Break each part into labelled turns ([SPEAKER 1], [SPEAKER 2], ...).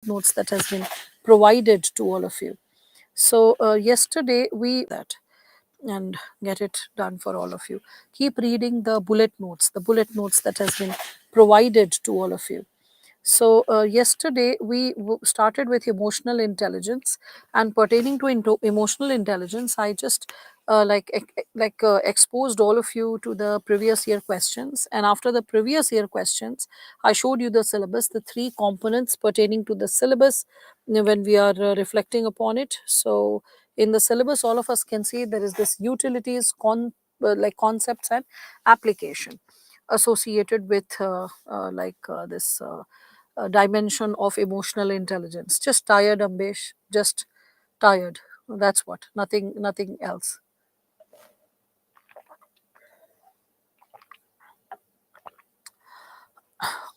[SPEAKER 1] notes that has been provided to all of you. So yesterday we that and get it done for all of you. Keep reading the bullet notes that has been provided to all of you. So yesterday we started with emotional intelligence, and pertaining to emotional intelligence, I just exposed all of you to the previous year questions, and after the previous year questions, I showed you the syllabus, the three components pertaining to the syllabus when we are reflecting upon it. So in the syllabus, all of us can see there is this utilities, concepts and application associated with this dimension of emotional intelligence. Just tired, Ambesh, just tired. That's what, nothing else.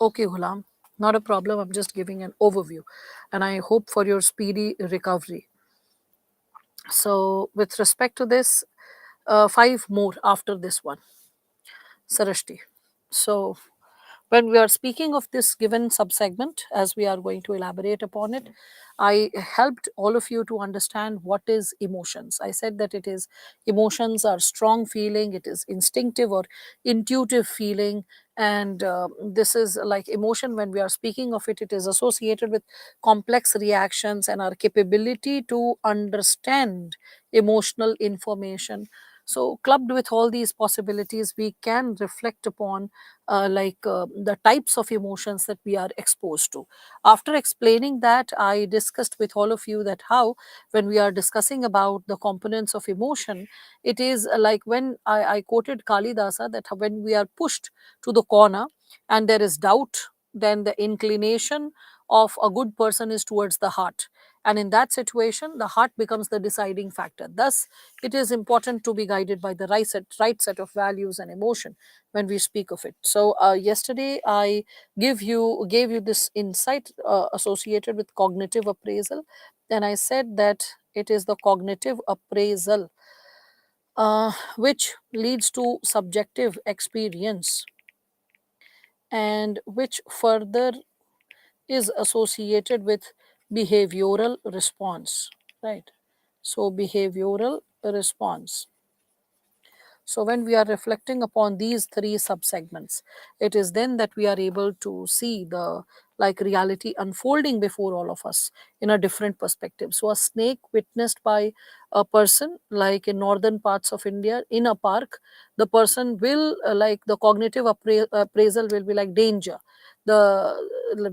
[SPEAKER 1] Okay, Hulam, not a problem. I'm just giving an overview, and I hope for your speedy recovery. So with respect to this, five more after this one, Sarashti. So when we are speaking of this given subsegment, as we are going to elaborate upon it, I helped all of you to understand what is emotions. I said that it is emotions are strong feeling, it is instinctive or intuitive feeling, and this is like emotion. When we are speaking of it, it is associated with complex reactions and our capability to understand emotional information. So clubbed with all these possibilities, we can reflect upon the types of emotions that we are exposed to. After explaining that, I discussed with all of you that how, when we are discussing about the components of emotion, it is like when I quoted Kalidasa that when we are pushed to the corner and there is doubt, then the inclination of a good person is towards the heart. And in that situation, the heart becomes the deciding factor. Thus, it is important to be guided by the right set of values and emotion when we speak of it. So yesterday I gave you this insight associated with cognitive appraisal. Then I said that it is the cognitive appraisal which leads to subjective experience and which further is associated with behavioral response, right? So behavioral response. So when we are reflecting upon these three subsegments, it is then that we are able to see the like reality unfolding before all of us in a different perspective. So a snake witnessed by a person like in northern parts of India in a park, the person will like the cognitive appraisal will be like danger. The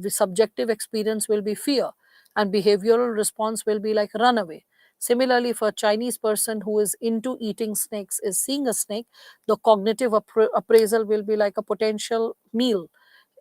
[SPEAKER 1] subjective experience will be fear, and behavioral response will be like run away. Similarly, for a Chinese person who is into eating snakes, is seeing a snake, the cognitive appraisal will be like a potential meal.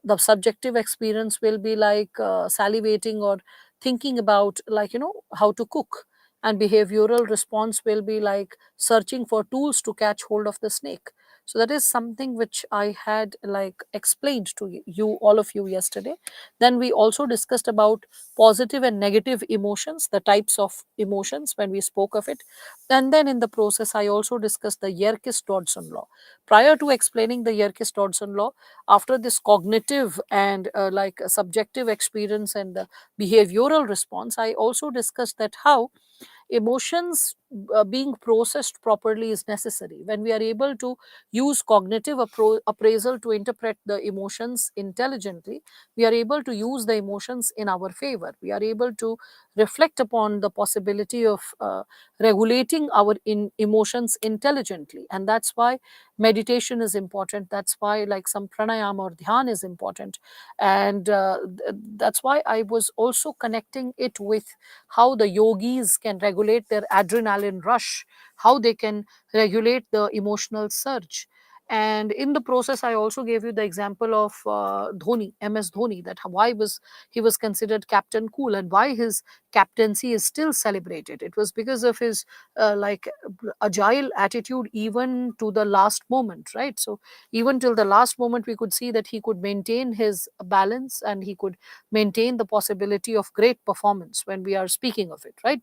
[SPEAKER 1] The subjective experience will be like salivating or thinking about, like, how to cook. And behavioral response will be like searching for tools to catch hold of the snake. So that is something which I had like explained to you, all of you, yesterday. Then we also discussed about positive and negative emotions, the types of emotions when we spoke of it. And then in the process, I also discussed the Yerkes Dodson law. Prior to explaining the Yerkes Dodson law, after this cognitive and subjective experience and the behavioral response, I also discussed that how emotions being processed properly is necessary. When we are able to use cognitive appraisal to interpret the emotions intelligently, we are able to use the emotions in our favor. We are able to reflect upon the possibility of regulating our emotions intelligently. And that's why meditation is important. That's why like some pranayama or dhyan is important. And that's why I was also connecting it with how the yogis can regulate their adrenaline rush, how they can regulate the emotional surge. And in the process, I also gave you the example of Dhoni, MS Dhoni, that why was he was considered Captain Cool and why his captaincy is still celebrated. It was because of his agile attitude even to the last moment, right? So even till the last moment, we could see that he could maintain his balance and he could maintain the possibility of great performance when we are speaking of it, right?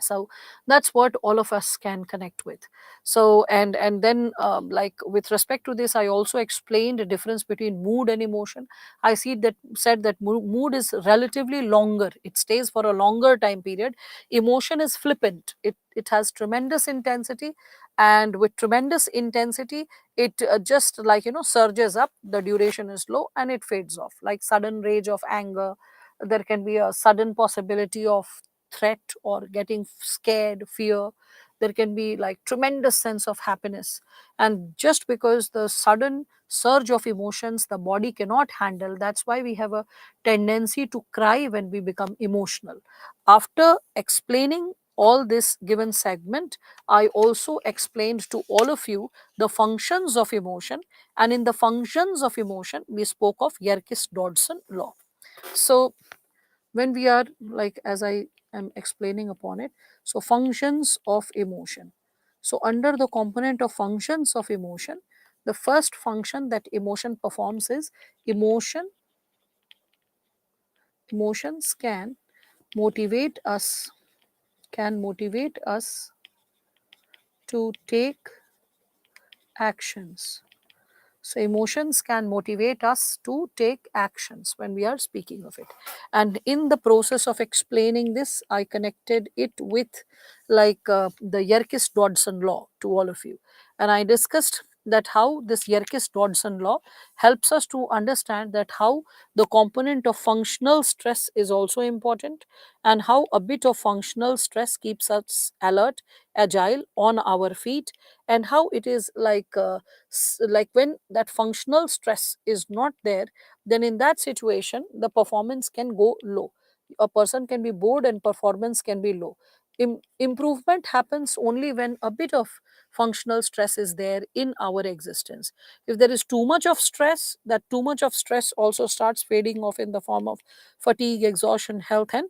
[SPEAKER 1] So that's what all of us can connect with. So and then like with respect to this, I also explained the difference between mood and emotion. I see that said that mood is relatively longer, it stays for a longer time period. Emotion is flippant, it has tremendous intensity, and with tremendous intensity it just like surges up, the duration is low and it fades off, like sudden rage of anger. There can be a sudden possibility of threat or getting scared, fear. There can be like tremendous sense of happiness, and just because the sudden surge of emotions the body cannot handle, that's why we have a tendency to cry when we become emotional. After explaining all this given segment, I also explained to all of you the functions of emotion, and in the functions of emotion we spoke of Yerkes Dodson law. So when we are like, as I am explaining upon it, so functions of emotion. So under the component of functions of emotion, the first function that emotion performs is emotion emotions motivate us can motivate us to take actions. So emotions can motivate us to take actions when we are speaking of it. And in the process of explaining this, I connected it with like the Yerkes Dodson law to all of you. And I discussed that how this Yerkes Dodson law helps us to understand that how the component of functional stress is also important, and how a bit of functional stress keeps us alert, agile, on our feet, and how it is like like when that functional stress is not there, then in that situation the performance can go low. A person can be bored and performance can be low. Improvement happens only when a bit of functional stress is there in our existence. If there is too much of stress, that too much of stress also starts fading off in the form of fatigue, exhaustion, health, and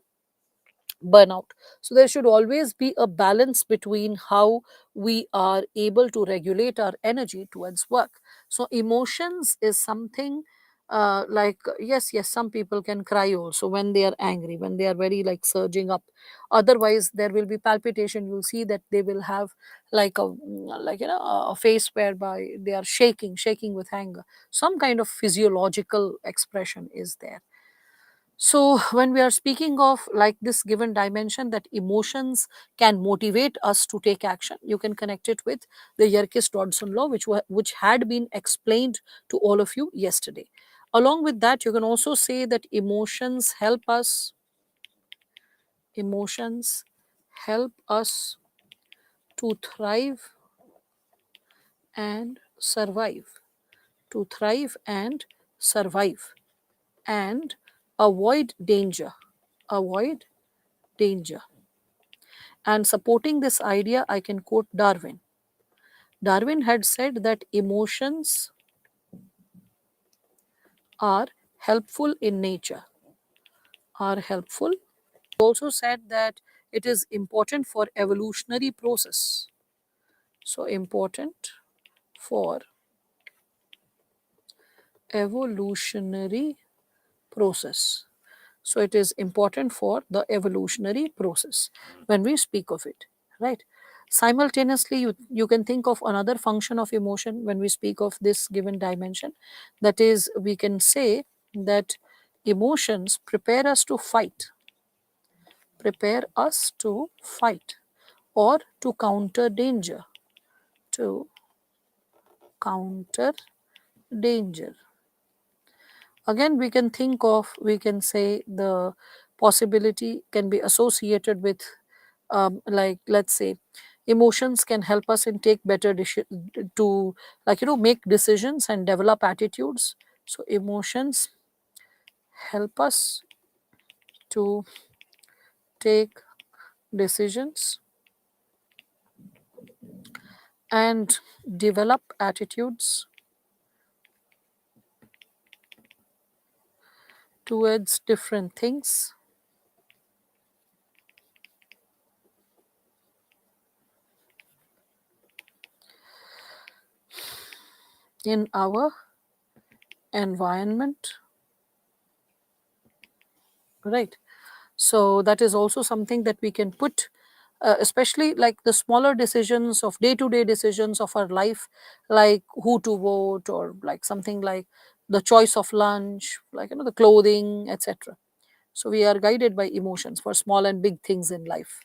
[SPEAKER 1] burnout. So there should always be a balance between how we are able to regulate our energy towards work. So emotions is something like yes, some people can cry also when they are angry, when they are very like surging up. Otherwise there will be palpitation, you'll see that they will have like like a face whereby they are shaking with anger. Some kind of physiological expression is there. So, when we are speaking of like this given dimension that emotions can motivate us to take action, you can connect it with the Yerkes Dodson law, which had been explained to all of you yesterday. Along with that, you can also say that emotions help us to thrive and survive, to thrive and survive, and avoid danger, avoid danger. And supporting this idea, I can quote Darwin. Darwin had said that emotions are helpful in nature, are helpful. He also said that it is important for evolutionary process. So important for evolutionary process. So it is important for the evolutionary process when we speak of it, right? Simultaneously, you can think of another function of emotion when we speak of this given dimension. That is, we can say that emotions prepare us to fight or to counter danger, to counter danger. Again, we can say the possibility can be associated with like let's say emotions can help us in take better to like make decisions and develop attitudes. So emotions help us to take decisions and develop attitudes towards different things in our environment, right? So that is also something that we can put especially like the smaller decisions of day to day decisions of our life, like who to vote, or like something like the choice of lunch, like the clothing, etc. So we are guided by emotions for small and big things in life.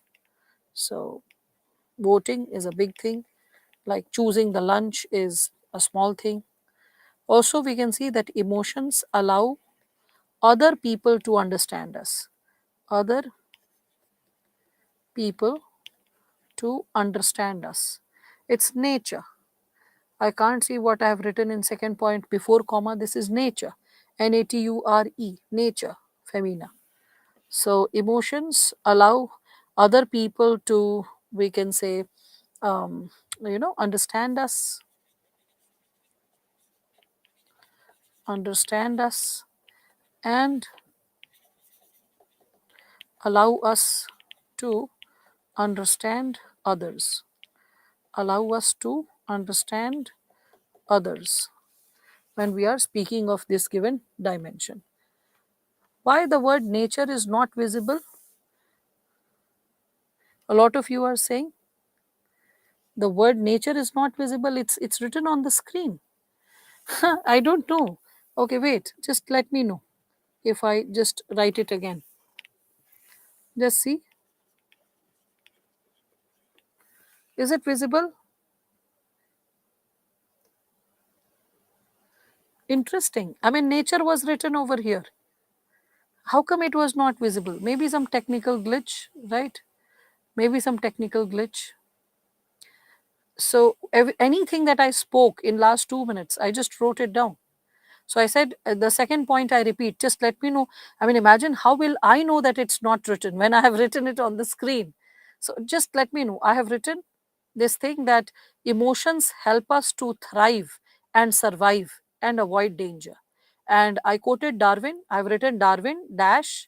[SPEAKER 1] So voting is a big thing, like choosing the lunch is a small thing. Also, we can see that emotions allow other people to understand us, other people to understand us. It's nature. I can't see what I have written in second point before comma. This is nature. Nature, nature, femina. So emotions allow other people to, we can say, um, understand us, understand us, and allow us to understand others. Allow us to understand others when we are speaking of this given dimension. Why the word nature is not visible? A lot of you are saying the word nature is not visible. It's written on the screen. I don't know. Okay, wait. Just let me know if I just write it again. Just see. Is it visible? Interesting. I mean, nature was written over here. How come it was not visible? Maybe some technical glitch, right? Maybe some technical glitch. So anything that I spoke in last 2 minutes, I just wrote it down. So I said, the second point I repeat, just let me know. I mean, imagine how will I know that it's not written when I have written it on the screen? So just let me know. I have written this thing that emotions help us to thrive and survive and avoid danger. And I quoted Darwin. I've written Darwin dash,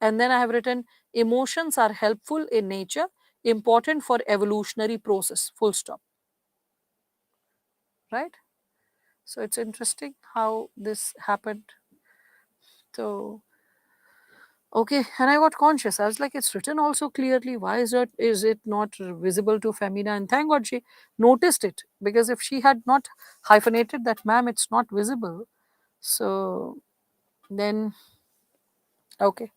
[SPEAKER 1] and then I have written emotions are helpful in nature, important for evolutionary process. Full stop. Right? So it's interesting how this happened. So okay, and I got conscious. I was like, it's written also clearly. Why is it not visible to Femina? And thank God she noticed it, because if she had not hyphenated that, ma'am, it's not visible. So then, okay.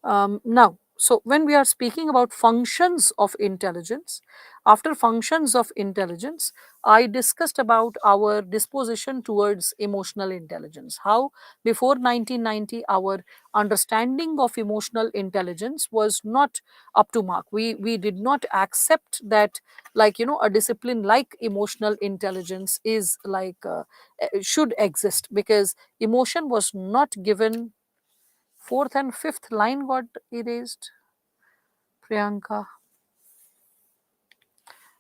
[SPEAKER 1] Now, so when we are speaking about functions of intelligence, after functions of intelligence, I discussed about our disposition towards emotional intelligence. How before 1990, our understanding of emotional intelligence was not up to mark. We did not accept that, like a discipline like emotional intelligence is like should exist, because emotion was not given. Fourth and fifth line got erased. Priyanka.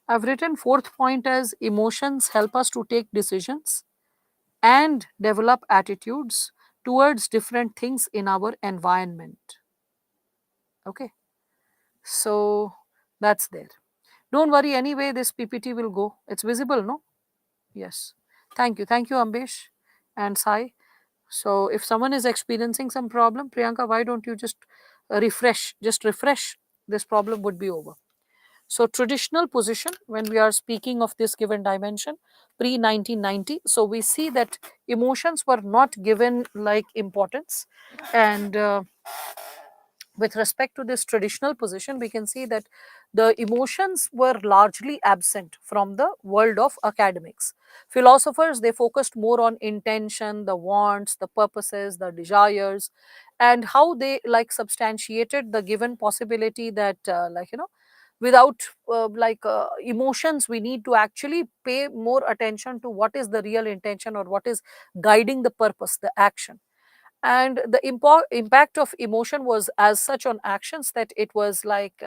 [SPEAKER 1] I've written fourth point as emotions help us to take decisions and develop attitudes towards different things in our environment. Okay. So that's there. Don't worry, anyway, this PPT will go. It's visible, no? Yes. Thank you. Thank you, Ambesh and Sai. So if someone is experiencing some problem, Priyanka, why don't you just refresh? Just refresh. This problem would be over. So traditional position, when we are speaking of this given dimension, pre 1990, so we see that emotions were not given like importance, and with respect to this traditional position, we can see that the emotions were largely absent from the world of academics. Philosophers, they focused more on intention, the wants, the purposes, the desires, and how they like substantiated the given possibility that without emotions, we need to actually pay more attention to what is the real intention, or what is guiding the purpose, the action. And the impact of emotion was as such on actions that it was like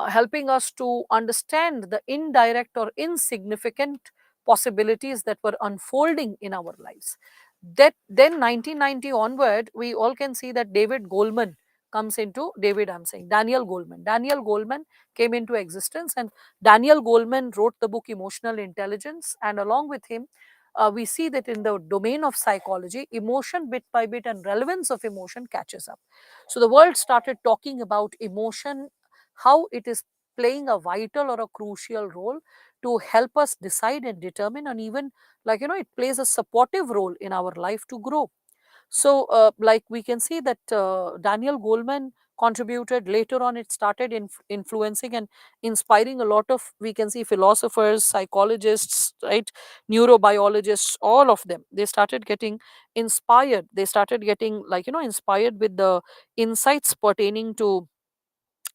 [SPEAKER 1] helping us to understand the indirect or insignificant possibilities that were unfolding in our lives. That then 1990 onward, we all can see that David Goleman comes into David, I'm saying Daniel Goleman. Daniel Goleman came into existence, and Daniel Goleman wrote the book Emotional Intelligence, and along with him, we see that in the domain of psychology, emotion bit by bit and relevance of emotion catches up. So the world started talking about emotion how it is playing a vital or a crucial role to help us decide and determine, and even, like, it plays a supportive role in our life to grow. So, like, we can see that Daniel Goleman contributed later on. It started influencing and inspiring a lot of, we can see, philosophers, psychologists, right, neurobiologists, all of them. They started getting inspired. They started getting, like, inspired with the insights pertaining to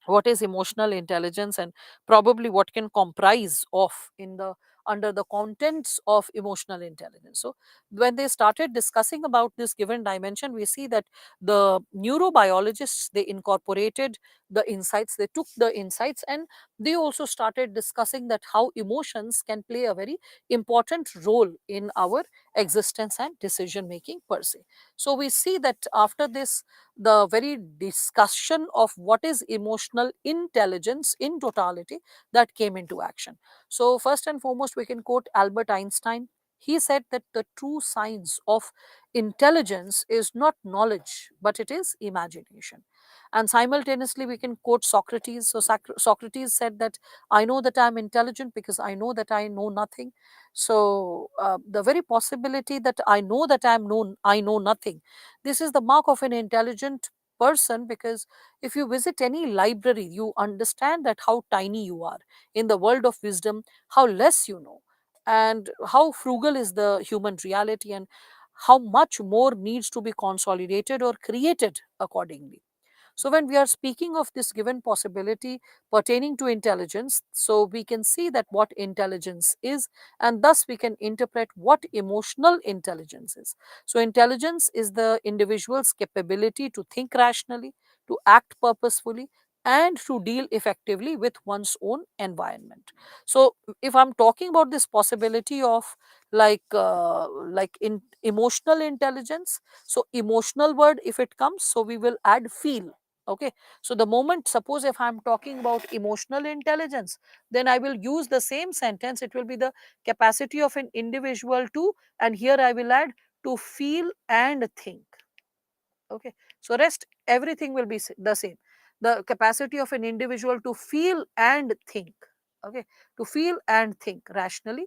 [SPEAKER 1] what is emotional intelligence, and probably what can comprise of in the under the contents of emotional intelligence. So when they started discussing about this given dimension, we see that the neurobiologists, they incorporated the insights, they took the insights, and they also started discussing that how emotions can play a very important role in our existence and decision making per se. So we see that after this, the very discussion of what is emotional intelligence in totality, that came into action. So, first and foremost, we can quote Albert Einstein. He said that the true science of intelligence is not knowledge, but it is imagination. And simultaneously, we can quote Socrates. So, Socrates said that I know that I am intelligent because I know that I know nothing. So, the very possibility that I know that I know nothing, this is the mark of an intelligent person, because if you visit any library, you understand that how tiny you are in the world of wisdom, how less you know, and how frugal is the human reality, and how much more needs to be consolidated or created accordingly. So, when we are speaking of this given possibility pertaining to intelligence, so we can see that what intelligence is, and thus we can interpret what emotional intelligence is. So, intelligence is the individual's capability to think rationally, to act purposefully, and to deal effectively with one's own environment. So, if I'm talking about this possibility of, like in emotional intelligence, so emotional word if it comes, so we will add feel. Okay, so the moment, suppose if I'm talking about emotional intelligence, then I will use the same sentence. It will be the capacity of an individual to, and here I will add, to feel and think. Okay, so rest everything will be the same. The capacity of an individual to feel and think. Okay, to feel and think rationally,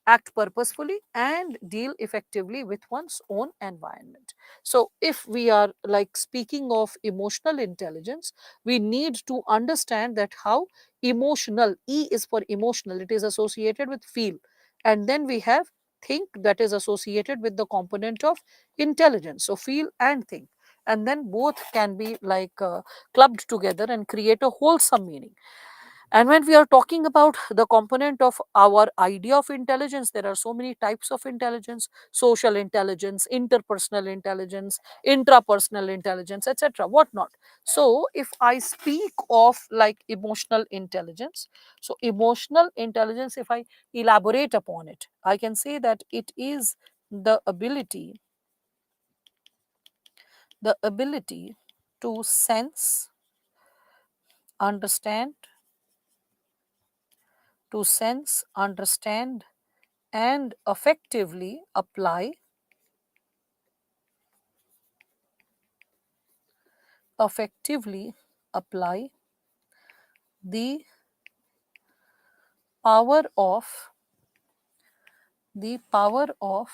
[SPEAKER 1] act purposefully, and deal effectively with one's own environment. So, if we are, like, speaking of emotional intelligence, we need to understand that how emotional, E is for emotional, it is associated with feel, and then we have think, that is associated with the component of intelligence. So, feel and think, and then both can be, like, clubbed together and create a wholesome meaning. And when we are talking about the component of our idea of intelligence, there are so many types of intelligence: social intelligence, interpersonal intelligence, intrapersonal intelligence, etc. Whatnot. So, if I speak of, like, emotional intelligence, so emotional intelligence, if I elaborate upon it, I can say that it is the ability to understand, sense, understand, and effectively apply the power of the power of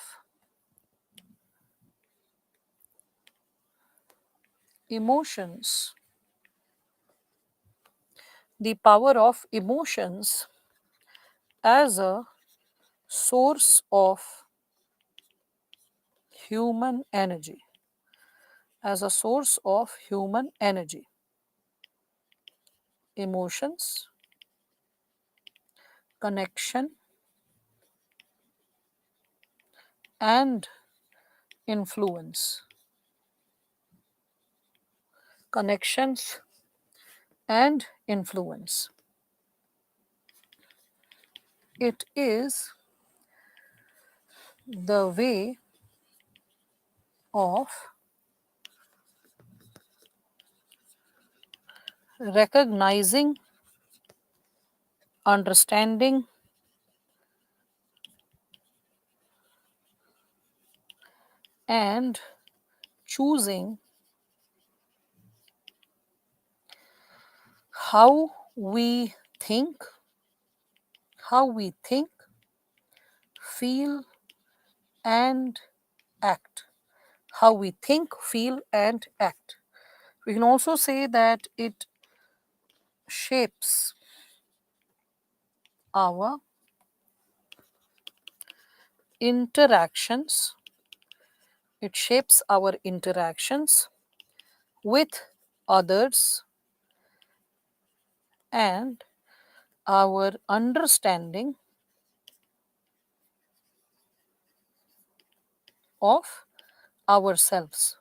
[SPEAKER 1] emotions as a source of human energy, emotions, connection, and influence. Connections and influence. It is the way of recognizing, understanding, and choosing how we think, how we think, feel, and act. How we think, feel, and act. We can also say that it shapes our interactions. It shapes our interactions with others and our understanding of ourselves.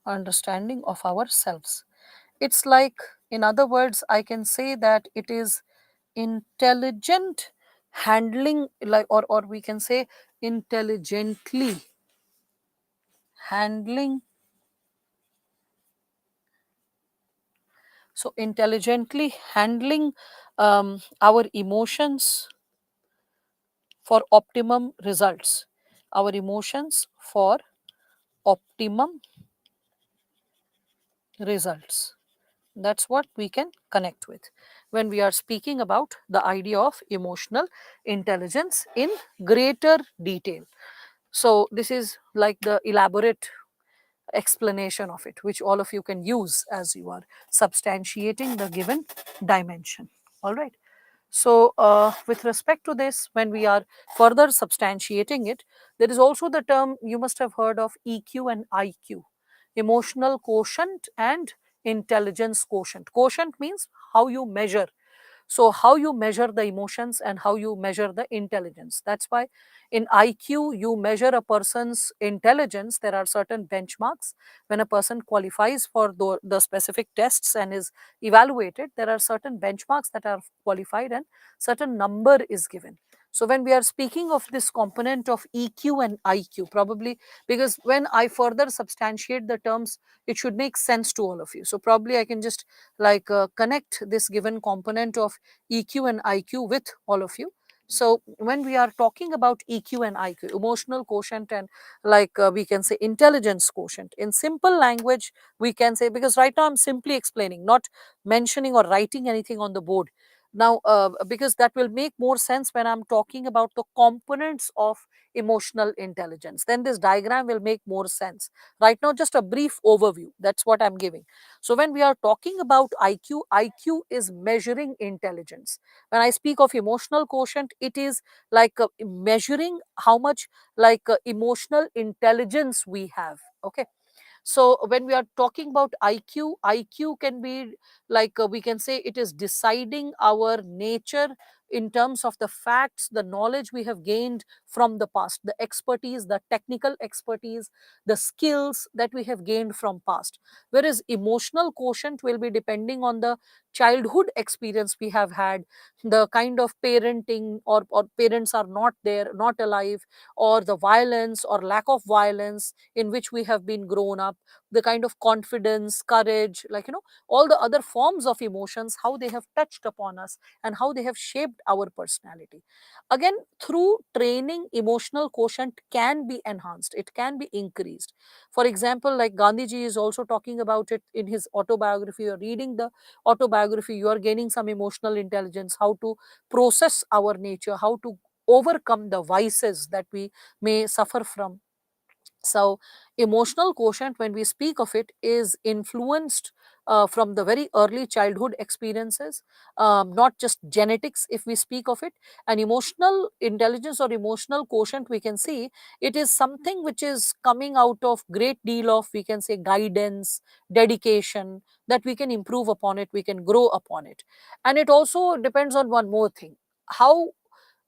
[SPEAKER 1] Understanding of ourselves. It's like, in other words, I can say that it is intelligent handling, like, or we can say intelligently handling. So, intelligently handling our emotions for optimum results. Our emotions for optimum results. That's what we can connect with when we are speaking about the idea of emotional intelligence in greater detail. So, this is like the elaborate explanation of it, which all of you can use as you are substantiating the given dimension. All right. So, with respect to this, when we are further substantiating it, there is also the term you must have heard of EQ and IQ, emotional quotient and intelligence quotient. Quotient means how you measure, so how you measure the emotions and how you measure the intelligence. That's why in IQ you measure a person's intelligence. There are certain benchmarks. When a person qualifies for the specific tests and is evaluated, there are certain benchmarks that are qualified and certain number is given. So when we are speaking of this component of EQ and IQ, probably because when I further substantiate the terms, it should make sense to all of you. So probably I can just like connect this given component of EQ and IQ with all of you. So when we are talking about EQ and IQ, emotional quotient and like we can say intelligence quotient, in simple language we can say, because right now I'm simply explaining, not mentioning or writing anything on the board. Now, because that will make more sense when I'm talking about the components of emotional intelligence, then this diagram will make more sense. Right now, just a brief overview. That's what I'm giving. So when we are talking about IQ, IQ is measuring intelligence. When I speak of emotional quotient, it is like measuring how much like emotional intelligence we have. Okay. So when we are talking about IQ, IQ can be like we can say it is deciding our nature in terms of the facts, the knowledge we have gained from the past, the expertise, the technical expertise, the skills that we have gained from past. Whereas emotional quotient will be depending on the childhood experience we have had, the kind of parenting, or parents are not there, not alive, or the violence or lack of violence in which we have been grown up, the kind of confidence, courage, like all the other forms of emotions, how they have touched upon us and how they have shaped our personality. Again, through training, emotional quotient can be enhanced, it can be increased. For example, like Gandhiji is also talking about it in his autobiography. You're reading the autobiography, you are gaining some emotional intelligence, how to process our nature, how to overcome the vices that we may suffer from. So, emotional quotient, when we speak of it, is influenced from the very early childhood experiences, not just genetics, if we speak of it. And emotional intelligence or emotional quotient, we can see it is something which is coming out of great deal of, we can say, guidance, dedication, that we can improve upon it, we can grow upon it. And it also depends on one more thing: how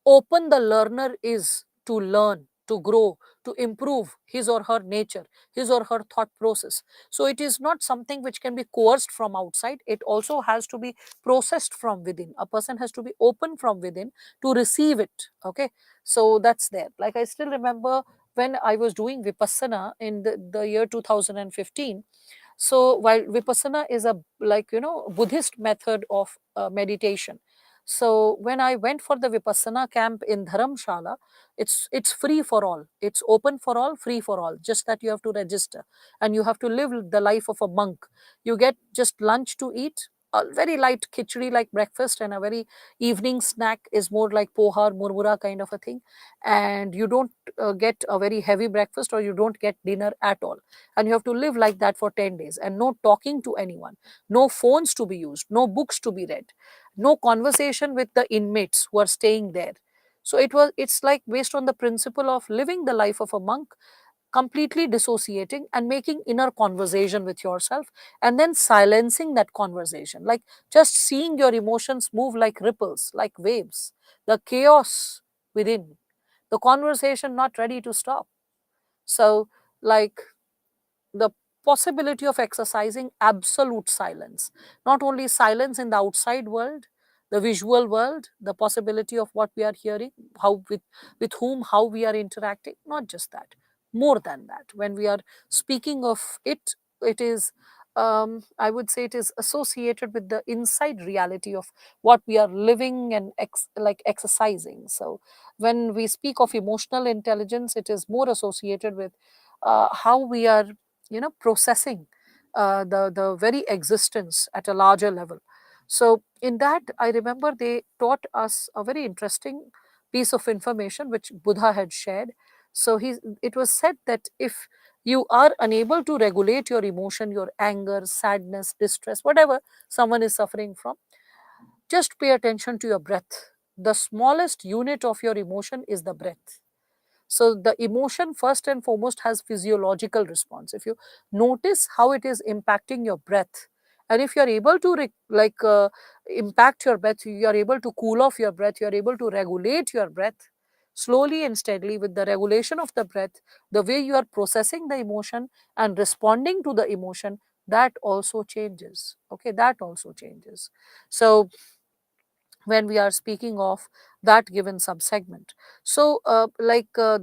[SPEAKER 1] open the learner is to learn, to grow, to improve his or her nature, his or her thought process. So it is not something which can be coerced from outside, it also has to be processed from within. A person has to be open from within to receive it. Okay. So that's there. Like I still remember when I was doing Vipassana in the year 2015. So while Vipassana is a, like Buddhist method of meditation, so when I went for the Vipassana camp in Dharamshala, it's free for all, it's open for all, free for all, just that you have to register and you have to live the life of a monk. You get just lunch to eat, a very light khichdi like breakfast, and a very evening snack is more like poha or murmura kind of a thing, and you don't get a very heavy breakfast, or you don't get dinner at all, and you have to live like that for 10 days, and no talking to anyone, no phones to be used, no books to be read, no conversation with the inmates who are staying there. So it's like based on the principle of living the life of a monk, completely dissociating and making inner conversation with yourself, and then silencing that conversation, like just seeing your emotions move like ripples, like waves, the chaos within, the conversation not ready to stop. So, like, the possibility of exercising absolute silence, not only silence in the outside world, the visual world, the possibility of what we are hearing, how with whom, how we are interacting, not just that, more than that. When we are speaking of it, it is, I would say, it is associated with the inside reality of what we are living and like exercising. So when we speak of emotional intelligence, it is more associated with how we are, processing the very existence at a larger level. So in that, I remember they taught us a very interesting piece of information which Buddha had shared. So it was said that if you are unable to regulate your emotion, your anger, sadness, distress, whatever someone is suffering from, just pay attention to your breath. The smallest unit of your emotion is the breath. So the emotion first and foremost has physiological response. If you notice how it is impacting your breath, and if you are able to impact your breath, you are able to cool off your breath, you are able to regulate your breath slowly and steadily. With the regulation of the breath, the way you are processing the emotion and responding to the emotion, that also changes. Okay, that also changes. So when we are speaking of that given subsegment, so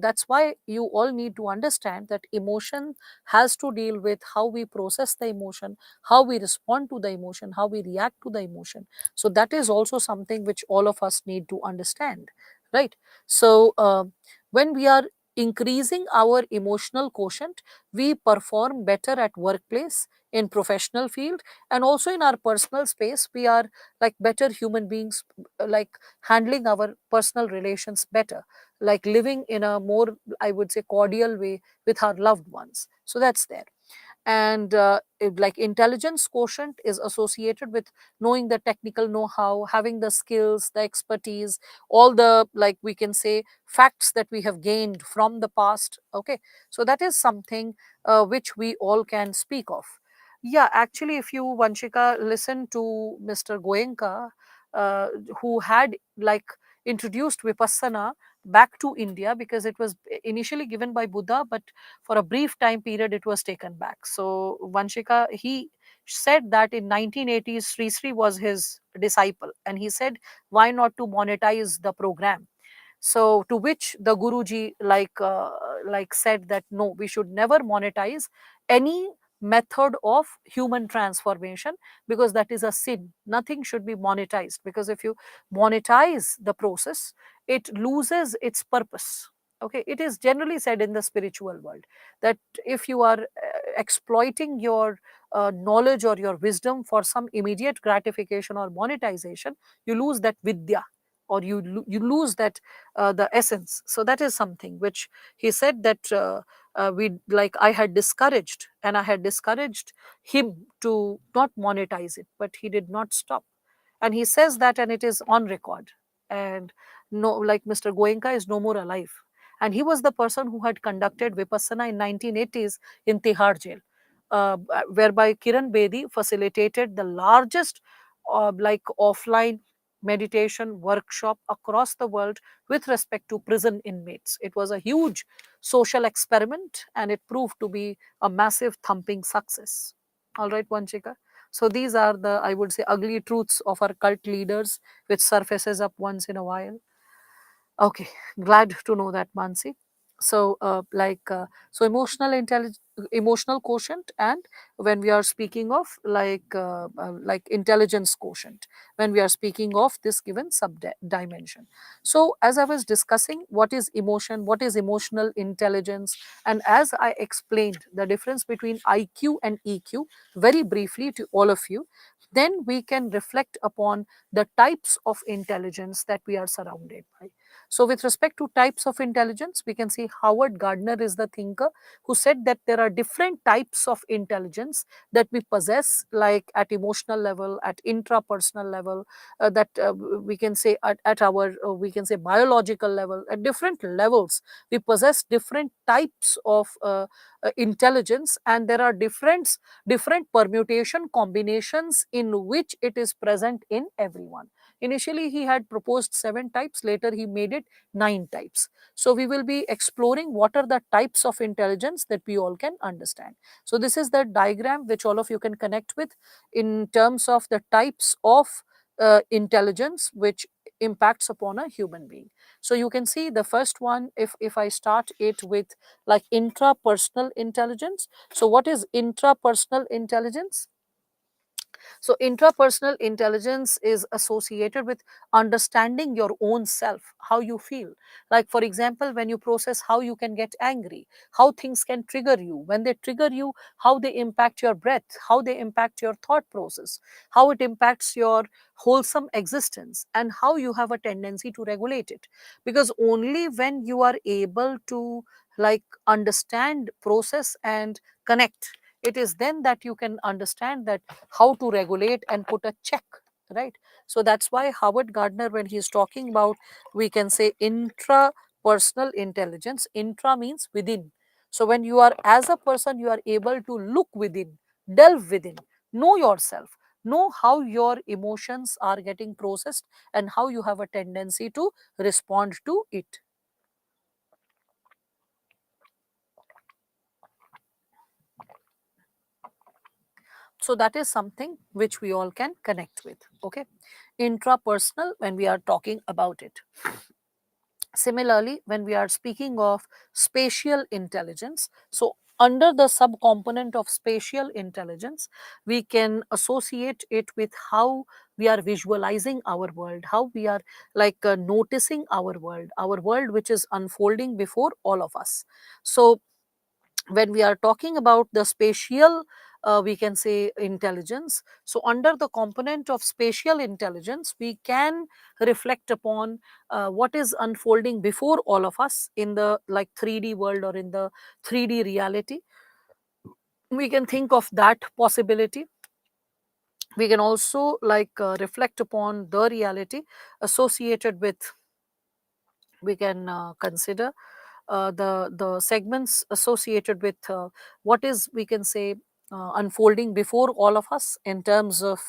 [SPEAKER 1] that's why you all need to understand that emotion has to deal with how we process the emotion, how we respond to the emotion, how we react to the emotion. So that is also something which all of us need to understand, right? So when we are increasing our emotional quotient, we perform better at workplace, in professional field, and also in our personal space. We are like better human beings, like handling our personal relations better, like living in a more, I would say, cordial way with our loved ones. So that's there. And like intelligence quotient is associated with knowing the technical know-how, having the skills, the expertise, all the, like we can say, facts that we have gained from the past. Okay, so that is something which we all can speak of. Yeah, actually, if you, Vanshika, listen to Mr. Goenka, uh, who had like introduced Vipassana back to India, because it was initially given by Buddha, but for a brief time period it was taken back. So Vanshika, he said that in 1980s Sri Sri was his disciple, and he said, why not to monetize the program? So to which the Guruji like said that no, we should never monetize any method of human transformation, because that is a sin. Nothing should be monetized, because if you monetize the process, it loses its purpose. Okay, it is generally said in the spiritual world that if you are exploiting your knowledge or your wisdom for some immediate gratification or monetization, you lose that vidya, or you lose that the essence. So that is something which he said that we like I had discouraged, and I had discouraged him to not monetize it, but he did not stop. And he says that, and it is on record. And no, like Mr. Goenka is no more alive, and he was the person who had conducted Vipassana in 1980s in Tihar jail, whereby Kiran Bedi facilitated the largest like offline meditation workshop across the world with respect to prison inmates. It was a huge social experiment, and it proved to be a massive thumping success. All right, Vanchika. So these are the, I would say, ugly truths of our cult leaders, which surfaces up once in a while. Okay, glad to know that, Mansi. So, so emotional intelligence, emotional quotient, and when we are speaking of like intelligence quotient, when we are speaking of this given sub dimension. So, as I was discussing, what is emotion, what is emotional intelligence, and as I explained the difference between IQ and EQ very briefly to all of you, then we can reflect upon the types of intelligence that we are surrounded by. So, with respect to types of intelligence, we can see Howard Gardner is the thinker who said that there are different types of intelligence that we possess, like at emotional level, at intrapersonal level, that we can say at our we can say biological level, at different levels we possess different types of intelligence, and there are different permutation combinations in which it is present in everyone. Initially he had proposed 7 types, later he made it 9 types. So we will be exploring what are the types of intelligence that we all can understand. So this is the diagram which all of you can connect with in terms of the types of intelligence which impacts upon a human being. So you can see the first one, if I start it with like intrapersonal intelligence. So what is intrapersonal intelligence? So, intrapersonal intelligence is associated with understanding your own self, how you feel. Like, for example, when you process how you can get angry, how things can trigger you. When they trigger you, how they impact your breath, how they impact your thought process, how it impacts your wholesome existence, and how you have a tendency to regulate it. Because only when you are able to like understand, process, and connect, it is then that you can understand that how to regulate and put a check, right? So that's why Howard Gardner, when he's talking about, we can say intrapersonal intelligence, intra means within. So when you are as a person, you are able to look within, delve within, know yourself, know how your emotions are getting processed and how you have a tendency to respond to it. So that is something which we all can connect with. Okay, intrapersonal when we are talking about it. Similarly, when we are speaking of spatial intelligence, so under the subcomponent of spatial intelligence, we can associate it with how we are visualizing our world, how we are like noticing our world which is unfolding before all of us. So when we are talking about the spatial we can say intelligence, so under the component of spatial intelligence we can reflect upon what is unfolding before all of us in the like 3D world or in the 3D reality. We can think of that possibility. We can also like reflect upon the reality associated with, we can consider the segments associated with what is, we can say, unfolding before all of us in terms of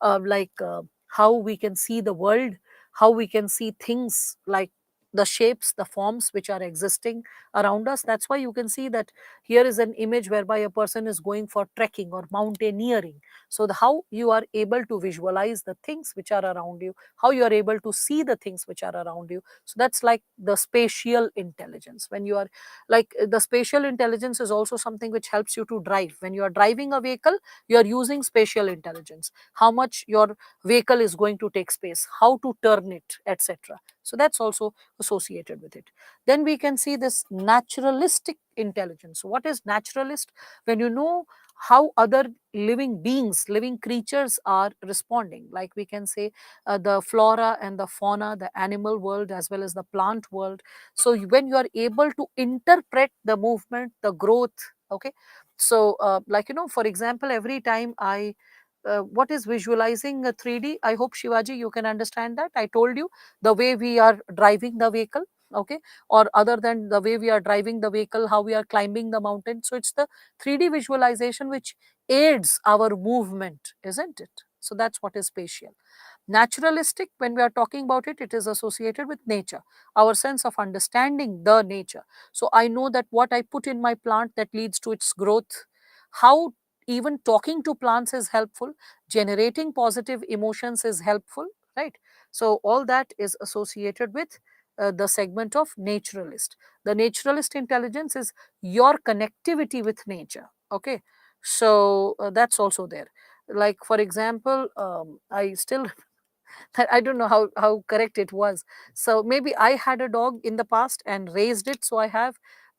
[SPEAKER 1] how we can see the world, how we can see things like the shapes, the forms which are existing around us. That's why you can see that here is an image whereby a person is going for trekking or mountaineering. So how you are able to visualize the things which are around you, how you are able to see the things which are around you. So that's like the spatial intelligence. When you are like the spatial intelligence is also something which helps you to drive. When you are driving a vehicle, you are using spatial intelligence, how much your vehicle is going to take space, how to turn it, etc. So that's also associated with it. Then we can see this naturalistic intelligence. So what is naturalist? When you know how other living beings, living creatures are responding, like we can say the flora and the fauna, the animal world as well as the plant world. So when you are able to interpret the movement, the growth, okay. So like for example, every time I what is visualizing a 3D? I hope Shivaji you can understand that. I told you the way we are driving the vehicle, okay, or other than the way we are driving the vehicle, how we are climbing the mountain. So it's the 3D visualization which aids our movement, isn't it? So that's what is spatial. Naturalistic, when we are talking about it, it is associated with nature, our sense of understanding the nature. So I know that what I put in my plant that leads to its growth, how even talking to plants is helpful, generating positive emotions is helpful, right? So all that is associated with the segment of naturalist. The naturalist intelligence is your connectivity with nature, okay. So that's also there. Like for example, I still I don't know how correct it was. So maybe I had a dog in the past and raised it, so I have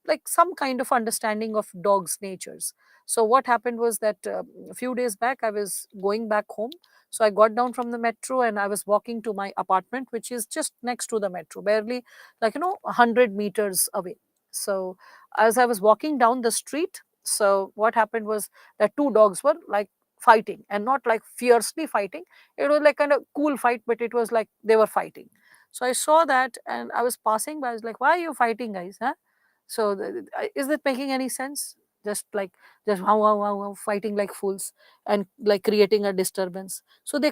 [SPEAKER 1] like some kind of understanding of dogs natures. So what happened was that a few days back I was going back home. So I got down from the metro and I was walking to my apartment, which is just next to the metro, barely, like, 100 meters away. So as I was walking down the street, so what happened was that two dogs were like fighting, and not like fiercely fighting. It was like kind of cool fight, but it was like they were fighting. So I saw that and I was passing by. I was like, why are you fighting, guys? Huh? So is that making any sense? Just like, just wow, wow, wow, wow, fighting like fools and like creating a disturbance. So they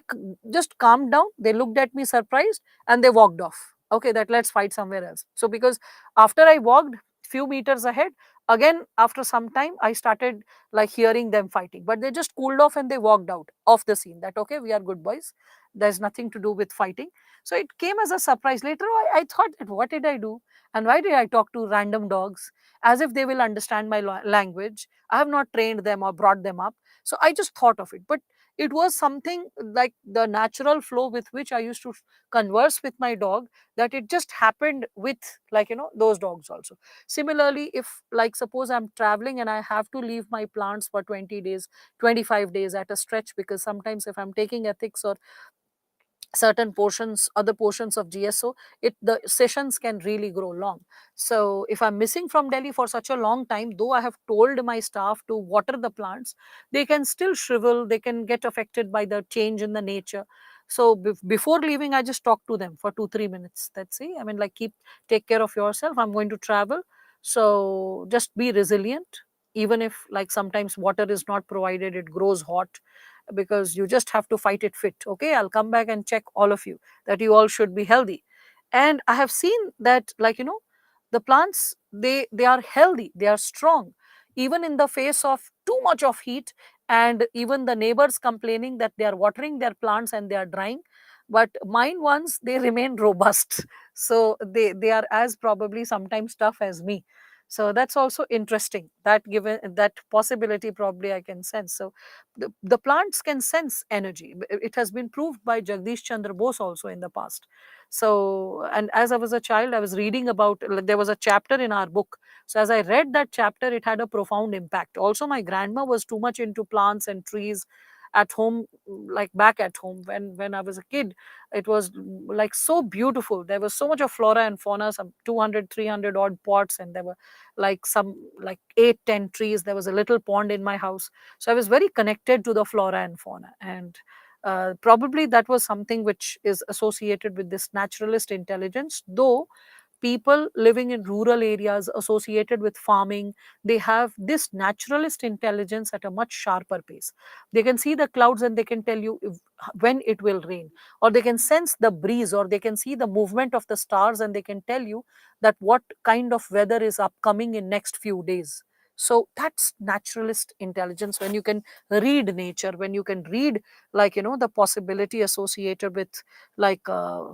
[SPEAKER 1] just calmed down. They looked at me surprised and they walked off. Okay, that let's fight somewhere else. So because after I walked few meters ahead, again after some time I started like hearing them fighting, but they just cooled off and they walked out of the scene. That okay, we are good boys. There's nothing to do with fighting. So it came as a surprise. Later, I thought, that what did I do? And why did I talk to random dogs as if they will understand my language? I have not trained them or brought them up. So I just thought of it. But it was something like the natural flow with which I used to converse with my dog, that it just happened with, like, those dogs also. Similarly, if like suppose I'm traveling and I have to leave my plants for 20 days, 25 days at a stretch, because sometimes if I'm taking ethics or certain portions, other portions of GSO, it the sessions can really grow long. So if I'm missing from Delhi for such a long time, though I have told my staff to water the plants, they can still shrivel, they can get affected by the change in the nature. So before leaving, I just talk to them for 2 3 minutes. That's it. I mean, like, take care of yourself, I'm going to travel. So just be resilient. Even if like sometimes water is not provided, it grows hot, because you just have to fight it fit. Okay, I'll come back and check all of you, that you all should be healthy. And I have seen that, like, the plants, they are healthy, they are strong, even in the face of too much of heat, and even the neighbors complaining that they are watering their plants and they are drying. But mine ones, they remain robust. So they are as probably sometimes tough as me. So that's also interesting, that given that possibility probably I can sense. So the plants can sense energy. It has been proved by Jagdish Chandra Bose also in the past. So, and as I was a child, I was reading about, like, there was a chapter in our book. So as I read that chapter, it had a profound impact. Also, my grandma was too much into plants and trees at home, like back at home when I was a kid. It was like so beautiful. There was so much of flora and fauna, some 200 300 odd pots, and there were like some like 8 10 trees. There was a little pond in my house. So I was very connected to the flora and fauna. And probably that was something which is associated with this naturalist intelligence. Though people living in rural areas associated with farming, they have this naturalist intelligence at a much sharper pace. They can see the clouds and they can tell you when it will rain, or they can sense the breeze, or they can see the movement of the stars and they can tell you that what kind of weather is upcoming in next few days. So that's naturalist intelligence, when you can read nature, when you can read, like, the possibility associated with, like,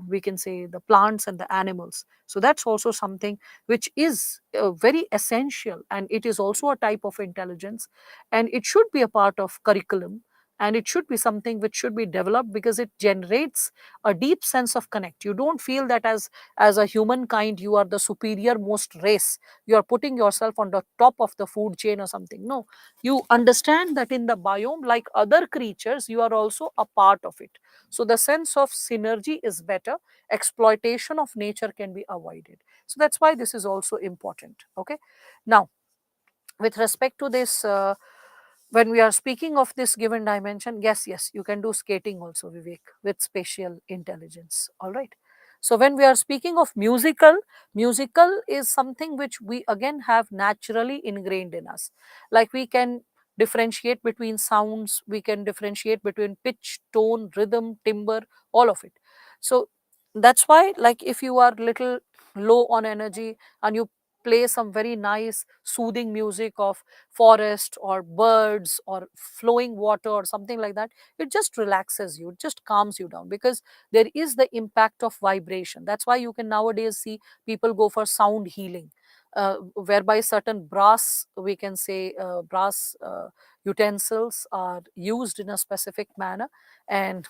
[SPEAKER 1] we can say the plants and the animals. So that's also something which is very essential, and it is also a type of intelligence, and it should be a part of curriculum, and it should be something which should be developed, because it generates a deep sense of connect. You don't feel that as a humankind you are the superior most race, you are putting yourself on the top of the food chain or something. No, you understand that in the biome, like other creatures, you are also a part of it. So the sense of synergy is better, exploitation of nature can be avoided. So that's why this is also important. Okay, now with respect to this, when we are speaking of this given dimension, yes, you can do skating also, Vivek, with spatial intelligence. All right. So when we are speaking of musical is something which we again have naturally ingrained in us. Like, we can differentiate between sounds, we can differentiate between pitch, tone, rhythm, timbre, all of it. So that's why, like, if you are little low on energy and you play some very nice soothing music of forest or birds or flowing water or something like that, it just relaxes you, it just calms you down, because there is the impact of vibration. That's why you can nowadays see people go for sound healing, whereby certain brass, we can say brass utensils are used in a specific manner, and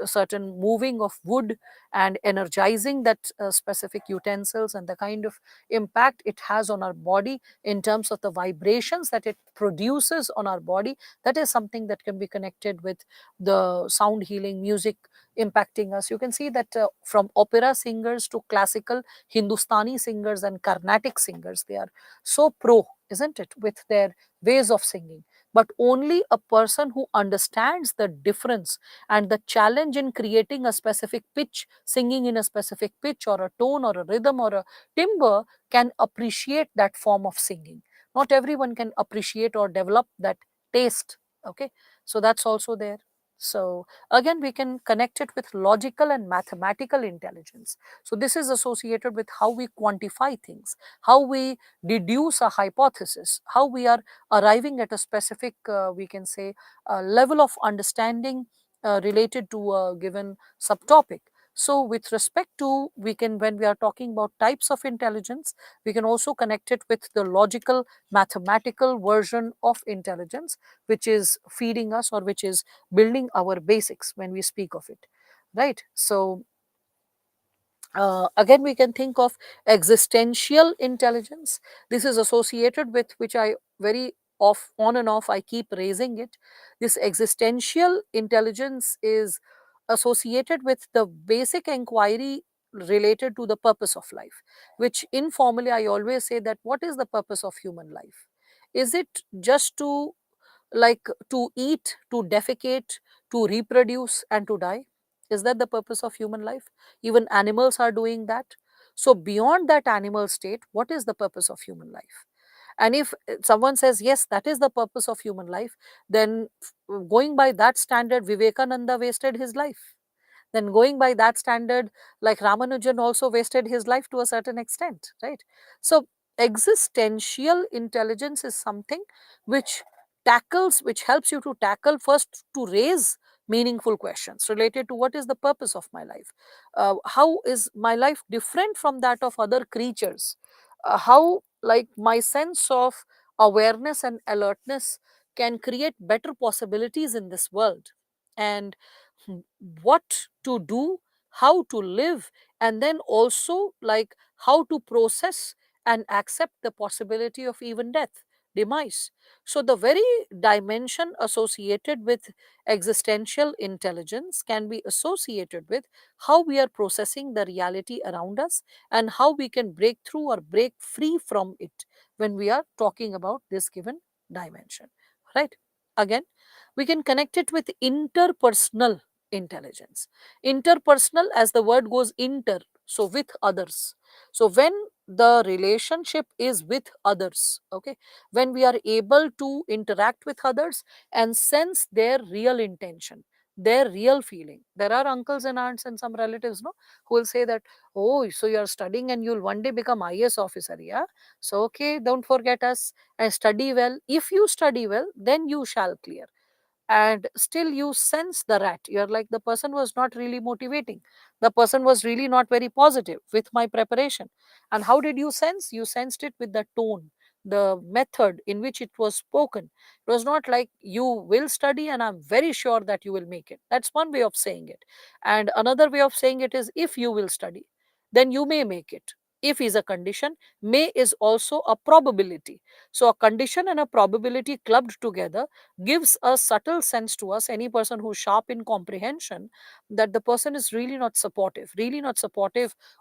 [SPEAKER 1] certain moving of wood and energizing that specific utensils, and the kind of impact it has on our body in terms of the vibrations that it produces on our body, that is something that can be connected with the sound healing music impacting us. You can see that from opera singers to classical Hindustani singers and Carnatic singers, they are so pro, isn't it, with their ways of singing. But only a person who understands the difference and the challenge in creating a specific pitch, singing in a specific pitch or a tone or a rhythm or a timbre, can appreciate that form of singing. Not everyone can appreciate or develop that taste. Okay, so that's also there. So again, we can connect it with logical and mathematical intelligence. So this is associated with how we quantify things, how we deduce a hypothesis, how we are arriving at a specific, we can say, level of understanding related to a given subtopic. So with respect to, we can, when we are talking about types of intelligence, we can also connect it with the logical mathematical version of intelligence, which is feeding us, or which is building our basics when we speak of it, right? So again, we can think of existential intelligence. This is associated with, which I very off, on and off, I keep raising it. This existential intelligence is associated with the basic inquiry related to the purpose of life, which informally I always say that what is the purpose of human life? Is it just to, like, to eat, to defecate, to reproduce, and to die? Is that the purpose of human life? Even animals are doing that. So, beyond that animal state, what is the purpose of human life? And if someone says, yes, that is the purpose of human life, then going by that standard, Vivekananda wasted his life. Then going by that standard, like Ramanujan also wasted his life to a certain extent, right? So existential intelligence is something which tackles, which helps you to tackle, first to raise meaningful questions related to what is the purpose of my life, how is my life different from that of other creatures, how, like, my sense of awareness and alertness can create better possibilities in this world, and what to do, how to live, and then also, like, how to process and accept the possibility of even death, demise. So the very dimension associated with existential intelligence can be associated with how we are processing the reality around us, and how we can break through or break free from it when we are talking about this given dimension, right? Again, we can connect it with interpersonal intelligence. Interpersonal, as the word goes, inter, so with others. So when the relationship is with others, okay, when we are able to interact with others and sense their real intention, their real feeling. There are uncles and aunts and some relatives, no, who will say that, oh, so you are studying and you'll one day become IS officer, yeah, so okay, don't forget us and study well. If you study well, then you shall clear. And still you sense the rat, you're like, the person was not really motivating, the person was really not very positive with my preparation. And how did you sense? You sensed it with the tone, the method in which it was spoken. It was not like, you will study and I'm very sure that you will make it. That's one way of saying it. And another way of saying it is, if you will study, then you may make it. If is a condition, may is also a probability. So a condition and a probability clubbed together gives a subtle sense to us, any person who's sharp in comprehension, that the person is really not supportive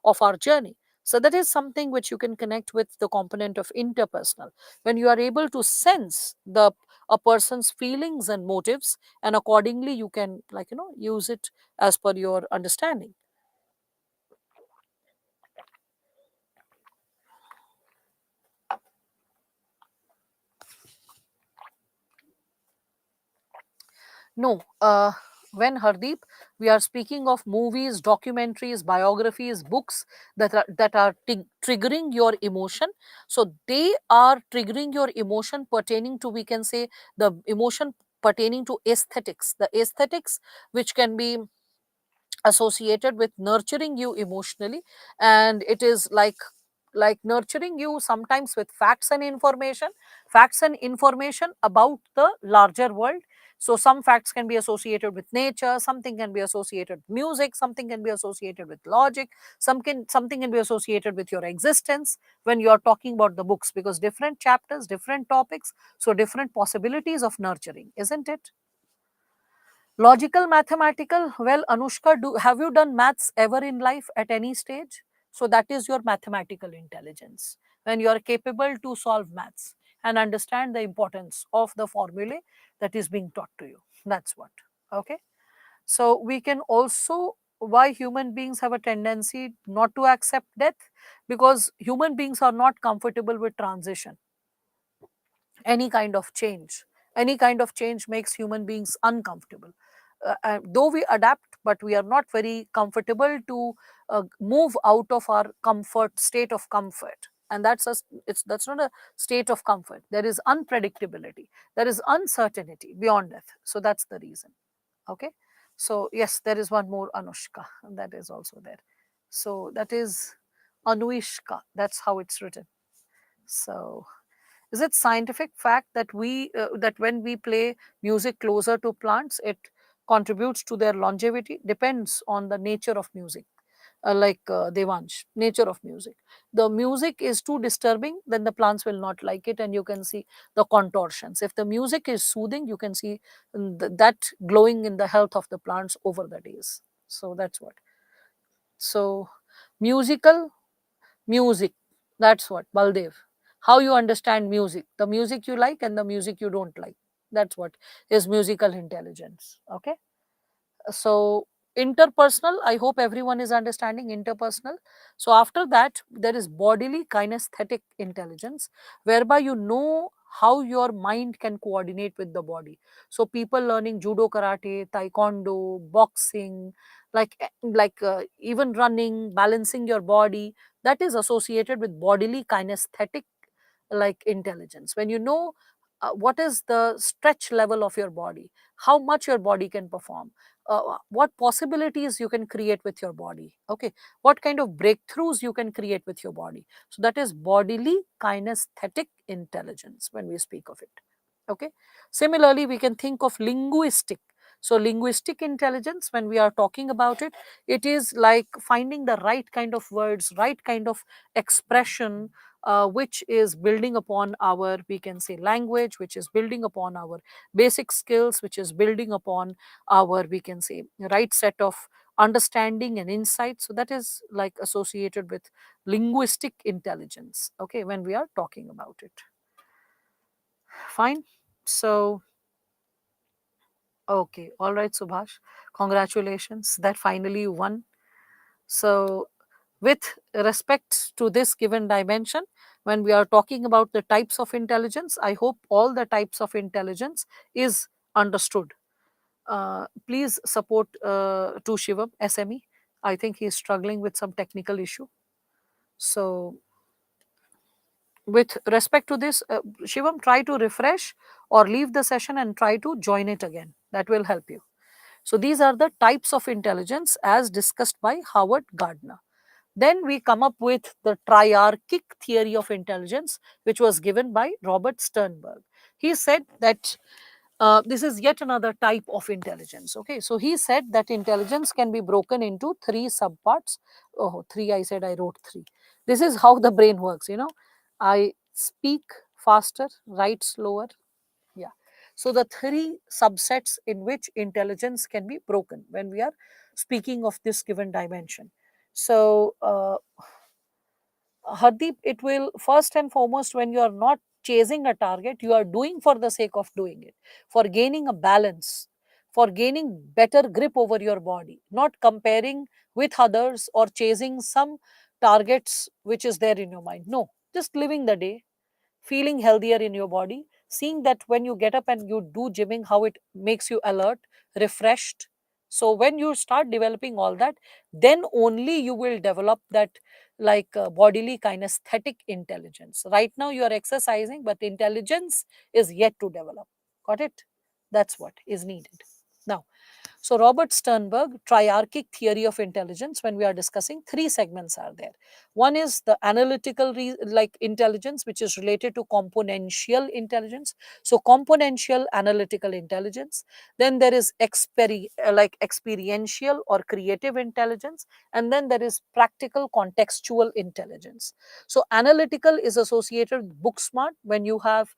[SPEAKER 1] of our journey. So that is something which you can connect with the component of interpersonal, when you are able to sense the a person's feelings and motives, and accordingly you can, like, use it as per your understanding. No, when, Hardeep, we are speaking of movies, documentaries, biographies, books that are triggering your emotion. So they are triggering your emotion pertaining to, we can say, the emotion pertaining to aesthetics, the aesthetics which can be associated with nurturing you emotionally, and it is like like nurturing you sometimes with facts and information about the larger world. So some facts can be associated with nature, something can be associated with music, something can be associated with logic, something can be associated with your existence when you are talking about the books, because different chapters, different topics, so different possibilities of nurturing, isn't it? Logical, mathematical. Well, Anushka, have you done maths ever in life at any stage? So that is your mathematical intelligence. When you are capable to solve maths and understand the importance of the formulae that is being taught to you. That's what. Okay. So we can also, why human beings have a tendency not to accept death, because human beings are not comfortable with transition, any kind of change. Any kind of change makes human beings uncomfortable. Though we adapt, but we are not very comfortable to move out of our comfort state of comfort. And that's not a state of comfort. There is unpredictability, there is uncertainty beyond death. So that's the reason. Okay. So yes, there is one more Anushka, and that is also there. So that is Anuishka. That's how it's written. So is it scientific fact that that when we play music closer to plants, it contributes to their longevity? Depends on the nature of music. Devansh, nature of music. The music is too disturbing, then the plants will not like it, and you can see the contortions. If the music is soothing, you can see that glowing in the health of the plants over the days. So that's what. So musical music. That's what, Baldev. How you understand music, the music you like and the music you don't like. That's what is musical intelligence. Okay. So interpersonal, I hope everyone is understanding interpersonal. So after that, there is bodily kinesthetic intelligence, whereby you know how your mind can coordinate with the body. So people learning judo, karate, taekwondo, boxing, even running, balancing your body, that is associated with bodily kinesthetic like intelligence. When you know what is the stretch level of your body, how much your body can perform, what possibilities you can create with your body. Okay. What kind of breakthroughs you can create with your body. So that is bodily kinesthetic intelligence when we speak of it. Okay. Similarly, we can think of linguistic. So linguistic intelligence, when we are talking about it, it is like finding the right kind of words, right kind of expression, which is building upon our, we can say, language, which is building upon our basic skills, which is building upon our, we can say, right set of understanding and insight. So that is like associated with linguistic intelligence. Okay, when we are talking about it. Fine. So, okay, all right, Subhash. Congratulations that finally you won. So, with respect to this given dimension, when we are talking about the types of intelligence, I hope all the types of intelligence is understood. Please support to Shivam SME. I think he is struggling with some technical issue. So with respect to this, Shivam, try to refresh or leave the session and try to join it again. That will help you. So these are the types of intelligence as discussed by Howard Gardner. Then we come up with the triarchic theory of intelligence, which was given by Robert Sternberg. He said that this is yet another type of intelligence. Okay, so he said that intelligence can be broken into three subparts. Oh, three, I said, I wrote three. This is how the brain works, you know. I speak faster, write slower. Yeah. So the three subsets in which intelligence can be broken when we are speaking of this given dimension. So, Hardeep, it will first and foremost, when you are not chasing a target, you are doing for the sake of doing it, for gaining a balance, for gaining better grip over your body, not comparing with others or chasing some targets which is there in your mind. No, just living the day, feeling healthier in your body, seeing that when you get up and you do gymming, how it makes you alert, refreshed. So when you start developing all that, then only you will develop that bodily kinesthetic intelligence. Right now you are exercising, but intelligence is yet to develop. Got it? That's what is needed. Now, So Robert Sternberg triarchic theory of intelligence, when we are discussing, three segments are there. One is the analytical like intelligence, which is related to componential intelligence. So componential analytical intelligence. Then there is like experiential or creative intelligence, and then there is practical contextual intelligence. So analytical is associated with book smart, when you have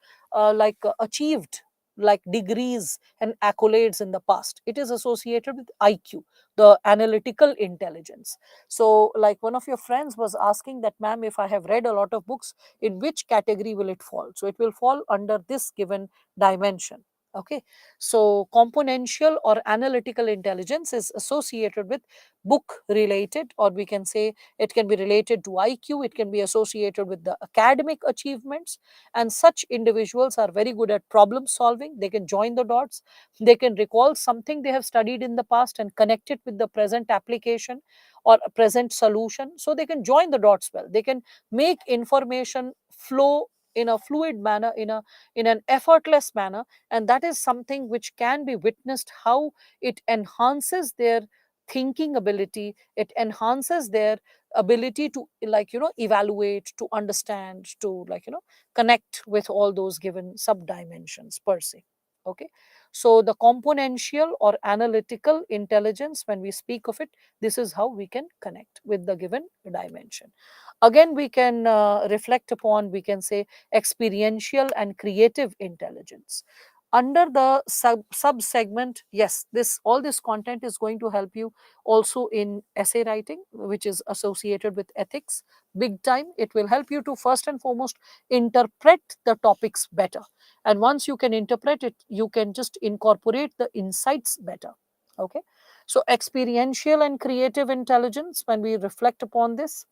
[SPEAKER 1] achieved like degrees and accolades in the past. It is associated with IQ, the analytical intelligence. So like one of your friends was asking that, ma'am, if I have read a lot of books, in which category will it fall? So it will fall under this given dimension. Okay, so componential or analytical intelligence is associated with book related, or we can say it can be related to IQ, it can be associated with the academic achievements. And such individuals are very good at problem solving. They can join the dots, they can recall something they have studied in the past and connect it with the present application or a present solution. So they can join the dots well, they can make information flow in a fluid manner, in an effortless manner. And that is something which can be witnessed, how it enhances their thinking ability, it enhances their ability to evaluate, to understand, to connect with all those given sub dimensions per se. Okay, so the componential or analytical intelligence, when we speak of it, this is how we can connect with the given dimension. Again, we can reflect upon, we can say, experiential and creative intelligence. Under the sub segment, yes, this all this content is going to help you also in essay writing, which is associated with ethics big time. It will help you to first and foremost interpret the topics better, and once you can interpret it, you can just incorporate the insights better. Okay, so experiential and creative intelligence, when we reflect upon this,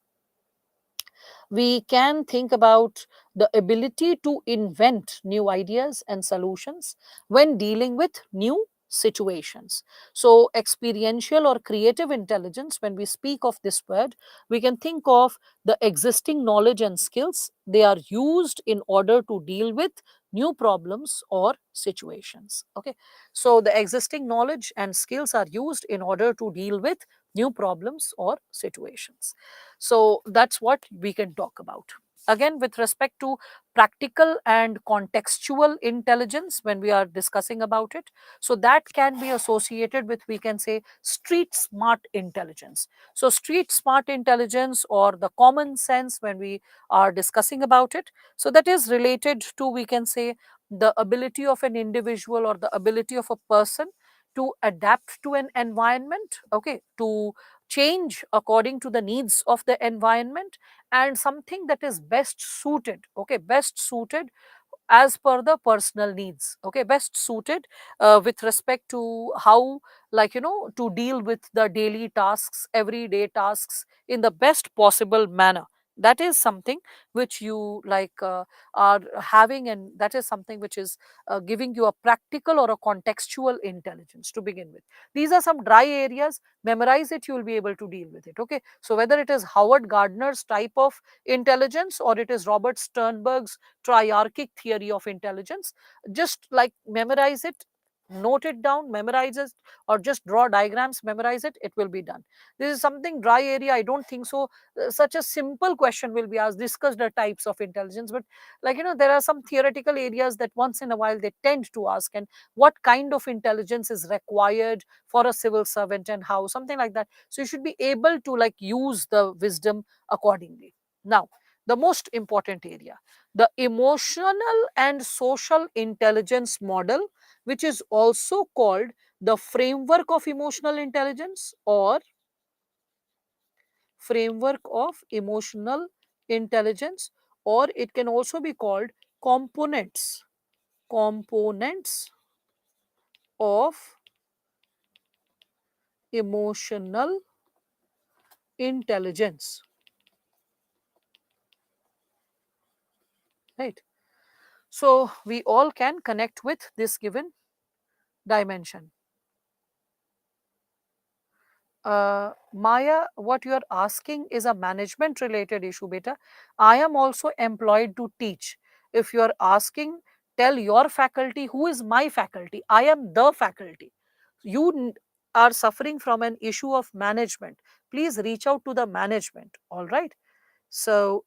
[SPEAKER 1] we can think about the ability to invent new ideas and solutions when dealing with new situations. So, experiential or creative intelligence, when we speak of this word, we can think of the existing knowledge and skills. They are used in order to deal with new problems or situations. Okay, so the existing knowledge and skills are used in order to deal with new problems or situations. So that's what we can talk about. Again, with respect to practical and contextual intelligence, when we are discussing about it, so that can be associated with, we can say, street smart intelligence. So street smart intelligence, or the common sense, when we are discussing about it, so that is related to, we can say, the ability of an individual or the ability of a person to adapt to an environment, okay, to change according to the needs of the environment, and something that is best suited, okay, best suited as per the personal needs, okay, best suited with respect to how, to deal with the daily tasks, everyday tasks, in the best possible manner. That is something which you are having, and that is something which is giving you a practical or a contextual intelligence to begin with. These are some dry areas. Memorize it, you will be able to deal with it. Okay, so whether it is Howard Gardner's type of intelligence, or it is Robert Sternberg's triarchic theory of intelligence, just like memorize it, note it down, memorize it, or just draw diagrams, memorize it, it will be done. This is something dry area, I don't think so. Such a simple question will be asked, discuss the types of intelligence, but there are some theoretical areas that once in a while they tend to ask, and what kind of intelligence is required for a civil servant, and how, something like that. So you should be able to use the wisdom accordingly. Now, the most important area, the emotional and social intelligence model, which is also called the framework of emotional intelligence, or framework of emotional intelligence, or it can also be called components of emotional intelligence, right? So we all can connect with this given dimension. Maya, what you are asking is a management related issue, beta. I am also employed to teach. If you are asking, tell your faculty who is my faculty. I am the faculty. You are suffering from an issue of management, please reach out to the management. All right. So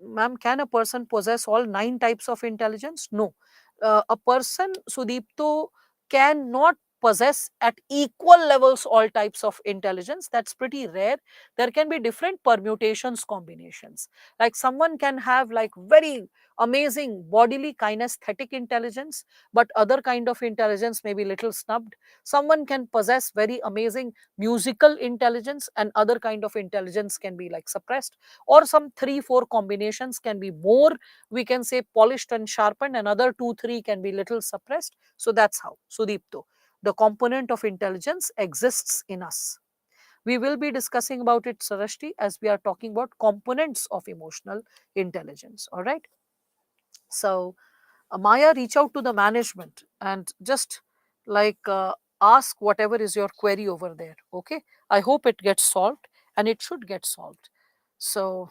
[SPEAKER 1] ma'am, can a person possess all 9 types of intelligence? No. A person, Sudipto, cannot possess at equal levels all types of intelligence. That's pretty rare. There can be different permutations, combinations. Like someone can have like very amazing bodily kinesthetic intelligence, but other kind of intelligence may be little snubbed. Someone can possess very amazing musical intelligence, and other kind of intelligence can be like suppressed, or some 3 4 combinations can be more, we can say, polished and sharpened, and other 2 3 can be little suppressed. So that's how, Sudipto, the component of intelligence exists in us. We will be discussing about it, Sarashti, as we are talking about components of emotional intelligence. All right. So Maya, reach out to the management and just like ask whatever is your query over there. Okay. I hope it gets solved, and it should get solved. So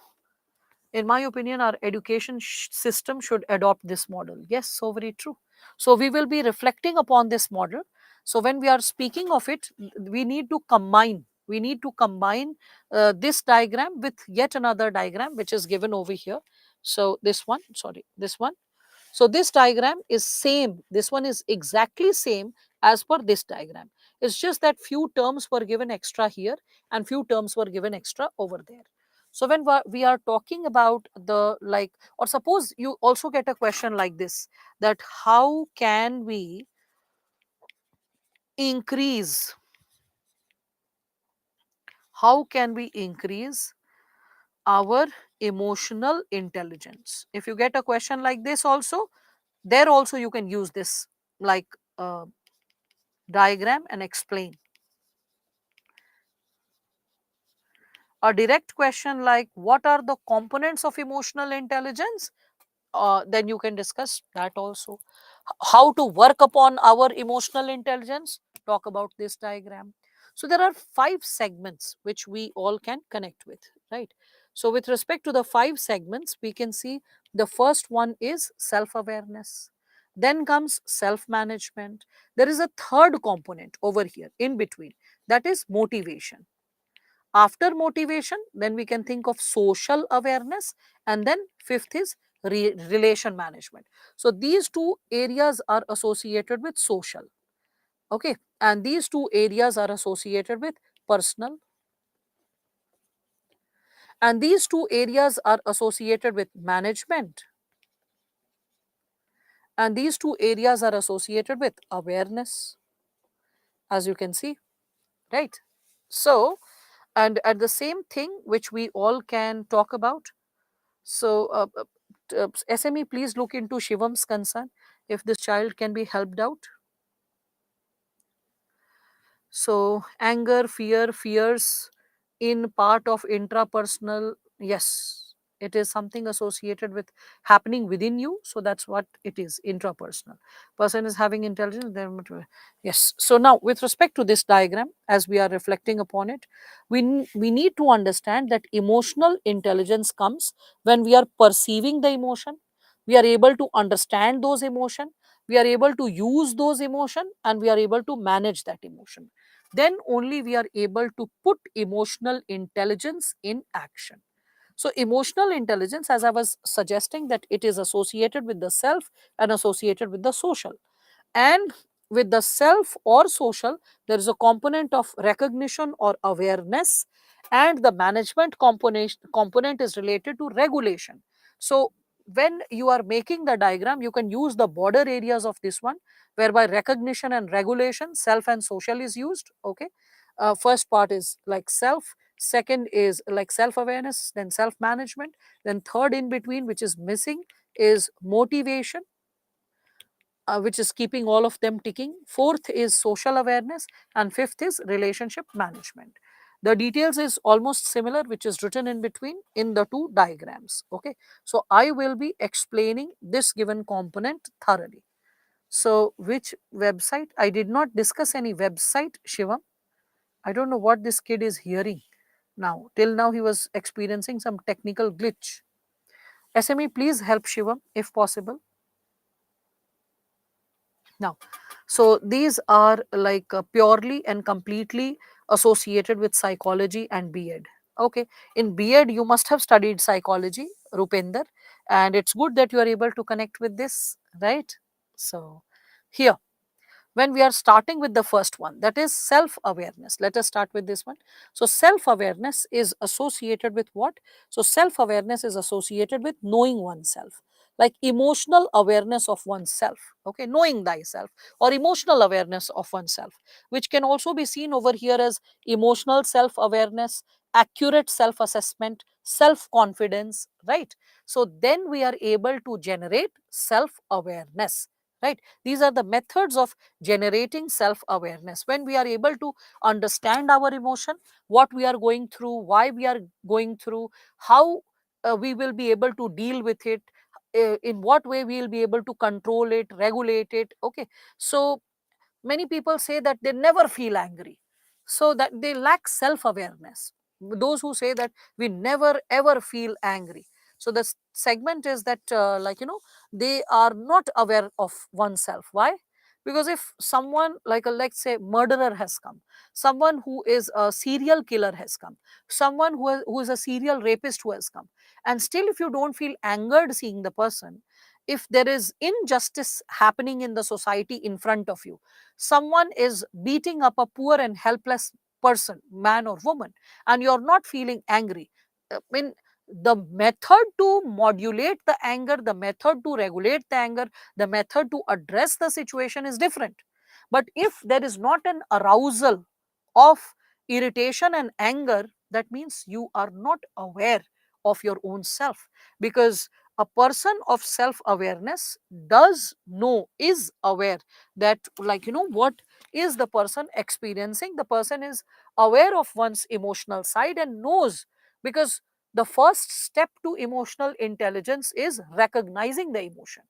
[SPEAKER 1] in my opinion, our education system should adopt this model. Yes, so very true. So we will be reflecting upon this model. So when we are speaking of it, we need to combine. We need to combine this diagram with yet another diagram which is given over here. So this one, sorry, this one. So this diagram is same. This one is exactly same as per this diagram. It's just that few terms were given extra here and few terms were given extra over there. So when we are talking about the like, or suppose you also get a question like this, that increase, how can we increase our emotional intelligence? If you get a question like this also, there also you can use this like diagram and explain. A direct question like what are the components of emotional intelligence, then you can discuss that also. How to work upon our emotional intelligence, talk about this diagram. So there are 5 segments which we all can connect with, right? So with respect to the 5 segments, we can see the first one is self awareness, then comes self management. There is a third component over here in between, that is motivation. After motivation, then we can think of social awareness, and then fifth is relation management. So these 2 areas are associated with social, okay, and these 2 areas are associated with personal, and these 2 areas are associated with management, and these 2 areas are associated with awareness, as you can see, right? So, and at the same thing which we all can talk about. So, SME, please look into Shivam's concern if this child can be helped out. So, anger, fears in part of intrapersonal, yes, it is something associated with happening within you. So, that's what it is, intrapersonal. Person is having intelligence, then, yes. So, now with respect to this diagram, as we are reflecting upon it, we need to understand that emotional intelligence comes when we are perceiving the emotion, we are able to understand those emotion, we are able to use those emotion, and we are able to manage that emotion. Then only we are able to put emotional intelligence in action. So emotional intelligence, as I was suggesting, that it is associated with the self and associated with the social. And with the self or social, there is a component of recognition or awareness, and the management component is related to regulation. So when you are making the diagram, you can use the border areas of this one, whereby recognition and regulation, self and social is used. Okay. First part is like self, second is like self awareness, then self management, then third in between, which is missing, is motivation, which is keeping all of them ticking. Fourth is social awareness, and fifth is relationship management. The details is almost similar, which is written in between in the 2 diagrams. Okay, so I will be explaining this given component thoroughly. So which website? I did not discuss any website, Shivam. I don't know what this kid is hearing now. Till now he was experiencing some technical glitch. SME, please help Shivam if possible. Now, So these are like purely and completely associated with psychology and B.Ed. Okay, in B.Ed you must have studied psychology, Rupender, and it's good that you are able to connect with this, right? So here, when we are starting with the first one, that is self awareness, let us start with this one. So self awareness is associated with what? So self awareness is associated with knowing oneself, like emotional awareness of oneself, okay, knowing thyself, or emotional awareness of oneself, which can also be seen over here as emotional self awareness, accurate self assessment, self confidence, right? So then we are able to generate self awareness, right? These are the methods of generating self awareness. When we are able to understand our emotion, what we are going through, why we are going through, how we will be able to deal with it, in what way we will be able to control it, regulate it, okay. So many people say that they never feel angry, so that they lack self awareness. Those who say that we never ever feel angry, so the segment is that like they are not aware of oneself. Why? Because if someone like a, let's say, murderer has come, someone who is a serial killer has come, someone who is a serial rapist who has come, and still if you don't feel angered seeing the person, if there is injustice happening in the society in front of you, someone is beating up a poor and helpless person, man or woman, and you're not feeling angry, I mean, the method to modulate the anger, the method to regulate the anger, the method to address the situation is different. But if there is not an arousal of irritation and anger, that means you are not aware of your own self, because a person of self awareness does know, is aware that, like, what is the person experiencing. The person is aware of one's emotional side and knows, because the first step to emotional intelligence is recognizing the emotion.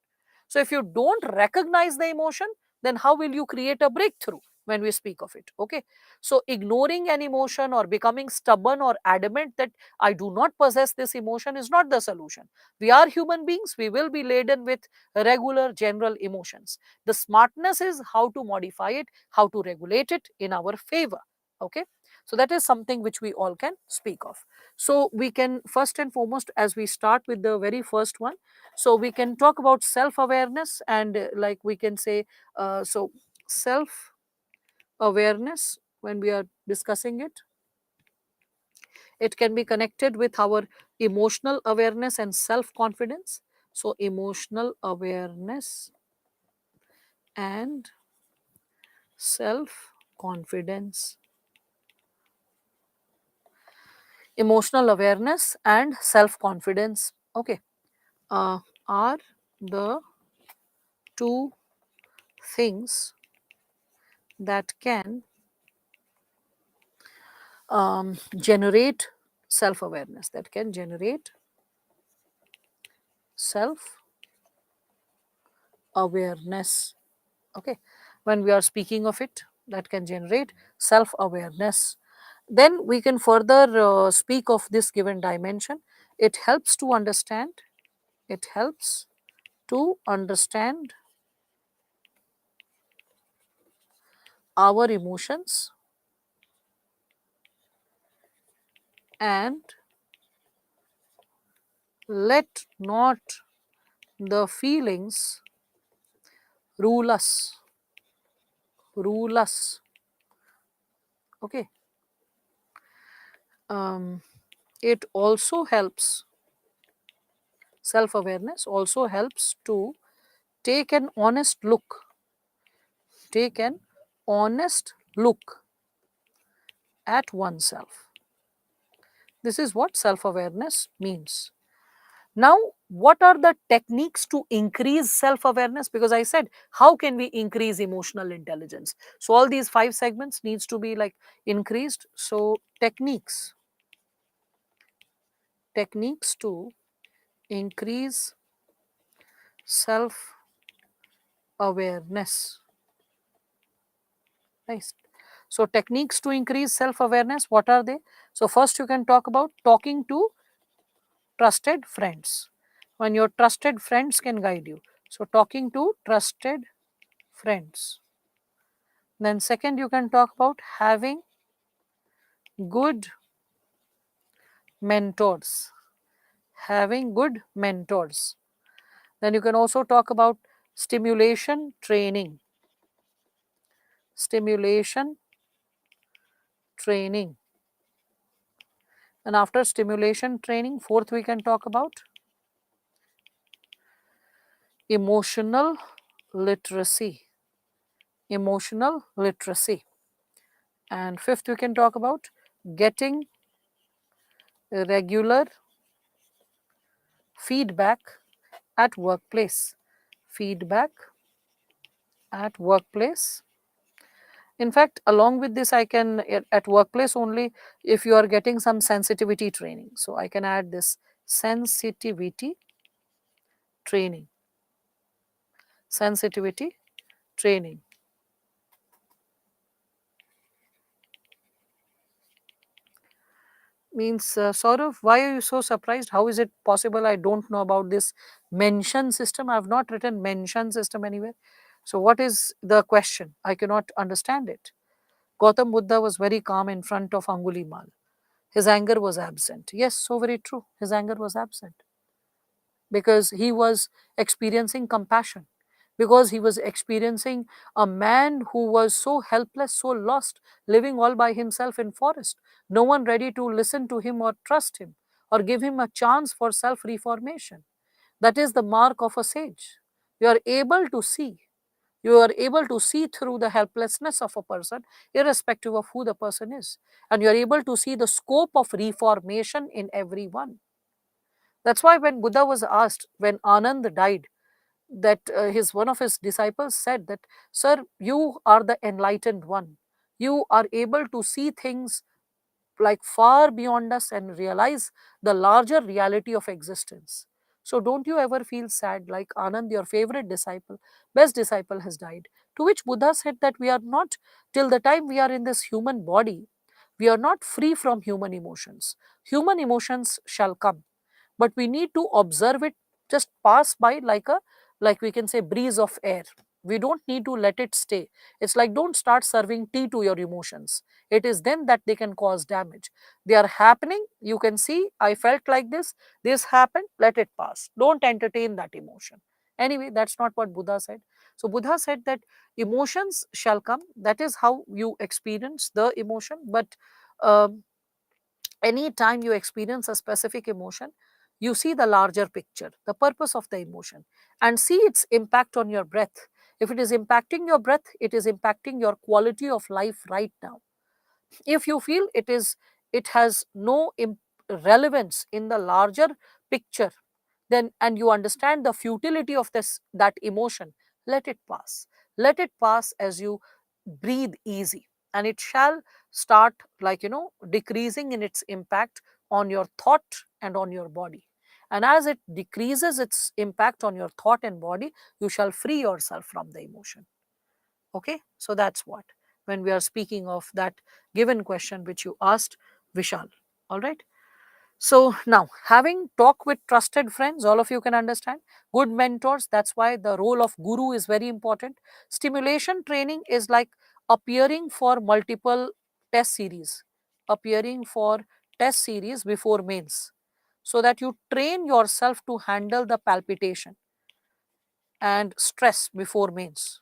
[SPEAKER 1] So if you don't recognize the emotion, then how will you create a breakthrough when we speak of it? Okay. So ignoring an emotion or becoming stubborn or adamant that I do not possess this emotion is not the solution. We are human beings, we will be laden with regular general emotions. The smartness is how to modify it, how to regulate it in our favor. Okay. So that is something which we all can speak of. So we can first and foremost, as we start with the very first one, so we can talk about self awareness, and like we can say, so self awareness, when we are discussing it, it can be connected with our emotional awareness and self confidence. So emotional awareness and self confidence, emotional awareness and self confidence, okay, are the two things that can generate self awareness, that can generate self awareness, okay. When we are speaking of it, that can generate self awareness, then we can further speak of this given dimension. It helps to understand, it helps to understand our emotions and let not the feelings rule us, rule us, okay. um, it also helps, self awareness also helps to take an honest look, take an honest look at oneself. This is what self awareness means. Now, what are the techniques to increase self awareness? Because I said, how can we increase emotional intelligence? So, all these 5 segments needs to be like increased. So, techniques to increase self awareness. Nice. So, techniques to increase self awareness, what are they? So, first you can talk about talking to trusted friends. When your trusted friends can guide you. So, talking to trusted friends. Then second, you can talk about having good mentors. Having good mentors. Then you can also talk about stimulation training. Stimulation training. And after stimulation training, fourth, we can talk about emotional literacy. Emotional literacy. And fifth, we can talk about getting regular feedback at workplace. Feedback at workplace. In fact, along with this, I can at workplace only, if you are getting some sensitivity training. So I can add this sensitivity training. Sensitivity training. Means, Saurav, why are you so surprised? How is it possible? I don't know about this mention system. I have not written mention system anywhere. So, what is the question? I cannot understand it. Gautam Buddha was very calm in front of Angulimal. His anger was absent. Yes, so very true. His anger was absent because he was experiencing compassion, because he was experiencing a man who was so helpless, so lost, living all by himself in forest, no one ready to listen to him or trust him or give him a chance for self reformation. That is the mark of a sage. You are able to see, you are able to see through the helplessness of a person irrespective of who the person is, and you are able to see the scope of reformation in everyone. That's why when Buddha was asked, when Anand died, that his one of his disciples said that, sir, you are the enlightened one. You are able to see things like far beyond us and realize the larger reality of existence. So don't you ever feel sad like Anand, your favorite disciple, best disciple, has died. To which Buddha said that we are not, till the time we are in this human body, we are not free from human emotions. Human emotions shall come, but we need to observe it, just pass by like a, like we can say, breeze of air. We don't need to let it stay. It's like, don't start serving tea to your emotions. It is then that they can cause damage. They are happening, you can see, I felt like this happened, let it pass, don't entertain that emotion. Anyway, that's not what Buddha said. So Buddha said that emotions shall come, that is how you experience the emotion, but um, any time you experience a specific emotion, you see the larger picture, the purpose of the emotion, and see its impact on your breath. If it is impacting your breath, it is impacting your quality of life right now. If you feel it has no relevance in the larger picture, then, and you understand the futility of this, that emotion, let it pass. Let it pass as you breathe easy, and it shall start, like, decreasing in its impact on your thought and on your body. And as it decreases its impact on your thought and body, you shall free yourself from the emotion. Okay, so that's what, when we are speaking of that given question which you asked, Vishal. All right. So now, having talk with trusted friends, all of you can understand, good mentors, that's why the role of guru is very important. Stimulation training is like appearing for multiple test series, appearing for test series before mains, so that you train yourself to handle the palpitation and stress before mains,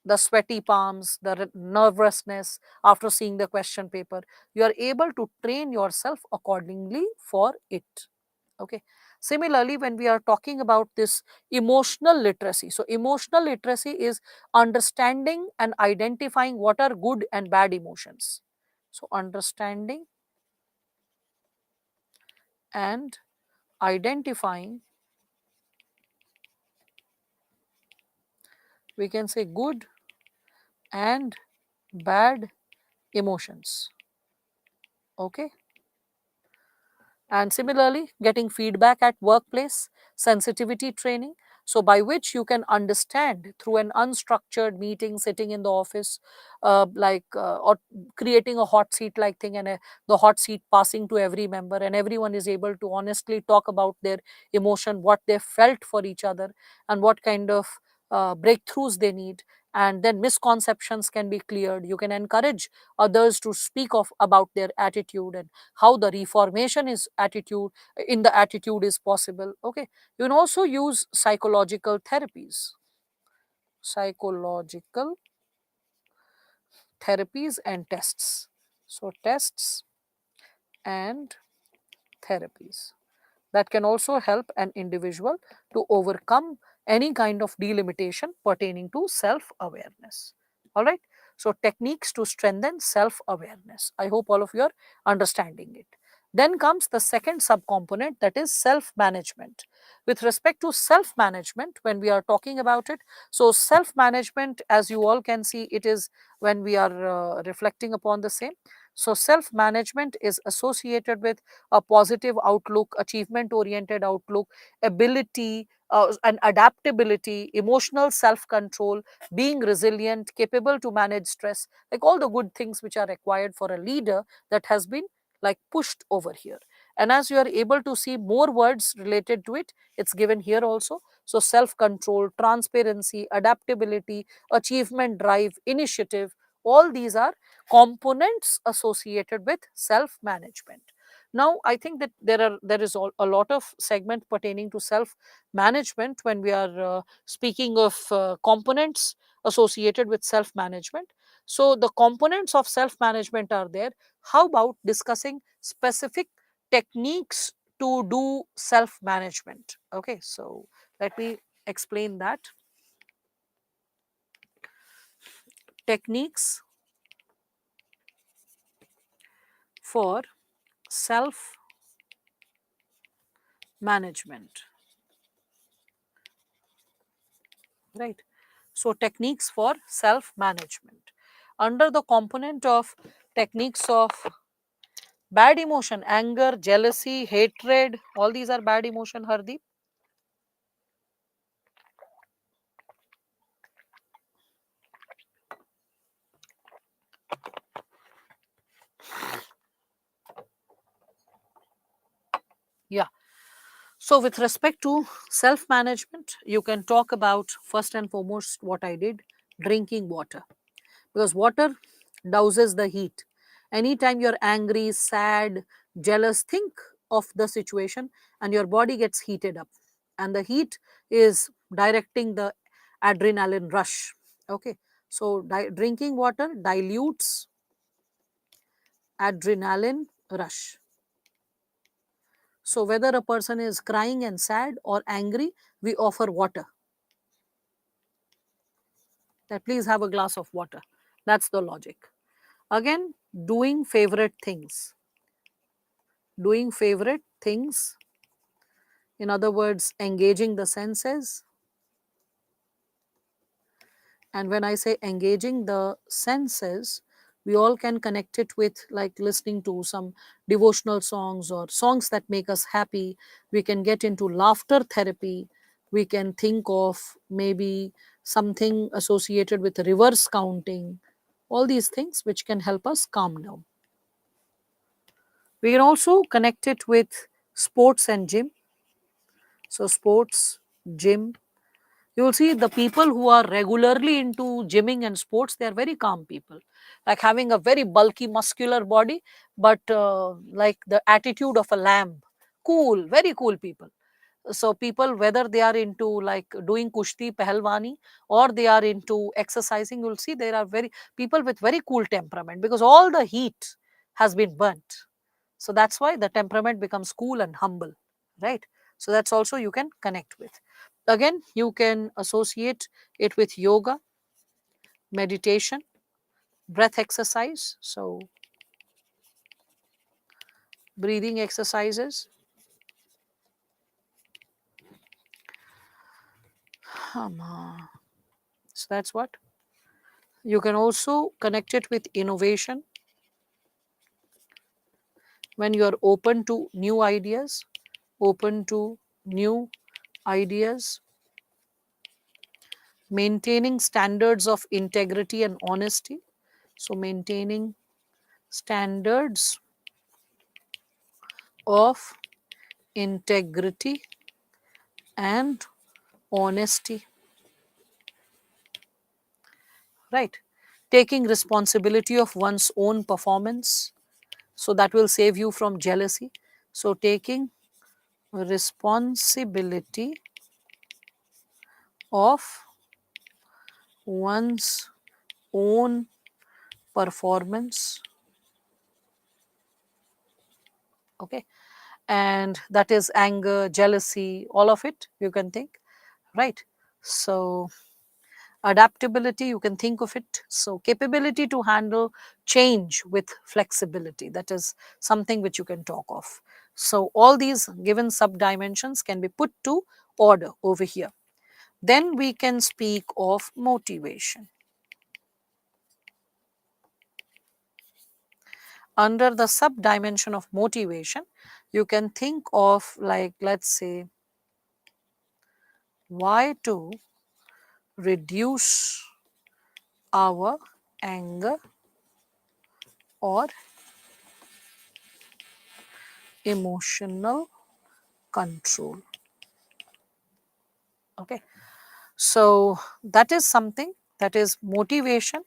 [SPEAKER 1] the sweaty palms, the nervousness after seeing the question paper. You are able to train yourself accordingly for it. Okay. Similarly, when we are talking about this emotional literacy, so emotional literacy is understanding and identifying what are good and bad emotions. So, understanding and identifying, we can say, good and bad emotions. Okay. And similarly, getting feedback at workplace, sensitivity training, so by which you can understand through an unstructured meeting, sitting in the office, or creating a hot seat like thing, and the hot seat passing to every member, and everyone is able to honestly talk about their emotion, what they felt for each other, and what kind of breakthroughs they need. and then misconceptions can be cleared. You can encourage others to speak of about their attitude and how the reformation is attitude in the attitude is possible. Okay, you can also use psychological therapies, psychological therapies and tests. So tests and therapies that can also help an individual to overcome any kind of delimitation pertaining to self awareness. All right. So, techniques to strengthen self awareness. I hope all of you are understanding it. Then comes the second subcomponent, that is self management. With respect to self management, when we are talking about it, so self management, as you all can see, it is when we are reflecting upon the same. So, self management is associated with a positive outlook, achievement oriented outlook, ability, and adaptability, emotional self control, being resilient, capable to manage stress, like all the good things which are required for a leader, that has been like pushed over here. And as you are able to see more words related to it, it's given here also. So, self control, transparency, adaptability, achievement drive, initiative, all these are components associated with self management. Now I think that there is a lot of segment pertaining to self management when we are speaking of components associated with self management. So the components of self management are there. How about discussing specific techniques to do self management? Okay, so let me explain that. Techniques for self management, right? So techniques for self management under the component of techniques of bad emotion, anger, jealousy, hatred, all these are bad emotion, Hardeep. Yeah. So with respect to self management, you can talk about first and foremost what I did, drinking water, because water douses the heat. Anytime you're angry, sad, jealous, think of the situation and your body gets heated up, and the heat is directing the adrenaline rush. Okay, so drinking water dilutes adrenaline rush. So whether a person is crying and sad or angry, we offer water, that please have a glass of water. That's the logic. Again, doing favorite things, doing favorite things, in other words, engaging the senses. And when I say engaging the senses, we all can connect it with like listening to some devotional songs or songs that make us happy. We can get into laughter therapy. We can think of maybe something associated with reverse counting, all these things which can help us calm down. We can also connect it with sports and gym. So, sports, gym, you will see the people who are regularly into gymming and sports, they are very calm people, like having a very bulky muscular body, but like the attitude of a lamb, cool, very cool people. So people, whether they are into like doing kushti, pehlwani, or they are into exercising, you'll see there are very people with very cool temperament, because all the heat has been burnt. So that's why the temperament becomes cool and humble, right? So that's also you can connect with. Again, you can associate it with yoga, meditation, breath exercise. So breathing exercises. So that's what. You can also connect it with innovation, when you are open to new ideas, open to new ideas, maintaining standards of integrity and honesty. So maintaining standards of integrity and honesty. right? Taking responsibility of one's own performance, so that will save you from jealousy. So taking responsibility of one's own performance, okay, and that is anger, jealousy, all of it you can think, right? So adaptability, you can think of it, so capability to handle change with flexibility, that is something which you can talk of. So all these given sub dimensions can be put to order over here. Then we can speak of motivation. Under the sub dimension of motivation, you can think of, like, let's say, why to reduce our anger or emotional control. Okay, so that is something, that is motivation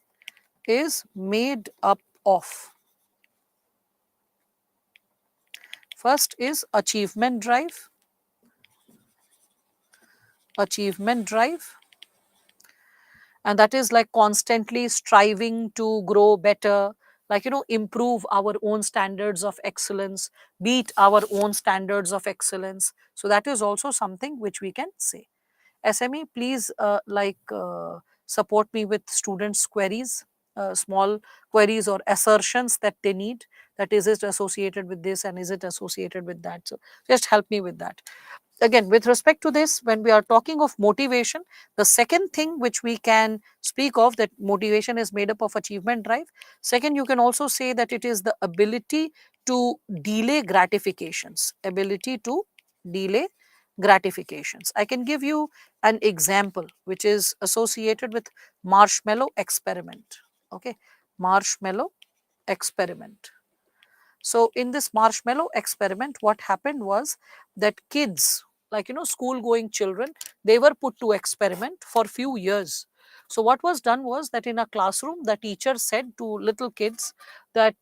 [SPEAKER 1] is made up of. First is achievement drive, and that is like constantly striving to grow better, like, improve our own standards of excellence, beat our own standards of excellence. So that is also something which we can say. SME, please support me with students queries, small queries or assertions that they need, that is it associated with this and is it associated with that. So just help me with that. Again, with respect to this, when we are talking of motivation, the second thing which we can speak of, that motivation is made up of achievement drive. Second, you can also say that it is the ability to delay gratifications, ability to delay gratifications. I can give you an example which is associated with marshmallow experiment. Okay, marshmallow experiment. So in this marshmallow experiment, what happened was that kids, like, school going children, they were put to experiment for few years. So what was done was that in a classroom, the teacher said to little kids that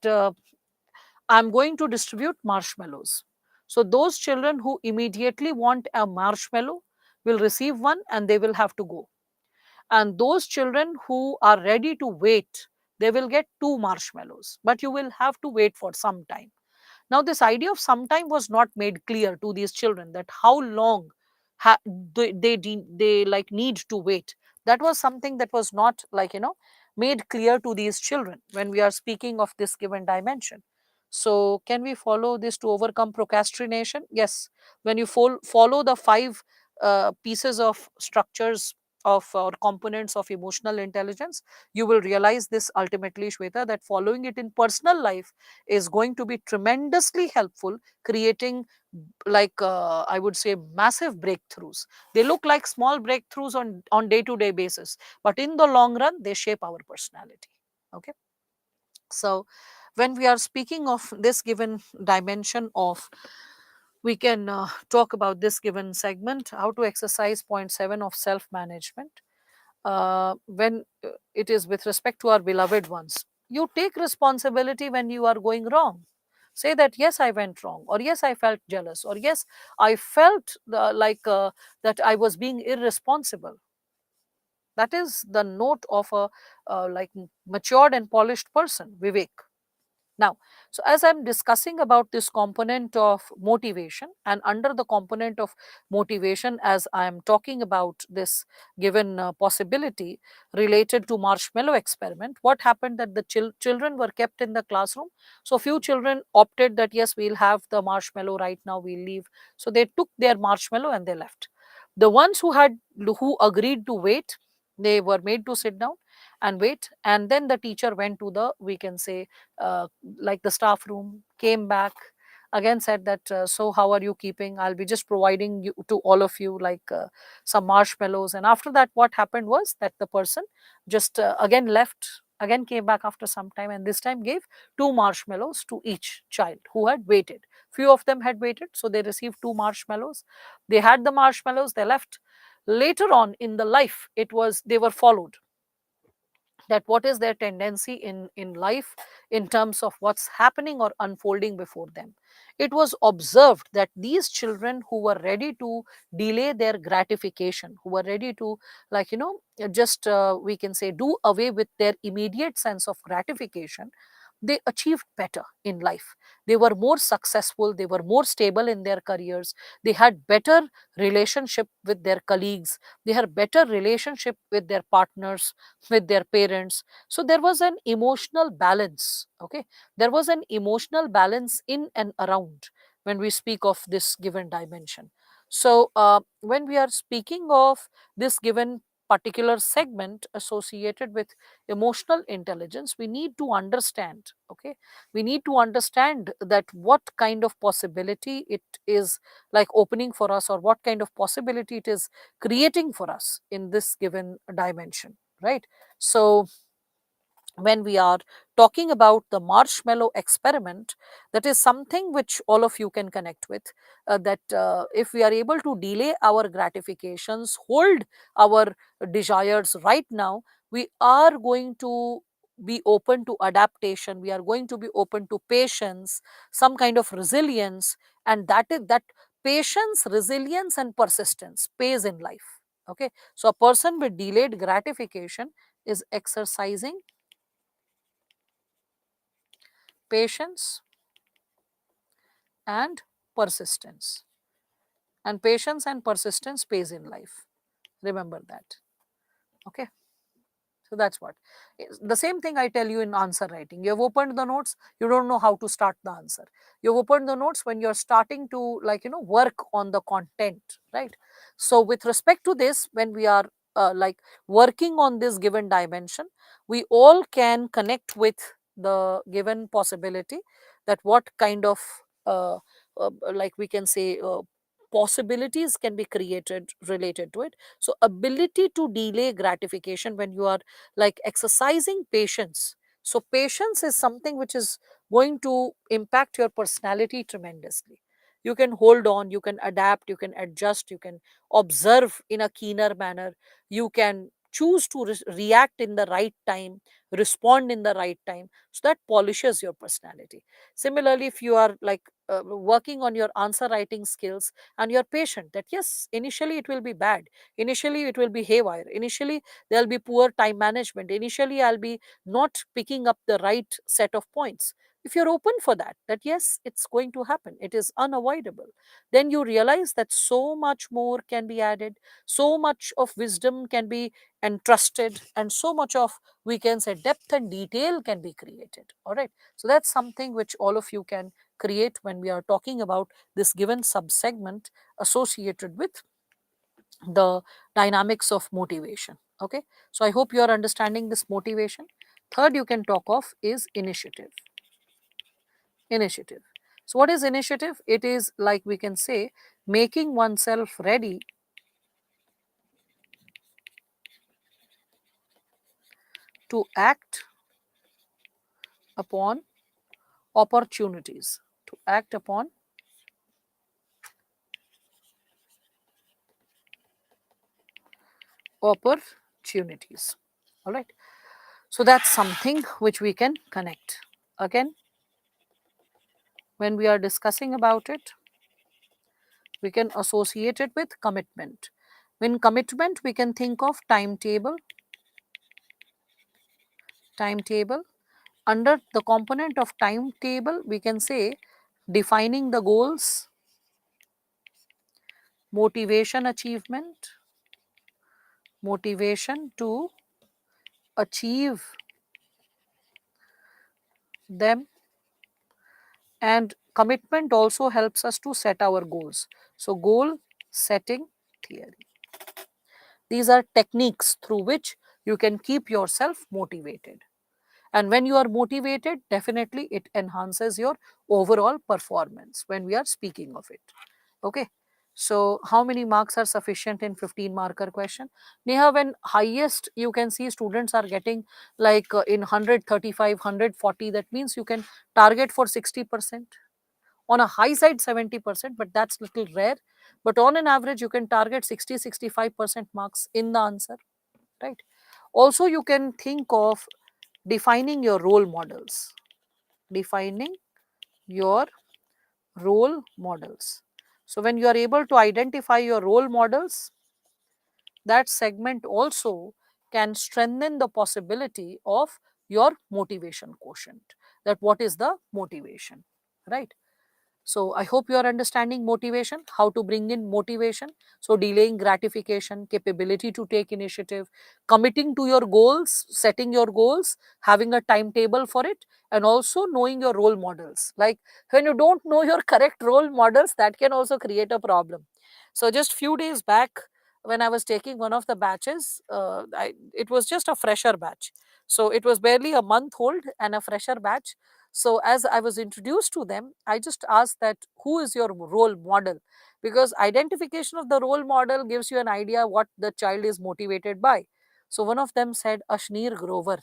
[SPEAKER 1] I'm going to distribute marshmallows. So those children who immediately want a marshmallow will receive one and they will have to go. And those children who are ready to wait, they will get two marshmallows, but you will have to wait for some time. Now, this idea of sometime was not made clear to these children, that how long they like need to wait. That was something that was not, like, made clear to these children when we are speaking of this given dimension. So can we follow this to overcome procrastination? Yes. When you follow the five pieces of structures of or components of emotional intelligence, you will realize this ultimately, Shweta, that following it in personal life is going to be tremendously helpful, creating, like, I would say, massive breakthroughs. They look like small breakthroughs on day to day basis, but in the long run they shape our personality. Okay, so when we are speaking of this given dimension of, we can talk about this given segment, how to exercise point 7 of self management. When it is with respect to our beloved ones, you take responsibility when you are going wrong. Say that yes, I went wrong, or yes, I felt jealous, or yes, I felt that I was being irresponsible. That is the note of a matured and polished person, Vivek. Now, so as I'm discussing about this component of motivation, and under the component of motivation, as I am talking about this given possibility related to marshmallow experiment, what happened that the children were kept in the classroom. So few children opted that yes, we'll have the marshmallow right now, we'll leave. So they took their marshmallow and they left. The ones who agreed to wait, they were made to sit down and wait, and then the teacher went to the, we can say, like the staff room, came back again, said that so how are you keeping, I'll be just providing you to all of you some marshmallows. And after that, what happened was that the person just again left, again came back after some time, and this time gave two marshmallows to each child who had waited. Few of them had waited, so they received two marshmallows. They had the marshmallows, they left. Later on in the life, it was, they were followed, that what is their tendency in life in terms of what's happening or unfolding before them. It was observed that these children who were ready to delay their gratification, who were ready to, like, just we can say, do away with their immediate sense of gratification, they achieved better in life. They were more successful, they were more stable in their careers, they had better relationship with their colleagues, they had better relationship with their partners, with their parents. So there was an emotional balance. Okay, there was an emotional balance in and around when we speak of this given dimension. So when we are speaking of this given particular segment associated with emotional intelligence, we need to understand, okay, we need to understand that what kind of possibility it is like opening for us, or what kind of possibility it is creating for us in this given dimension, right? So when we are talking about the marshmallow experiment, that is something which all of you can connect with, that if we are able to delay our gratifications, hold our desires right now, we are going to be open to adaptation, we are going to be open to patience, some kind of resilience, and that patience, resilience and persistence pays in life. Okay, so a person with delayed gratification is exercising patience and persistence, and patience and persistence pays in life. Remember that. Okay, so that's what. The same thing I tell you in answer writing. You have opened the notes, you don't know how to start the answer. You've opened the notes when you're starting to, like, work on the content, right? So with respect to this, when we are like working on this given dimension, we all can connect with the given possibility, that what kind of like we can say possibilities can be created related to it. So ability to delay gratification when you are like exercising patience. So patience is something which is going to impact your personality tremendously. You can hold on, you can adapt, you can adjust, you can observe in a keener manner, you can choose to react in the right time, respond in the right time. So that polishes your personality. Similarly, if you are like working on your answer writing skills, and you're patient, that yes, initially it will be bad, initially it will be haywire, initially there'll be poor time management, initially I'll be not picking up the right set of points. If you're open for that, that yes, it's going to happen, it is unavoidable, then you realize that so much more can be added, so much of wisdom can be entrusted, and so much of, we can say, depth and detail can be created. All right, so that's something which all of you can create when we are talking about this given sub-segment associated with the dynamics of motivation. Okay, so I hope you are understanding this motivation. Third you can talk of is initiative. Initiative. So what is initiative? It is, like we can say, making oneself ready to act upon opportunities, to act upon opportunities. All right, so that's something which we can connect. Again, when we are discussing about it, we can associate it with commitment. In commitment, we can think of timetable. Timetable. Under the component of timetable, we can say defining the goals, motivation achievement, motivation to achieve them, and commitment also helps us to set our goals. So goal setting theory. These are techniques through which you can keep yourself motivated. And when you are motivated, definitely it enhances your overall performance when we are speaking of it. Okay. So how many marks are sufficient in 15 marker question? Neha, when highest you can see students are getting like in 135, 140, that means you can target for 60%. On a high side 70%, but that's little rare. But on an average, you can target 60, 65% marks in the answer, right? Also, you can think of defining your role models. Defining your role models. So, when you are able to identify your role models, that segment also can strengthen the possibility of your motivation quotient. That what is the motivation, right? So I hope you are understanding motivation, how to bring in motivation. So delaying gratification, capability to take initiative, committing to your goals, setting your goals, having a timetable for it, and also knowing your role models. Like when you don't know your correct role models, that can also create a problem. So just few days back, when I was taking one of the batches, it was just a fresher batch. So it was barely a month old and a fresher batch. So as I was introduced to them, I just asked that who is your role model? Because identification of the role model gives you an idea what the child is motivated by. So one of them said Ashneer Grover.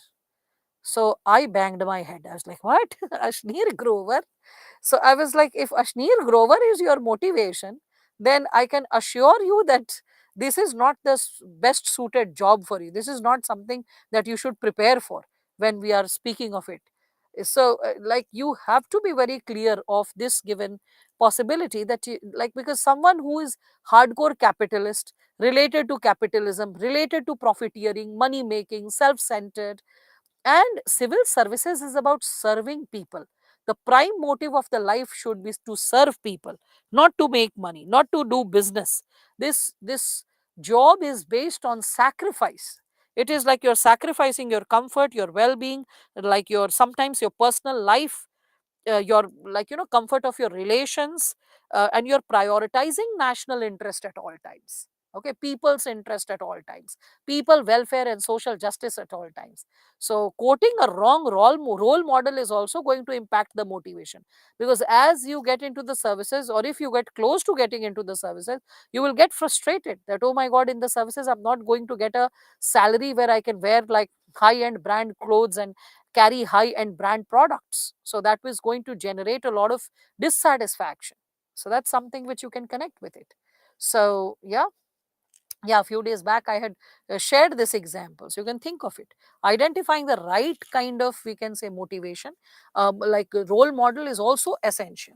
[SPEAKER 1] So I banged my head. I was like, what? Ashneer Grover? So I was like, if Ashneer Grover is your motivation, then I can assure you that this is not the best suited job for you. This is not something that you should prepare for when we are speaking of it. So, like, you have to be very clear of this given possibility that, you, like, because someone who is hardcore capitalist, related to capitalism, related to profiteering, money making, self centered, and civil services is about serving people. The prime motive of the life should be to serve people, not to make money, not to do business. This job is based on sacrifice. It is like you're sacrificing your comfort, your well-being, like your sometimes your personal life, your, like, comfort of your relations, and you're prioritizing national interest at all times. Okay, people's interest at all times, people welfare and social justice at all times. So quoting a wrong role model is also going to impact the motivation, because as you get into the services, or if you get close to getting into the services, you will get frustrated that, oh my god, in the services I'm not going to get a salary where I can wear like high end brand clothes and carry high end brand products. So that was going to generate a lot of dissatisfaction. So that's something which you can connect with it. So yeah, a few days back I had shared this example, so you can think of it. Identifying the right kind of, we can say, motivation, like a role model, is also essential.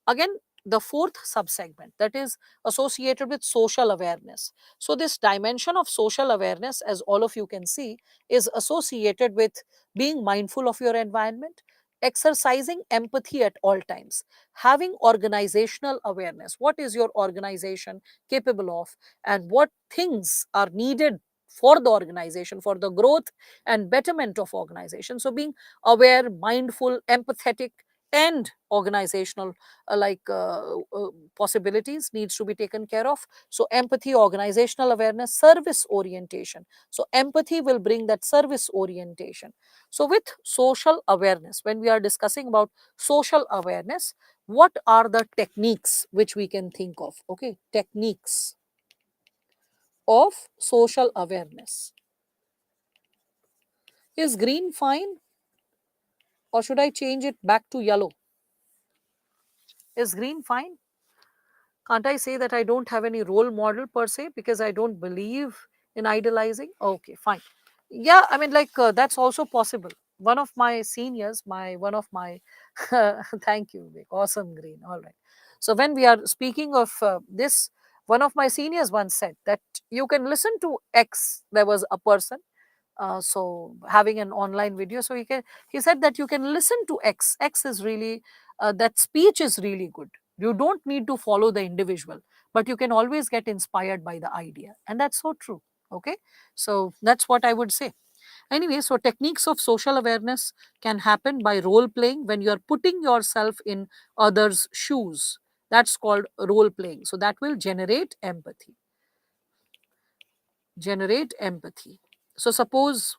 [SPEAKER 1] Again, the fourth subsegment, that is associated with social awareness. So this dimension of social awareness, as all of you can see, is associated with being mindful of your environment, exercising empathy at all times, having organizational awareness. What is your organization capable of, and what things are needed for the organization, for the growth and betterment of organization. So being aware, mindful, empathetic, and organizational, possibilities needs to be taken care of. So empathy, organizational awareness, service orientation. So empathy will bring that service orientation. So with social awareness, when we are discussing about social awareness, what are the techniques which we can think of? Okay, techniques of social awareness. Is green fine, or should I change it back to yellow? Is green fine? Can't I say that I don't have any role model per se because I don't believe in idolizing? Okay, fine. Yeah, I mean, like, that's also possible. One of my seniors, one of my, thank you, Vivek. Awesome, green. All right. So, when we are speaking of this, one of my seniors once said that you can listen to X. There was a person, so having an online video, so he said that you can listen to X is really, that speech is really good. You don't need to follow the individual, but you can always get inspired by the idea, and that's so true. Okay, so that's what I would say. Anyway, so techniques of social awareness can happen by role playing, when you are putting yourself in others shoes. That's called role playing. So that will generate empathy. So suppose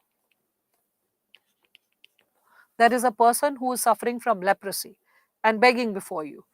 [SPEAKER 1] there is a person who is suffering from leprosy and begging before you,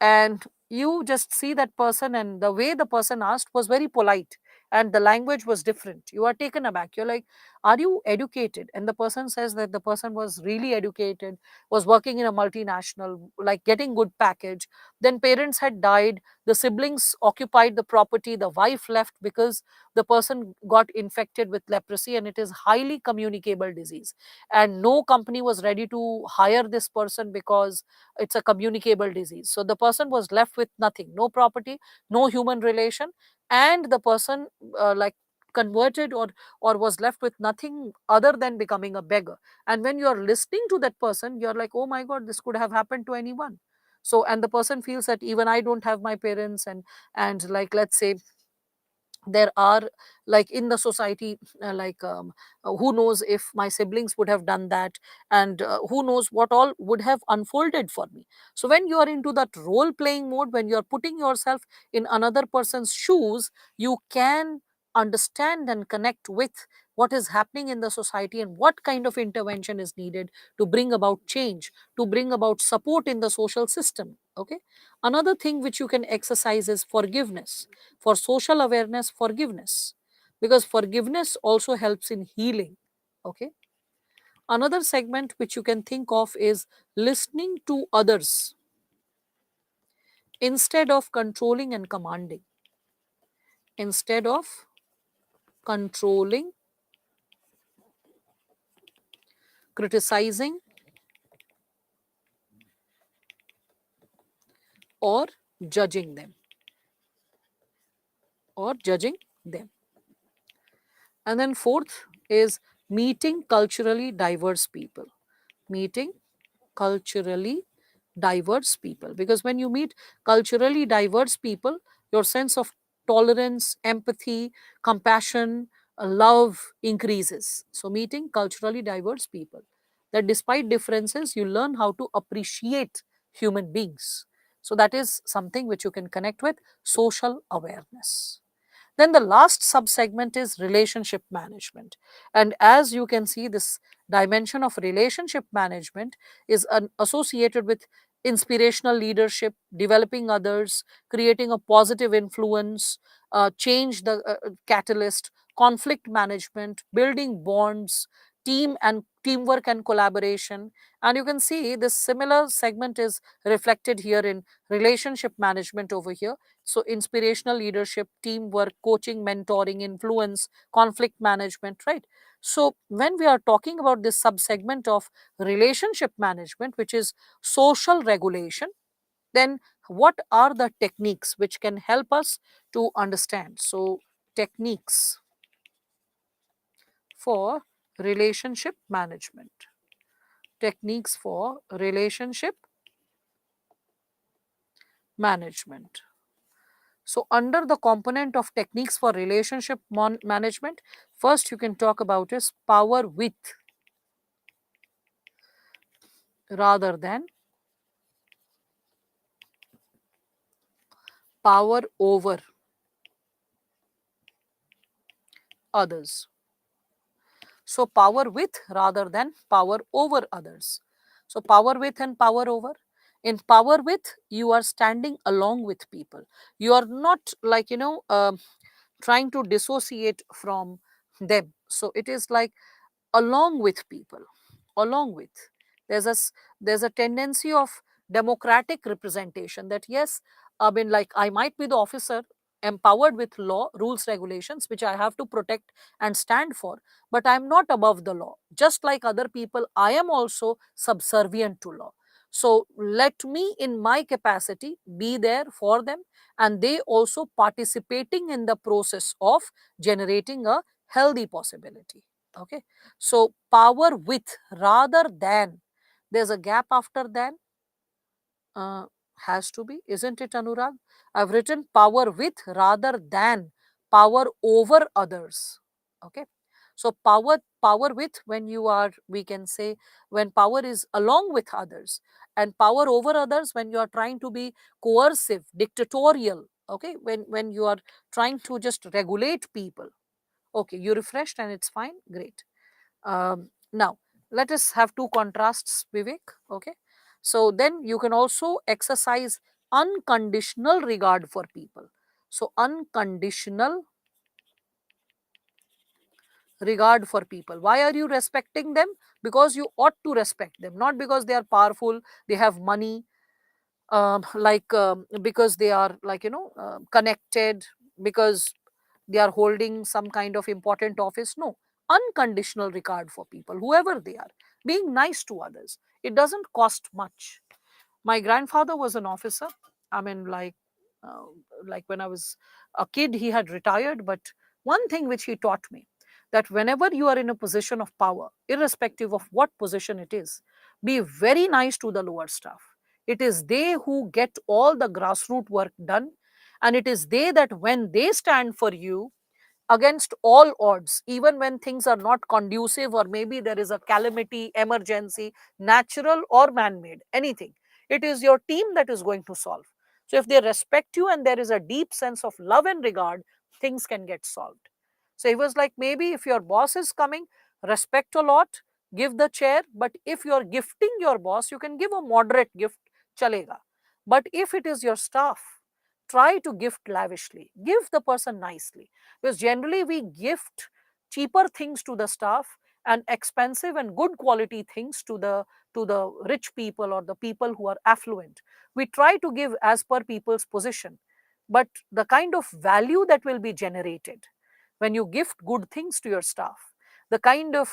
[SPEAKER 1] and you just see that person, and the way the person asked was very polite, and the language was different, you are taken aback. You're like, are you educated? And the person says that the person was really educated, was working in a multinational, like getting good package. Then parents had died, the siblings occupied the property, the wife left because the person got infected with leprosy, and it is highly communicable disease, and no company was ready to hire this person because it's a communicable disease. So the person was left with nothing, no property, no human relation, and the person like converted or was left with nothing other than becoming a beggar. And when you are listening to that person, you're like, oh my god, this could have happened to anyone. So, and the person feels that even I don't have my parents, and like, let's say there are, like in the society, who knows if my siblings would have done that, and who knows what all would have unfolded for me. So when you are into that role playing mode, when you are putting yourself in another person's shoes, you can understand and connect with what is happening in the society and what kind of intervention is needed to bring about change, to bring about support in the social system. Okay, another thing which you can exercise is forgiveness. For social awareness, forgiveness, because forgiveness also helps in healing. Okay, another segment which you can think of is listening to others instead of controlling and commanding, instead of controlling, criticizing, or judging them, or judging them. And then fourth is meeting culturally diverse people, meeting culturally diverse people, because when you meet culturally diverse people, your sense of tolerance, empathy, compassion, love increases. So meeting culturally diverse people, that despite differences you learn how to appreciate human beings. So that is something which you can connect with social awareness. Then the last subsegment is relationship management. And as you can see, this dimension of relationship management is associated with inspirational leadership, developing others, creating a positive influence, change the catalyst, conflict management, building bonds, teamwork and collaboration. And you can see this similar segment is reflected here in relationship management over here. So, inspirational leadership, teamwork, coaching, mentoring, influence, conflict management, right? So, when we are talking about this subsegment of relationship management, which is social regulation, then what are the techniques which can help us to understand? So, techniques for relationship management, techniques for relationship management. So, under the component of techniques for relationship management, first you can talk about is power with rather than power over others. So, power with rather than power over others. So, power with and power over. In power with, you are standing along with people. You are not like, trying to dissociate from them. So, it is like along with people, along with, there's a there's a tendency of democratic representation, that yes, I mean, like, I might be the officer empowered with law, rules, regulations which I have to protect and stand for, but I'm not above the law. Just like other people, I am also subservient to law. So let me in my capacity be there for them, and they also participating in the process of generating a healthy possibility. Okay, so power with rather than, there's a gap after than, uh, has to be, isn't it, Anurag? I've written power with rather than power over others. Okay, so power with, when you are, we can say, when power is along with others, and power over others when you are trying to be coercive, dictatorial. Okay, when you are trying to just regulate people. Okay, you refreshed and it's fine, great. Now, let us have two contrasts, Vivek. Okay. So, then you can also exercise unconditional regard for people. So, unconditional regard for people. Why are you respecting them? Because you ought to respect them, not because they are powerful, they have money, because they are, like, connected, because they are holding some kind of important office. No, unconditional regard for people, whoever they are, being nice to others. It doesn't cost much. My grandfather was an officer. I mean, uh, like when I was a kid, he had retired. But one thing which he taught me, that whenever you are in a position of power, irrespective of what position it is, be very nice to the lower staff. It is they who get all the grassroots work done, and it is they that when they stand for you against all odds, even when things are not conducive, or maybe there is a calamity, emergency, natural or man made, anything, it is your team that is going to solve. So, if they respect you and there is a deep sense of love and regard, things can get solved. So, he was like, maybe if your boss is coming, respect a lot, give the chair, but if you are gifting your boss, you can give a moderate gift, chalega. But if it is your staff, try to gift lavishly, give the person nicely, because generally we gift cheaper things to the staff and expensive and good quality things to the rich people or the people who are affluent. We try to give as per people's position, but the kind of value that will be generated when you gift good things to your staff, the kind of,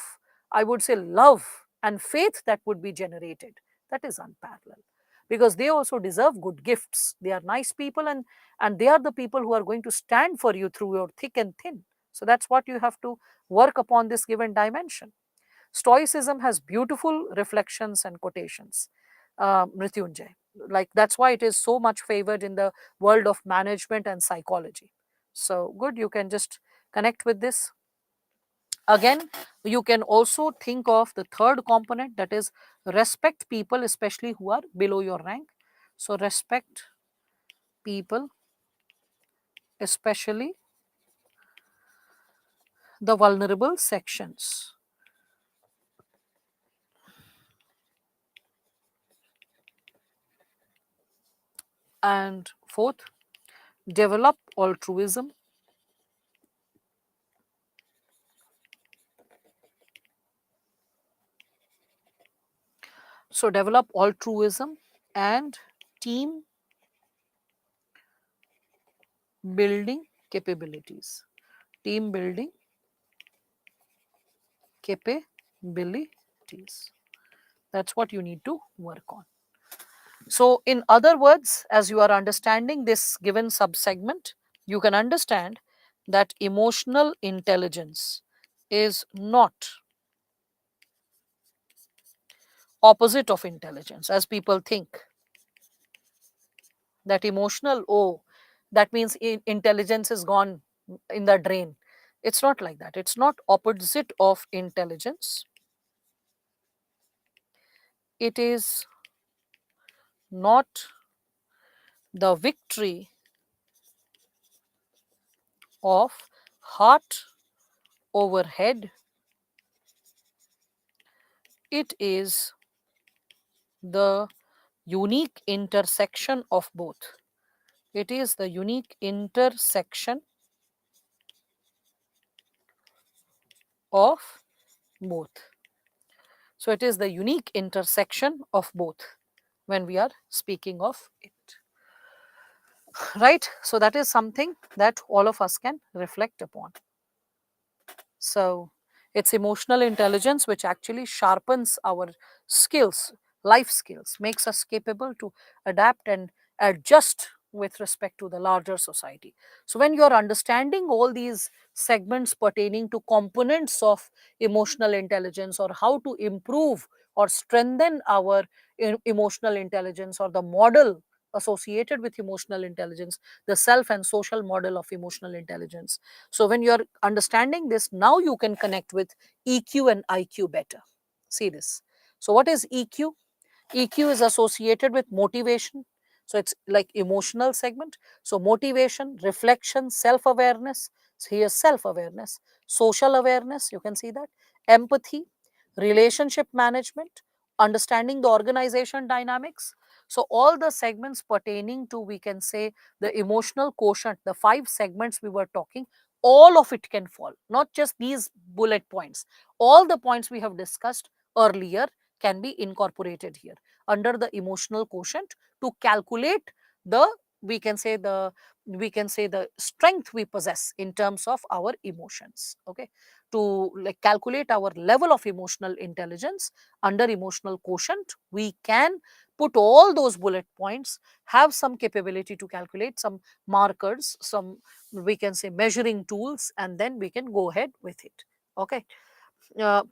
[SPEAKER 1] I would say, love and faith that would be generated, that is unparalleled, because they also deserve good gifts. They are nice people, and they are the people who are going to stand for you through your thick and thin. So that's what you have to work upon, this given dimension. Stoicism has beautiful reflections and quotations, Mrityunjay. Like, that's why it is so much favored in the world of management and psychology. So good, you can just connect with this. Again, you can also think of the third component, that is respect people, especially who are below your rank. So respect people, especially the vulnerable sections. And fourth, develop altruism. So develop altruism and team building capabilities. Team building capabilities. That's what you need to work on. So, in other words, as you are understanding this given subsegment, you can understand that emotional intelligence is not opposite of intelligence, as people think that emotional, oh, that means intelligence is gone in the drain. It's not like that. It's not opposite of intelligence. It is not the victory of heart over head. It is the unique intersection of both. It is the unique intersection of both. So, it is the unique intersection of both when we are speaking of it. Right? So, that is something that all of us can reflect upon. So, it's emotional intelligence which actually sharpens our skills, life skills, makes us capable to adapt and adjust with respect to the larger society. So, when you are understanding all these segments pertaining to components of emotional intelligence, or how to improve or strengthen our emotional intelligence, or the model associated with emotional intelligence, the self and social model of emotional intelligence. So, when you're understanding this, now you can connect with EQ and IQ better. See this. So, what is EQ? EQ is associated with motivation. So, it's like emotional segment. So, motivation, reflection, self awareness. So, here's self awareness, social awareness. You can see that. Empathy, relationship management, understanding the organization dynamics. So, all the segments pertaining to, we can say, the emotional quotient, the five segments we were talking, all of it can fall, not just these bullet points. All the points we have discussed earlier can be incorporated here under the emotional quotient to calculate the, we can say the, the strength we possess in terms of our emotions. Okay, to like calculate our level of emotional intelligence under emotional quotient, we can put all those bullet points, have some capability to calculate some markers, some, we can say, measuring tools, and then we can go ahead with it. Okay,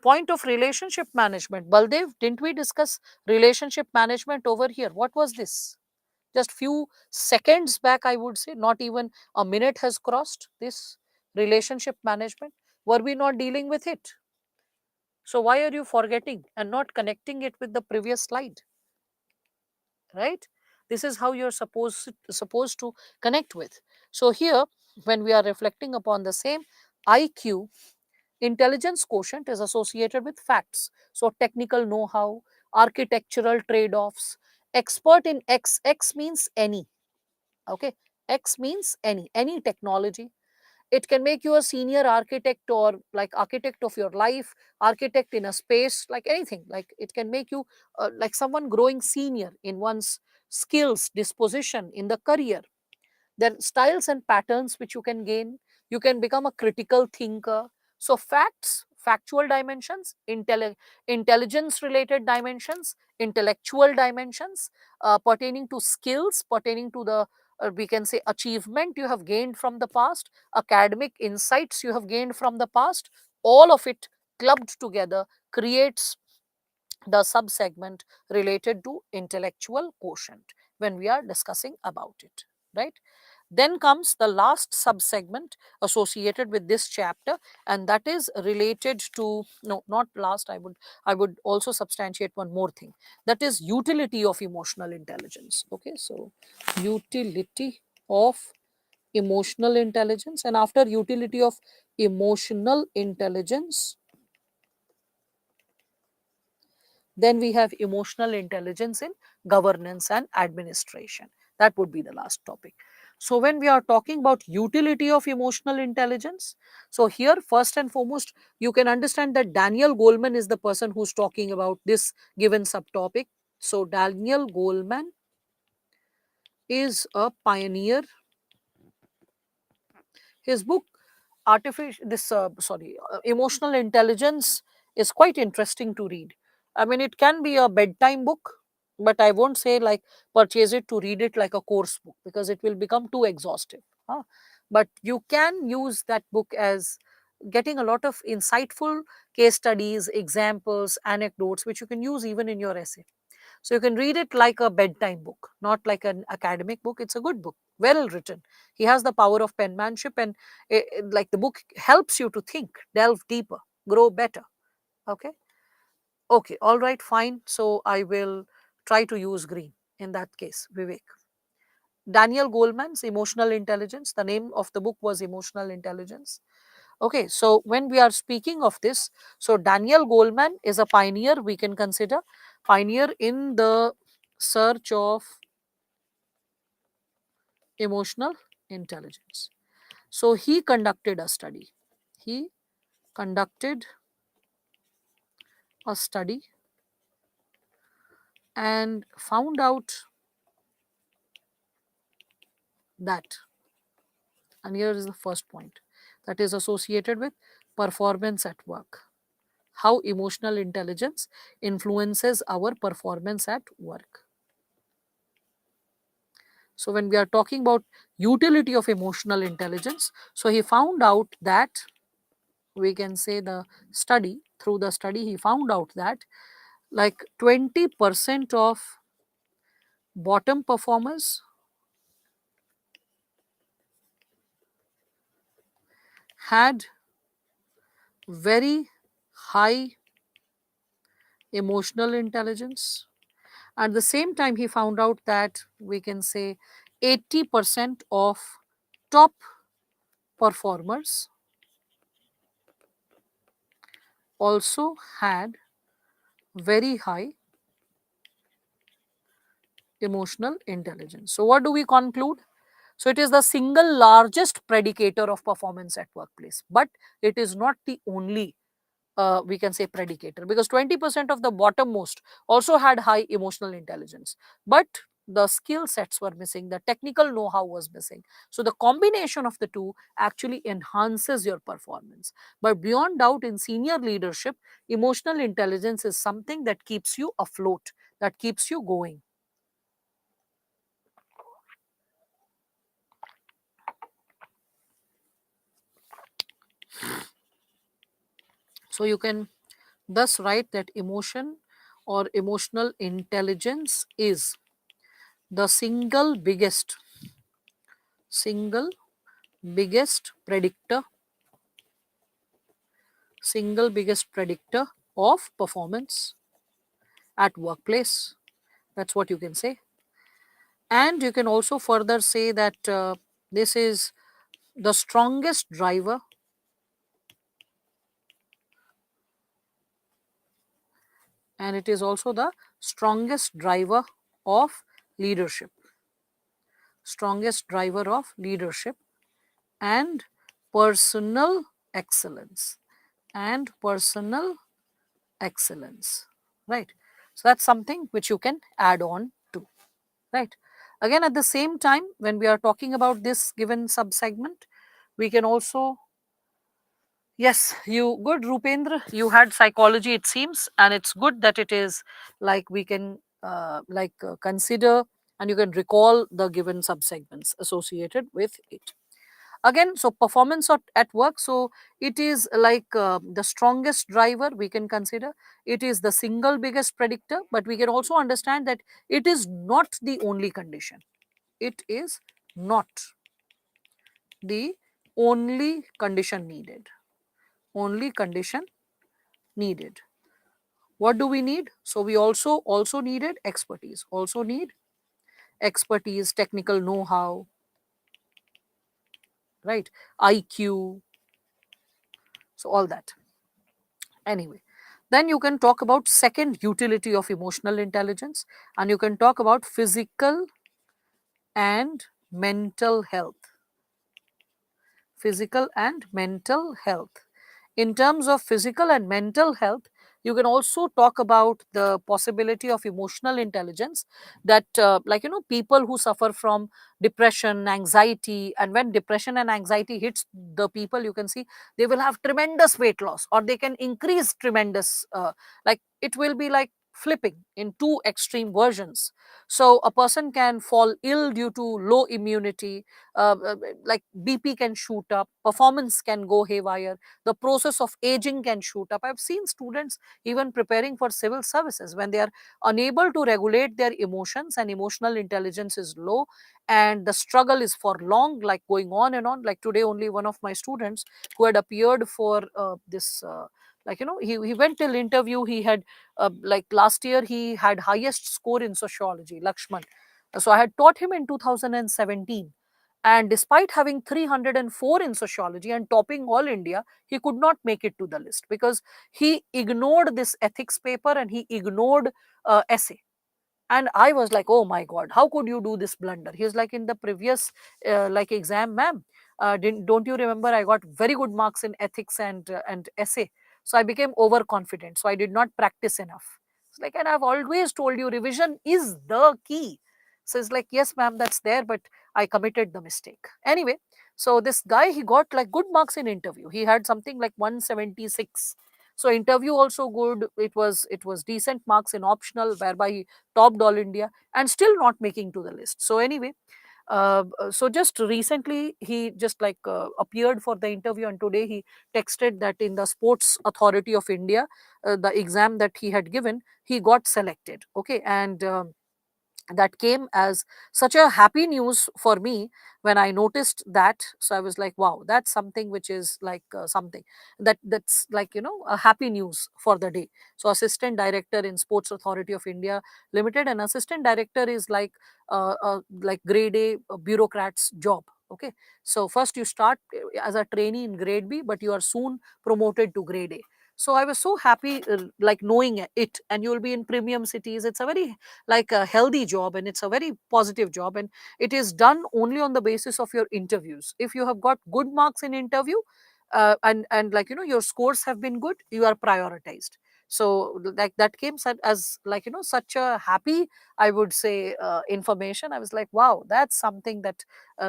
[SPEAKER 1] point of relationship management. Baldev, didn't we discuss relationship management over here? What was this? Just few seconds back, I would say, not even a minute has crossed. This relationship management, were we not dealing with it? So why are you forgetting and not connecting it with the previous slide? Right, this is how you're supposed to connect with. So here, when we are reflecting upon the same, IQ, intelligence quotient, is associated with facts. So technical know-how, architectural trade-offs, expert in X means any. Okay, X means any technology. It can make you a senior architect, or like architect of your life, architect in a space, like anything. Like it can make you like someone growing senior in one's skills, disposition in the career. There are styles and patterns which you can gain. You can become a critical thinker. So facts, factual dimensions, intelligence related dimensions, intellectual dimensions, pertaining to skills, pertaining to the, we can say, achievement you have gained from the past, academic insights you have gained from the past, all of it clubbed together creates the subsegment related to intellectual quotient when we are discussing about it, right? Then comes the last subsegment associated with this chapter, and that is related to, no, not last, I would also substantiate one more thing, that is utility of emotional intelligence. Okay, so utility of emotional intelligence, and after utility of emotional intelligence, then we have emotional intelligence in governance and administration. That would be the last topic. So when we are talking about utility of emotional intelligence, so here first and foremost, you can understand that Daniel Goleman is the person who's talking about this given subtopic. So Daniel Goleman is a pioneer. His book, artificial this sorry emotional intelligence, is quite interesting to read. I mean, it can be a bedtime book, but I won't say like purchase it to read it like a course book, because it will become too exhaustive, huh? But you can use that book as getting a lot of insightful case studies, examples, anecdotes, which you can use even in your essay. So you can read it like a bedtime book, not like an academic book. It's a good book, well written. He has the power of penmanship, and like the book helps you to think, delve deeper, grow better. Okay. Okay. All right. Fine. So I will try to use green in that case, Vivek. Daniel Goleman's Emotional Intelligence. The name of the book was Emotional Intelligence. Okay, so when we are speaking of this, so Daniel Goleman is a pioneer, we can consider pioneer in the search of emotional intelligence. So he conducted a study. He conducted a study and found out that, and here is the first point, that is associated with performance at work. How emotional intelligence influences our performance at work. So when we are talking about utility of emotional intelligence, so he found out that, we can say, the study, through the study he found out that like 20% of bottom performers had very high emotional intelligence. At the same time, he found out that, we can say, 80% of top performers also had very high emotional intelligence. So what do we conclude? So it is the single largest predicator of performance at workplace, but it is not the only, we can say, predicator, because 20% of the bottommost also had high emotional intelligence, but the skill sets were missing, the technical know-how was missing. So the combination of the two actually enhances your performance. But beyond doubt, in senior leadership, emotional intelligence is something that keeps you afloat, that keeps you going. So you can thus write that emotion or emotional intelligence is the single biggest predictor of performance at workplace. That's what you can say. And you can also further say that this is the strongest driver, and it is also the strongest driver of leadership, strongest driver of leadership and personal excellence, and personal excellence, right? So that's something which you can add on to, right? Again, at the same time, when we are talking about this given subsegment, we can also, yes, you good, Rupendra, you had psychology, it seems, and it's good that it is like we can consider, and you can recall the given subsegments associated with it. Again, so performance at work, so it is like the strongest driver we can consider, it is the single biggest predictor, but we can also understand that it is not the only condition, it is not the only condition needed, only condition needed. What do we need? So we also needed expertise, also need expertise, technical know-how, right, IQ, so all that. Anyway, then you can talk about second utility of emotional intelligence, and you can talk about physical and mental health. Physical and mental health. In terms of physical and mental health, you can also talk about the possibility of emotional intelligence, that people who suffer from depression, anxiety, and when depression and anxiety hits the people, you can see they will have tremendous weight loss, or they can increase tremendous, like it will be like flipping in two extreme versions. So a person can fall ill due to low immunity, like BP can shoot up, performance can go haywire, the process of aging can shoot up. I've seen students even preparing for civil services, when they are unable to regulate their emotions and emotional intelligence is low, and the struggle is for long, like going on and on. Like today, only one of my students who had appeared for this. He went till interview. He had like last year he had highest score in sociology, Lakshman. So I had taught him in 2017, and despite having 304 in sociology and topping all India, he could not make it to the list because he ignored this ethics paper and he ignored essay. And I was like, oh my god, how could you do this blunder? He was like, in the previous exam, ma'am, don't you remember I got very good marks in ethics and essay? So I became overconfident, so I did not practice enough. It's like, and I've always told you revision is the key. So it's like, yes ma'am, that's there, but I committed the mistake anyway. So this guy, he got like good marks in interview, he had something like 176. So interview also good, it was decent marks in optional, whereby he topped all India and still not making to the list. So anyway, so just recently he just appeared for the interview, and today he texted that in the Sports Authority of India, the exam that he had given, he got selected. Okay, and that came as such a happy news for me when I noticed that. So I was like, wow, that's something which is like something that's like, a happy news for the day. So assistant director in Sports Authority of India Limited, and assistant director is like grade A bureaucrat's job. Okay, so first you start as a trainee in grade B, but you are soon promoted to grade A. So I was so happy, like knowing it. And you'll be in premium cities. It's a very like a healthy job, and it's a very positive job, and it is done only on the basis of your interviews. If you have got good marks in interview, and like your scores have been good, you are prioritized. So like that came as like such a happy, I would say, information. I was like, wow, that's something that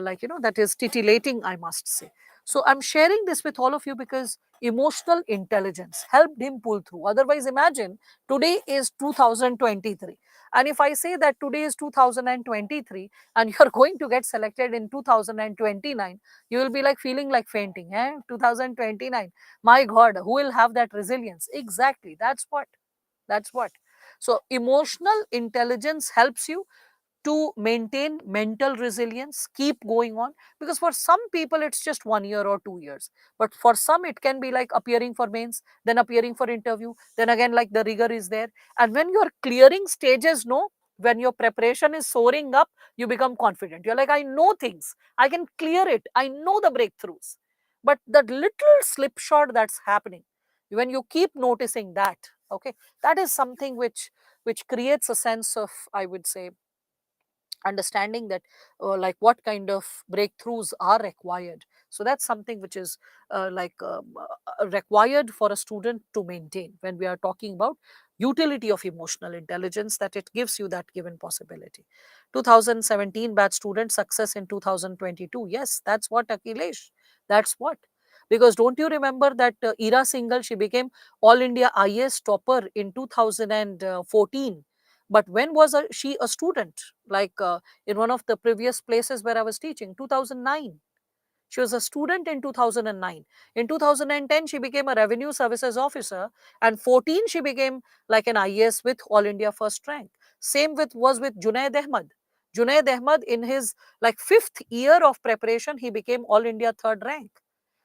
[SPEAKER 1] like that is titillating, I must say. So I'm sharing this with all of you because emotional intelligence helped him pull through. Otherwise, imagine today is 2023. And if I say that today is 2023 and you're going to get selected in 2029, you will be like feeling like fainting. 2029. My God, who will have that resilience? Exactly. That's what. That's what. So, emotional intelligence helps you to maintain mental resilience, keep going on, because for some people it's just 1 year or 2 years, but for some it can be like appearing for mains, then appearing for interview, then again like the rigor is there. And when you're clearing stages, no, when your preparation is soaring up, you become confident. You're like, I know things, I can clear it, I know the breakthroughs. But that little slipshod that's happening, when you keep noticing that, okay, that is something which creates a sense of, I would say, understanding that like what kind of breakthroughs are required. So that's something which is required for a student to maintain when we are talking about utility of emotional intelligence, that it gives you that given possibility. 2017 batch student success in 2022, yes, that's what, Akhilesh, that's what. Because don't you remember that Ira Singhal, she became all India IAS topper in 2014. But when was she a student? Like in one of the previous places where I was teaching, 2009. She was a student in 2009. In 2010, she became a revenue services officer, and 14 she became like an IAS with All India first rank. Same was with Junaid Ahmad. Junaid Ahmad, in his like fifth year of preparation, he became All India third rank.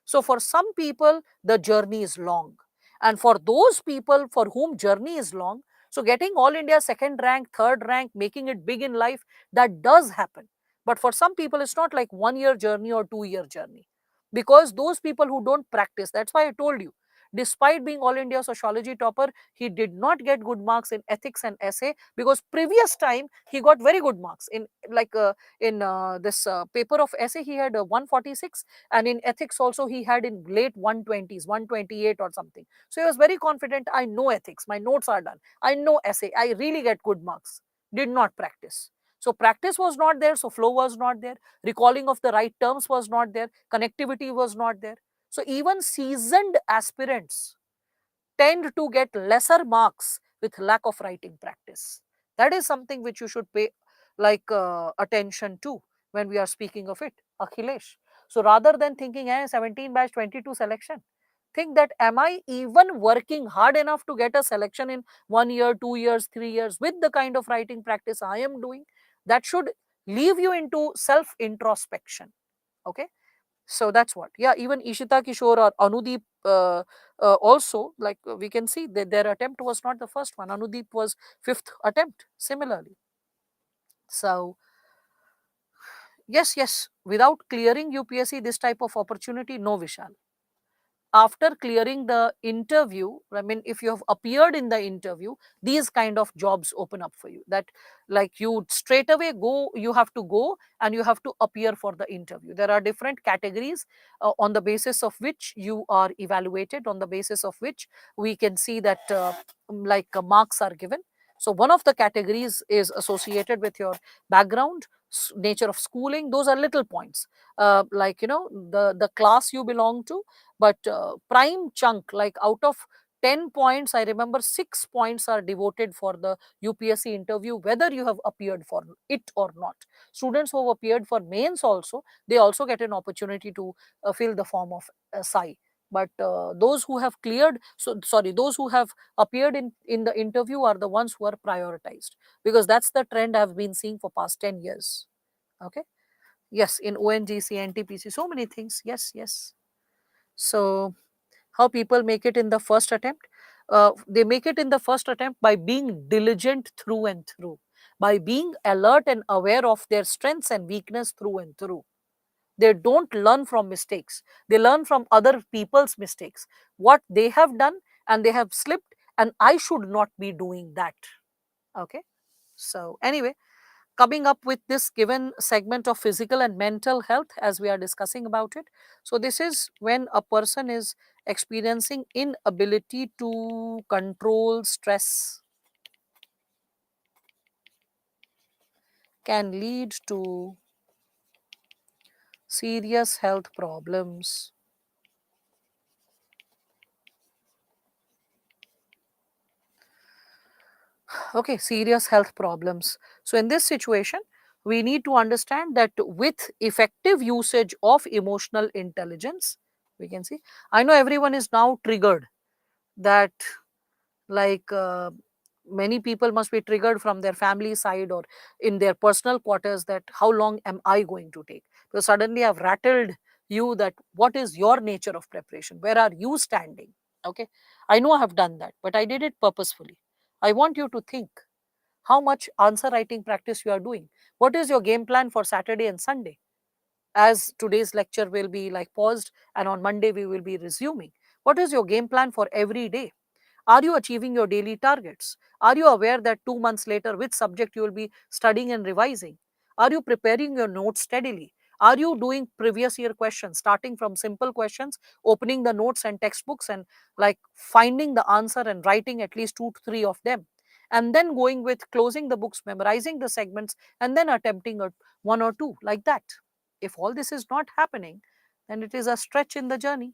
[SPEAKER 1] So for some people, the journey is long, and for those people for whom journey is long, so getting All India second rank, third rank, making it big in life, that does happen. But for some people, it's not like 1 year journey or 2 year journey, because those people who don't practice, that's why I told you, despite being All India sociology topper, he did not get good marks in ethics and essay, because previous time he got very good marks in like in this paper of essay he had 146, and in ethics also he had in late 120s, 128 or something. So he was very confident, I know ethics, my notes are done, I know essay, I really get good marks. Did not practice. So practice was not there, so flow was not there, recalling of the right terms was not there, connectivity was not there. So even seasoned aspirants tend to get lesser marks with lack of writing practice. That is something which you should pay like attention to when we are speaking of it, Akhilesh. So rather than thinking 17 batch 22 selection, think that, am I even working hard enough to get a selection in 1 year, 2 years, 3 years with the kind of writing practice I am doing? That should leave you into self introspection. Okay, so that's what. Yeah, even Ishita Kishore or Anudeep also, like we can see that their attempt was not the first one. Anudeep was fifth attempt similarly. So yes, yes, without clearing UPSC this type of opportunity, no, Vishal. After clearing the interview, I mean, if you have appeared in the interview, these kind of jobs open up for you, that like you straight away go, you have to go and you have to appear for the interview. There are different categories on the basis of which you are evaluated, on the basis of which we can see that marks are given. So one of the categories is associated with your background, nature of schooling. Those are little points, the class you belong to. But prime chunk, like out of 10 points, I remember 6 points are devoted for the UPSC interview, whether you have appeared for it or not. Students who have appeared for mains also, they also get an opportunity to fill the form of SI. But those who have cleared, so sorry, those who have appeared in the interview are the ones who are prioritized, because that's the trend I've been seeing for past 10 years. Okay, yes, in ONGC, NTPC, so many things. Yes, yes. So how people make it in the first attempt? They make it in the first attempt by being diligent through and through, by being alert and aware of their strengths and weakness through and through. They don't learn from mistakes, they learn from other people's mistakes. What they have done, and they have slipped, and I should not be doing that. Okay. So anyway, coming up with this given segment of physical and mental health as we are discussing about it. So this is when a person is experiencing inability to control stress, can lead to serious health problems. Okay, serious health problems. So in this situation, we need to understand that with effective usage of emotional intelligence, we can see, I know everyone is now triggered that, like, many people must be triggered from their family side or in their personal quarters, that how long am I going to take? Because suddenly I've rattled you that what is your nature of preparation, where are you standing? Okay, I know I have done that, but I did it purposefully. I want you to think how much answer writing practice you are doing. What is your game plan for Saturday and Sunday? As today's lecture will be like paused and on Monday we will be resuming. What is your game plan for every day? Are you achieving your daily targets? Are you aware that 2 months later, which subject you will be studying and revising? Are you preparing your notes steadily? Are you doing previous year questions, starting from simple questions, opening the notes and textbooks and like finding the answer and writing at least two to three of them? And then going with closing the books, memorizing the segments, and then attempting a one or two like that. If all this is not happening, then it is a stretch in the journey.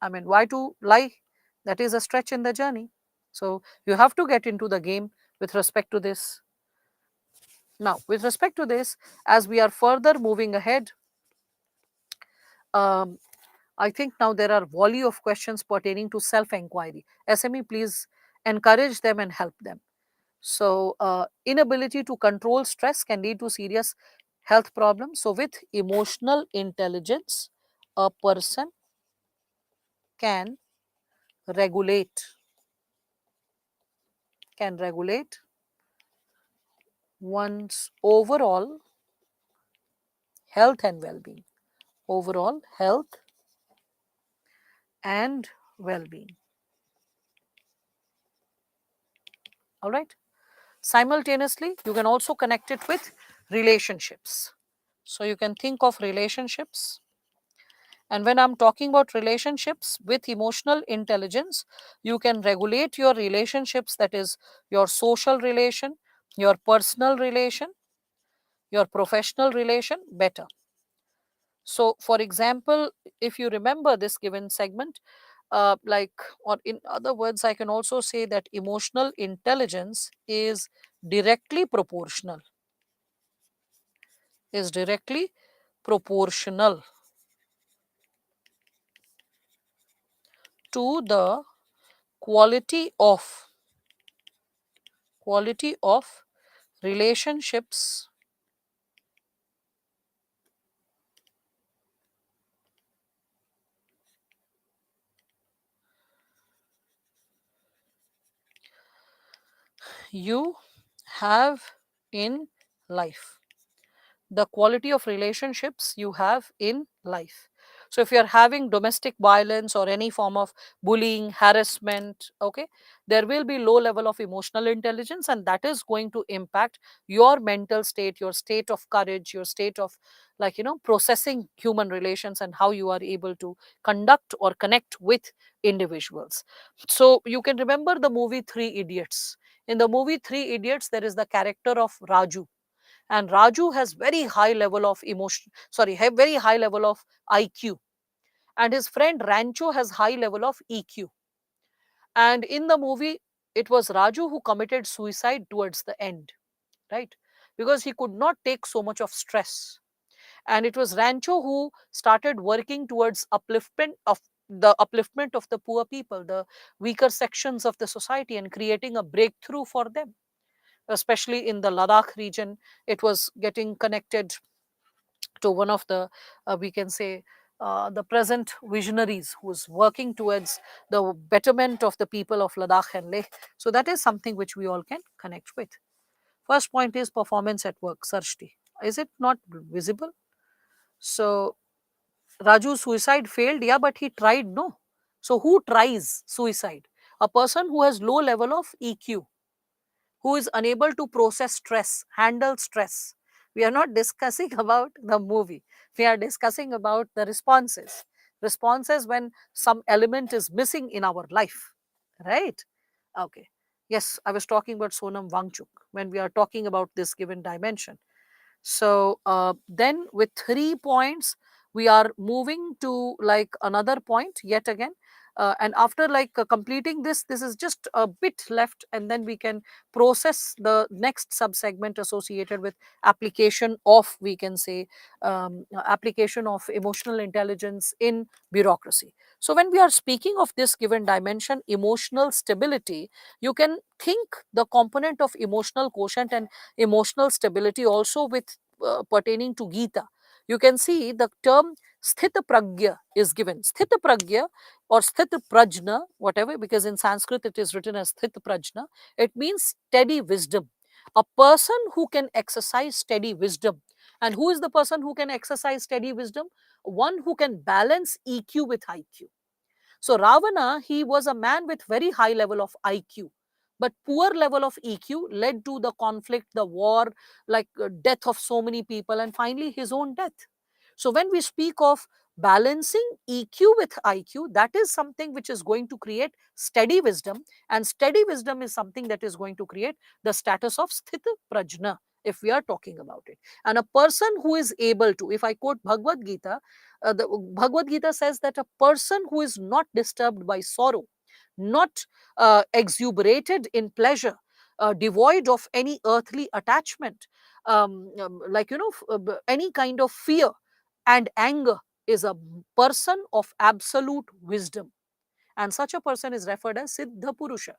[SPEAKER 1] I mean, why to lie? That is a stretch in the journey. So you have to get into the game with respect to this. Now, with respect to this, as we are further moving ahead, um, I think now there are volley of questions pertaining to self-inquiry. SME, please encourage them and help them. So, inability to control stress can lead to serious health problems. So, with emotional intelligence, a person can regulate regulate one's overall health and well-being. Overall health and well-being. All right. Simultaneously, you can also connect it with relationships. So you can think of relationships. And when I'm talking about relationships with emotional intelligence, you can regulate your relationships, that is, your social relation, your personal relation, your professional relation better. So, for example, if you remember this given segment, like, or in other words, I can also say that emotional intelligence directly proportional, is directly proportional to the quality of quality of relationships you have in life. The quality of relationships you have in life. So if you're having domestic violence or any form of bullying, harassment, okay, there will be low level of emotional intelligence, and that is going to impact your mental state, your state of courage, your state of, like, processing human relations and how you are able to conduct or connect with individuals. So you can remember the movie Three Idiots. In the movie Three Idiots, there is the character of Raju, and Raju has very high level of emotion, sorry, have very high level of IQ, and his friend Rancho has high level of EQ. And in the movie, it was Raju who committed suicide towards the end, right? Because he could not take so much of stress. And it was Rancho who started working towards upliftment of the poor people, the weaker sections of the society, and creating a breakthrough for them, especially in the Ladakh region. It was getting connected to one of the, we can say, the present visionaries who's working towards the betterment of the people of Ladakh and Leh. So that is something which we all can connect with. First point is performance at work. Sarshti, is it not visible? So Raju's suicide failed, yeah, but he tried, no? So who tries suicide? A person who has low level of EQ, who is unable to process stress, handle stress. We are not discussing about the movie. We are discussing about the responses. Responses when some element is missing in our life, right? Okay. Yes, I was talking about Sonam Wangchuk when we are talking about this given dimension. So then with 3 points, we are moving to like another point yet again. And after like completing this, this is just a bit left, and then we can process the next subsegment associated with application of, we can say, application of emotional intelligence in bureaucracy. So when we are speaking of this given dimension, emotional stability, you can think the component of emotional quotient and emotional stability also with pertaining to Gita. You can see the term sthita pragya is given. Sthita pragya or sthita prajna, whatever, because in Sanskrit it is written as sthita prajna. It means steady wisdom. A person who can exercise steady wisdom. And who is the person who can exercise steady wisdom? One who can balance EQ with IQ. So Ravana, he was a man with very high level of IQ, but poor level of EQ led to the conflict, the war, like death of so many people, and finally his own death. So when we speak of balancing EQ with IQ, that is something which is going to create steady wisdom, and steady wisdom is something that is going to create the status of sthita prajna, if we are talking about it. And a person who is able to, if I quote Bhagavad Gita, the Bhagavad Gita says that a person who is not disturbed by sorrow, not exuberated in pleasure, devoid of any earthly attachment, like any kind of fear and anger, is a person of absolute wisdom. And such a person is referred as Siddha Purusha.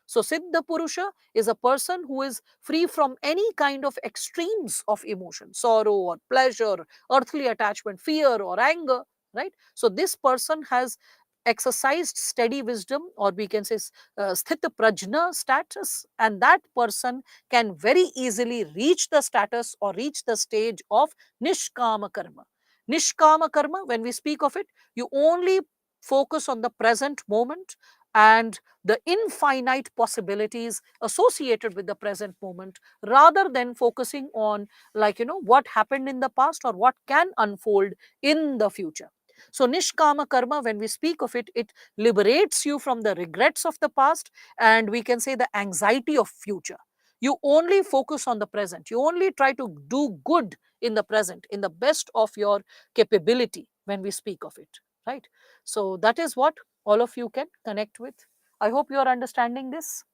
[SPEAKER 1] So, Siddha Purusha is a person who is free from any kind of extremes of emotion, sorrow or pleasure, earthly attachment, fear or anger, right? So, this person has exercised steady wisdom, or we can say sthita prajna status, and that person can very easily reach the status or reach the stage of nishkama karma. Nishkama karma, when we speak of it, you only focus on the present moment and the infinite possibilities associated with the present moment, rather than focusing on, like what happened in the past or what can unfold in the future. So nishkama karma, when we speak of it, it liberates you from the regrets of the past, and we can say the anxiety of future. You only focus on the present, you only try to do good in the present, in the best of your capability, when we speak of it, right? So that is what all of you can connect with. I hope you are understanding this.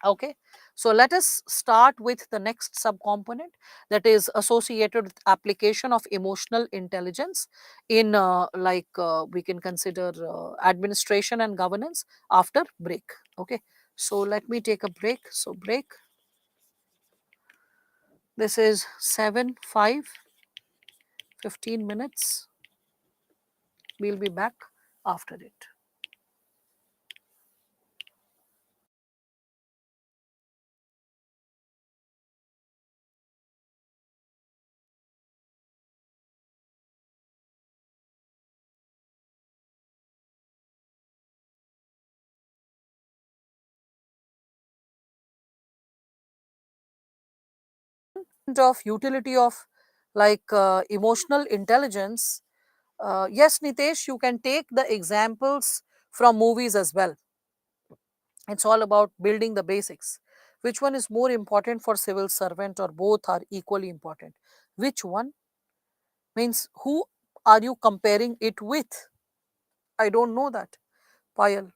[SPEAKER 1] Okay, so let us start with the next subcomponent, that is associated with application of emotional intelligence in we can consider administration and governance after break. Okay, so let me take a break. So break. This is 7:05, 15 minutes. We'll be back after it. Of utility of emotional intelligence, yes, Nitesh, you can take the examples from movies as well. It's all about building the basics. Which one is more important for civil servant, or both are equally important? Which one? Means who are you comparing it with? I don't know that, Payal.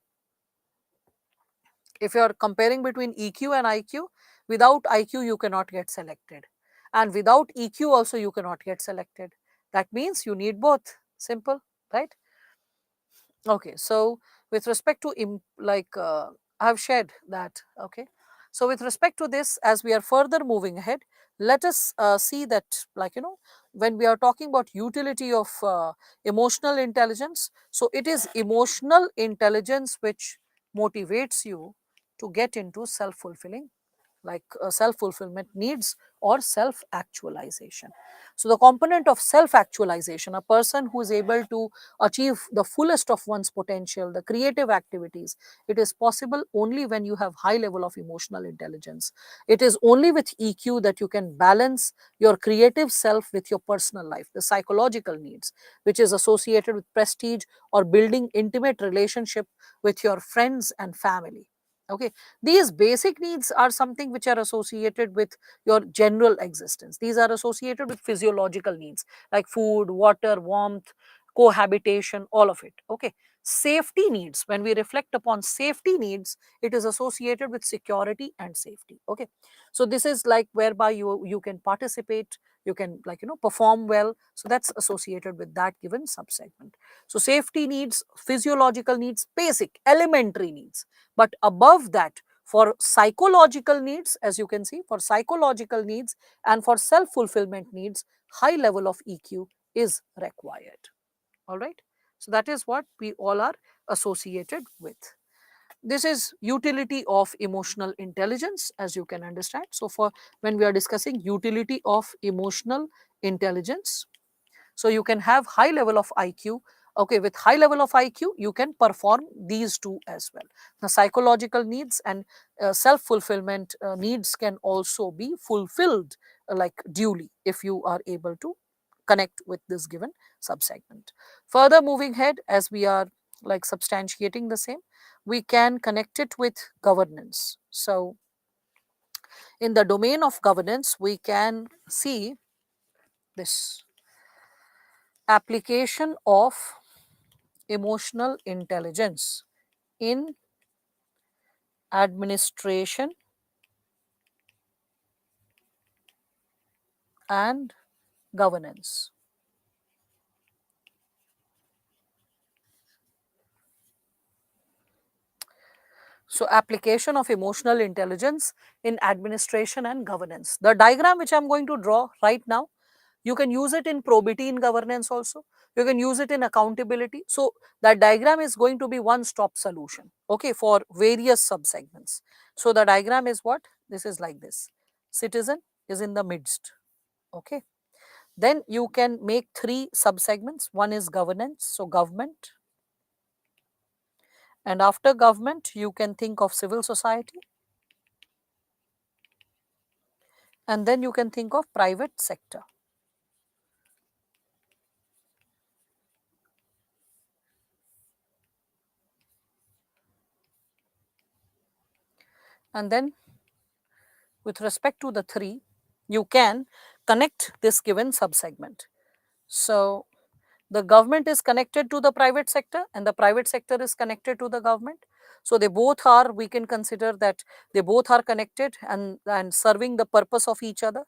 [SPEAKER 1] If you are comparing between EQ and IQ, without IQ you cannot get selected, and without EQ also you cannot get selected. That means you need both. Simple, right? Okay, so with respect to I have shared that. Okay, so with respect to this, as we are further moving ahead, let us see that, when we are talking about utility of emotional intelligence, so it is emotional intelligence which motivates you to get into self fulfilling like self-fulfillment needs or self-actualization. So the component of self-actualization, a person who is able to achieve the fullest of one's potential, the creative activities, it is possible only when you have high level of emotional intelligence. It is only with EQ that you can balance your creative self with your personal life, the psychological needs, which is associated with prestige or building intimate relationship with your friends and family. Okay, these basic needs are something which are associated with your general existence. These are associated with physiological needs like food, water, warmth, cohabitation, all of it. Okay, safety needs, when we reflect upon safety needs, it is associated with security and safety. Okay, so this is like whereby you can participate, you can, like, perform well, so that's associated with that given subsegment. So safety needs, physiological needs, basic elementary needs. But above that, for psychological needs, as you can see, for psychological needs and for self fulfillment needs, high level of EQ is required. All right, so that is what we all are associated with. This is utility of emotional intelligence, as you can understand. So for when we are discussing utility of emotional intelligence, so you can have high level of IQ. Okay, with high level of IQ you can perform these two as well. The psychological needs and self fulfillment needs can also be fulfilled like duly, if you are able to connect with this given subsegment. Further moving ahead, as we are like substantiating the same, we can connect it with governance. So in the domain of governance we can see this application of emotional intelligence in administration and governance. So application of emotional intelligence in administration and governance. The diagram which I'm going to draw right now, you can use it in probity in governance also. You can use it in accountability. So that diagram is going to be one stop solution, okay, for various subsegments. So the diagram is what? This is like this. Citizen is in the midst, okay. Then you can make three subsegments. One is governance, so government. And after government, you can think of civil society. And then you can think of private sector. And then with respect to the three, you can connect this given subsegment. So the government is connected to the private sector and the private sector is connected to the government. So they both are, we can consider that they both are connected and serving the purpose of each other.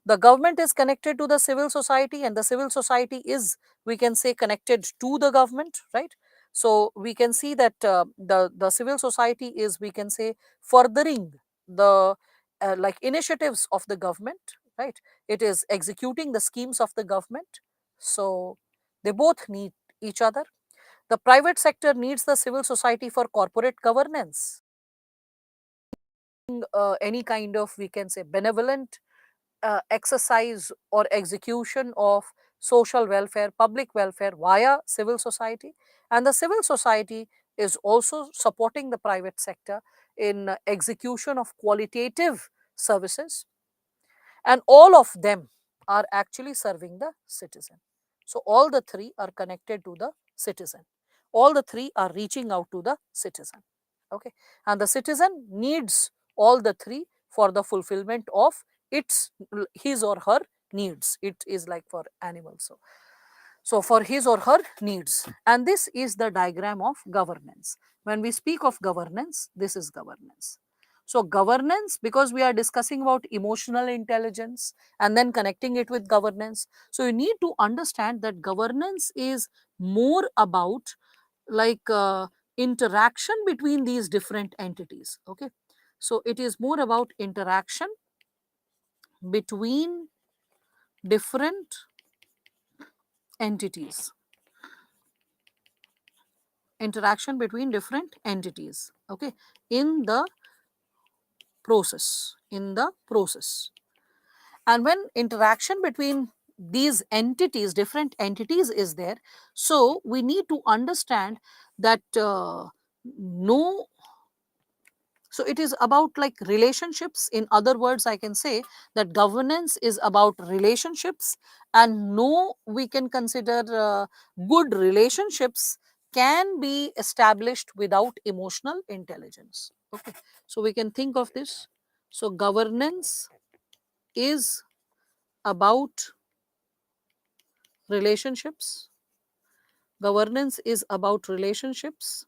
[SPEAKER 1] The government is connected to the civil society and the civil society is, we can say, connected to the government, right? So we can see that the civil society is, we can say, furthering the like initiatives of the government, right? It is executing the schemes of the government. So they both need each other. The private sector needs the civil society for corporate governance, any kind of, we can say, benevolent exercise or execution of social welfare, public welfare via civil society. And the civil society is also supporting the private sector in execution of qualitative services, and all of them are actually serving the citizen. So all the three are connected to the citizen. All the three are reaching out to the citizen. Okay, and the citizen needs all the three for the fulfillment of its his or her needs. It is like for animals. So for his or her needs, and this is the diagram of governance. When we speak of governance, this is governance. So governance, because we are discussing about emotional intelligence and then connecting it with governance, so you need to understand that governance is more about like interaction between these different entities. Okay, so it is more about interaction between different entities, interaction between different entities, okay, in the process. And when interaction between these entities, different entities is there, so we need to understand that no so it is about like relationships. In other words, I can say that governance is about relationships, and no, we can consider good relationships can be established without emotional intelligence. Okay, so we can think of this. So governance is about relationships. Governance is about relationships,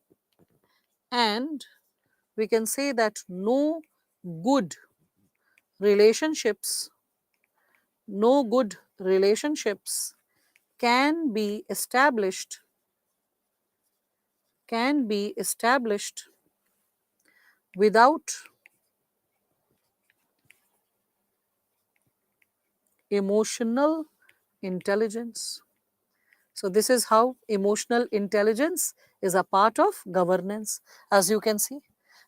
[SPEAKER 1] and we can say that no good relationships, no good relationships can be established, can be established without emotional intelligence. So this is how emotional intelligence is a part of governance. As you can see,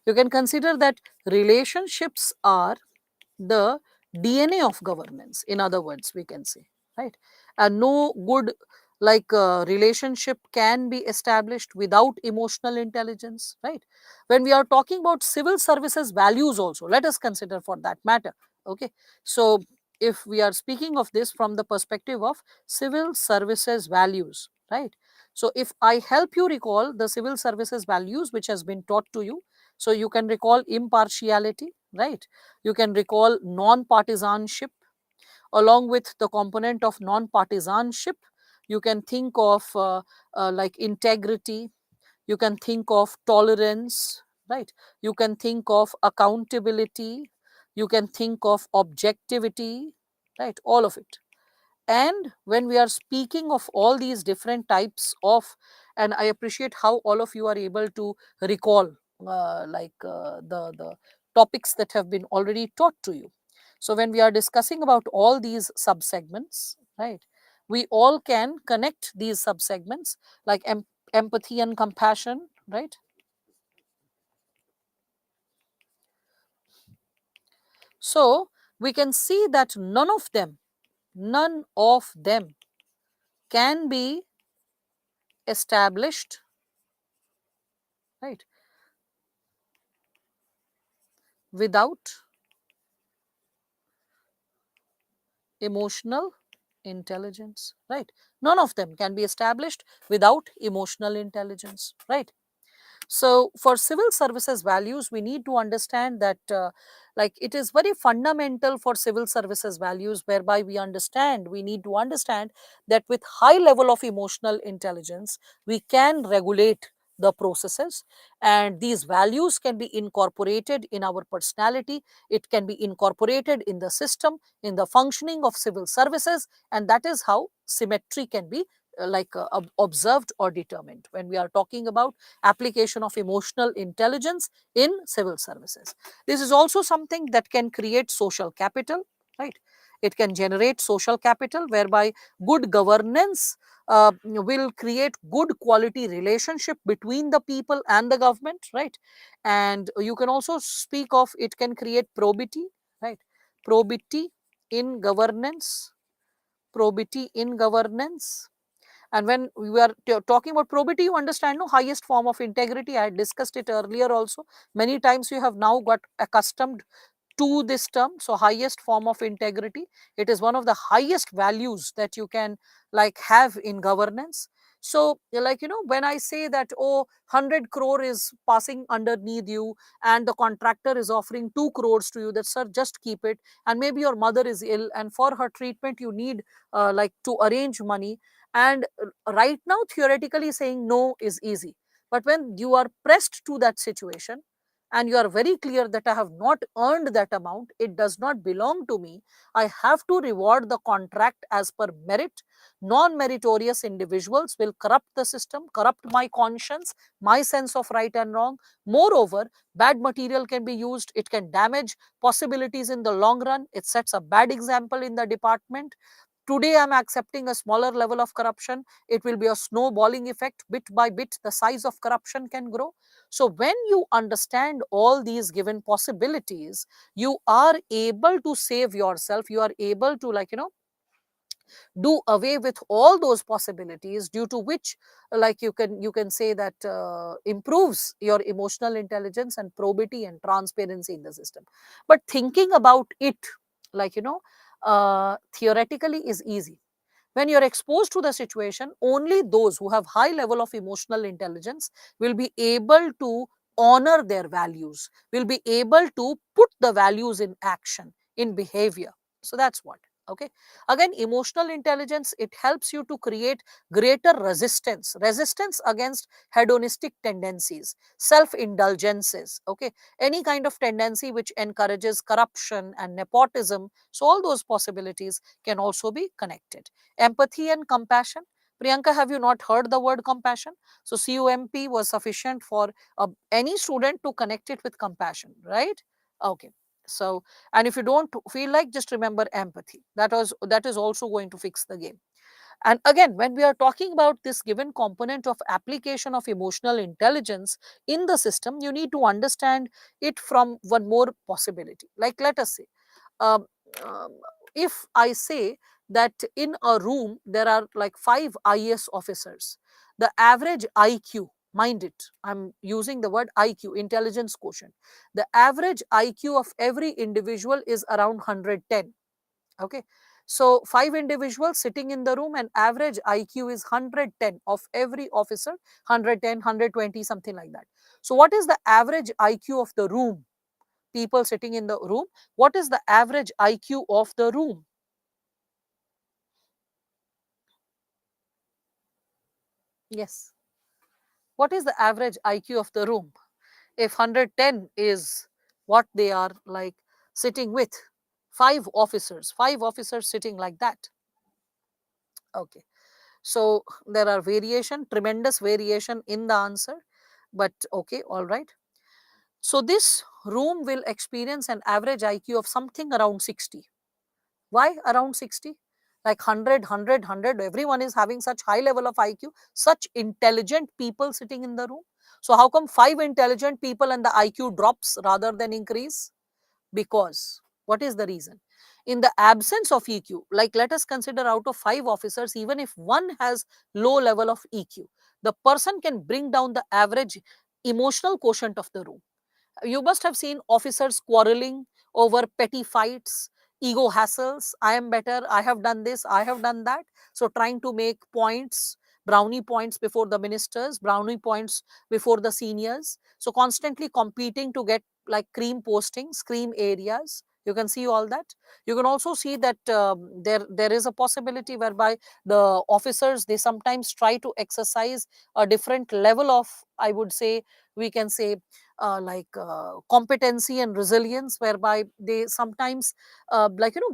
[SPEAKER 1] you can consider that relationships are the DNA of governance. In other words, we can say, right? And no good relationship can be established without emotional intelligence, right? When we are talking about civil services values also, let us consider for that matter. Okay, so if we are speaking of this from the perspective of civil services values, right? So if I help you recall the civil services values which has been taught to you, so you can recall impartiality, right? You can recall non-partisanship. Along with the component of non-partisanship, you can think of like integrity, you can think of tolerance, right? You can think of accountability, you can think of objectivity, right? All of it. And when we are speaking of all these different types of, and I appreciate how all of you are able to recall the topics that have been already taught to you. So when we are discussing about all these subsegments, right, we all can connect these subsegments like empathy and compassion, right? So we can see that none of them can be established, right, without emotional intelligence, right? None of them can be established without emotional intelligence, right? So for civil services values, we need to understand that like it is very fundamental for civil services values, whereby we need to understand that with high level of emotional intelligence, we can regulate the processes, and these values can be incorporated in our personality, it can be incorporated in the system, in the functioning of civil services, and that is how symmetry can be observed or determined when we are talking about application of emotional intelligence in civil services. This is also something that can create social capital, right? It can generate social capital whereby good governance will create good quality relationship between the people and the government, right? And you can also speak of it can create probity, right? Probity in governance, probity in governance. And when we are talking about probity, you understand, no, highest form of integrity. I had discussed it earlier also. Many times you have now got accustomed to this term. So highest form of integrity, it is one of the highest values that you can like have in governance. So when I say that, oh, 100 crore is passing underneath you and the contractor is offering 2 crores to you, that sir, just keep it, and maybe your mother is ill and for her treatment you need to arrange money, and right now theoretically saying no is easy, but when you are pressed to that situation and you are very clear that I have not earned that amount, it does not belong to me, I have to reward the contract as per merit. Non meritorious individuals will corrupt the system, corrupt my conscience, my sense of right and wrong. Moreover, bad material can be used, it can damage possibilities in the long run, it sets a bad example in the department. today I'm accepting a smaller level of corruption, it will be a snowballing effect. Bit by bit, the size of corruption can grow. So when you understand all these given possibilities, you are able to save yourself, you are able to, like, do away with all those possibilities, due to which, like, you can say that improves your emotional intelligence and probity and transparency in the system. But thinking about it, like, theoretically is easy. When you're exposed to the situation, only those who have high level of emotional intelligence will be able to honor their values, will be able to put the values in action, in behavior. So that's what. Okay. Again, emotional intelligence, it helps you to create greater resistance against hedonistic tendencies, self indulgences. Okay. Any kind of tendency which encourages corruption and nepotism. So all those possibilities can also be connected. Empathy and compassion. Priyanka, have you not heard the word compassion? So CUMP was sufficient for any student to connect it with compassion, right? Okay. So, and if you don't feel like, just remember empathy. That is also going to fix the game. And again, when we are talking about this given component of application of emotional intelligence in the system, you need to understand it from one more possibility. Like, let us say, um, um, if I say that in a room there are like 5 IS officers, the average IQ, mind it, I'm using the word IQ, intelligence quotient, the average IQ of every individual is around 110. Okay. So 5 individuals sitting in the room, and average IQ is 110 of every officer, 110, 120, something like that. So what is the average IQ of the room? People sitting in the room, what is the average IQ of the room? Yes. What is the average IQ of the room? If 110 is what they are like sitting with, 5 officers sitting like that. Okay. So there are tremendous variation in the answer, but okay, all right. So this room will experience an average IQ of something around 60. Why around 60? Like 100, everyone is having such high level of IQ, such intelligent people sitting in the room. So how come 5 intelligent people and the IQ drops rather than increase? Because, what is the reason? In the absence of EQ, like, let us consider, out of 5 officers, even if one has low level of EQ, the person can bring down the average emotional quotient of the room. You must have seen officers quarreling over petty fights, ego hassles. I am better, I have done this, I have done that. So trying to make points, brownie points before the ministers, brownie points before the seniors. So constantly competing to get like cream postings, cream areas. You can see all that. You can also see that there is a possibility whereby the officers, they sometimes try to exercise a different level of, I would say, we can say, competency and resilience, whereby they sometimes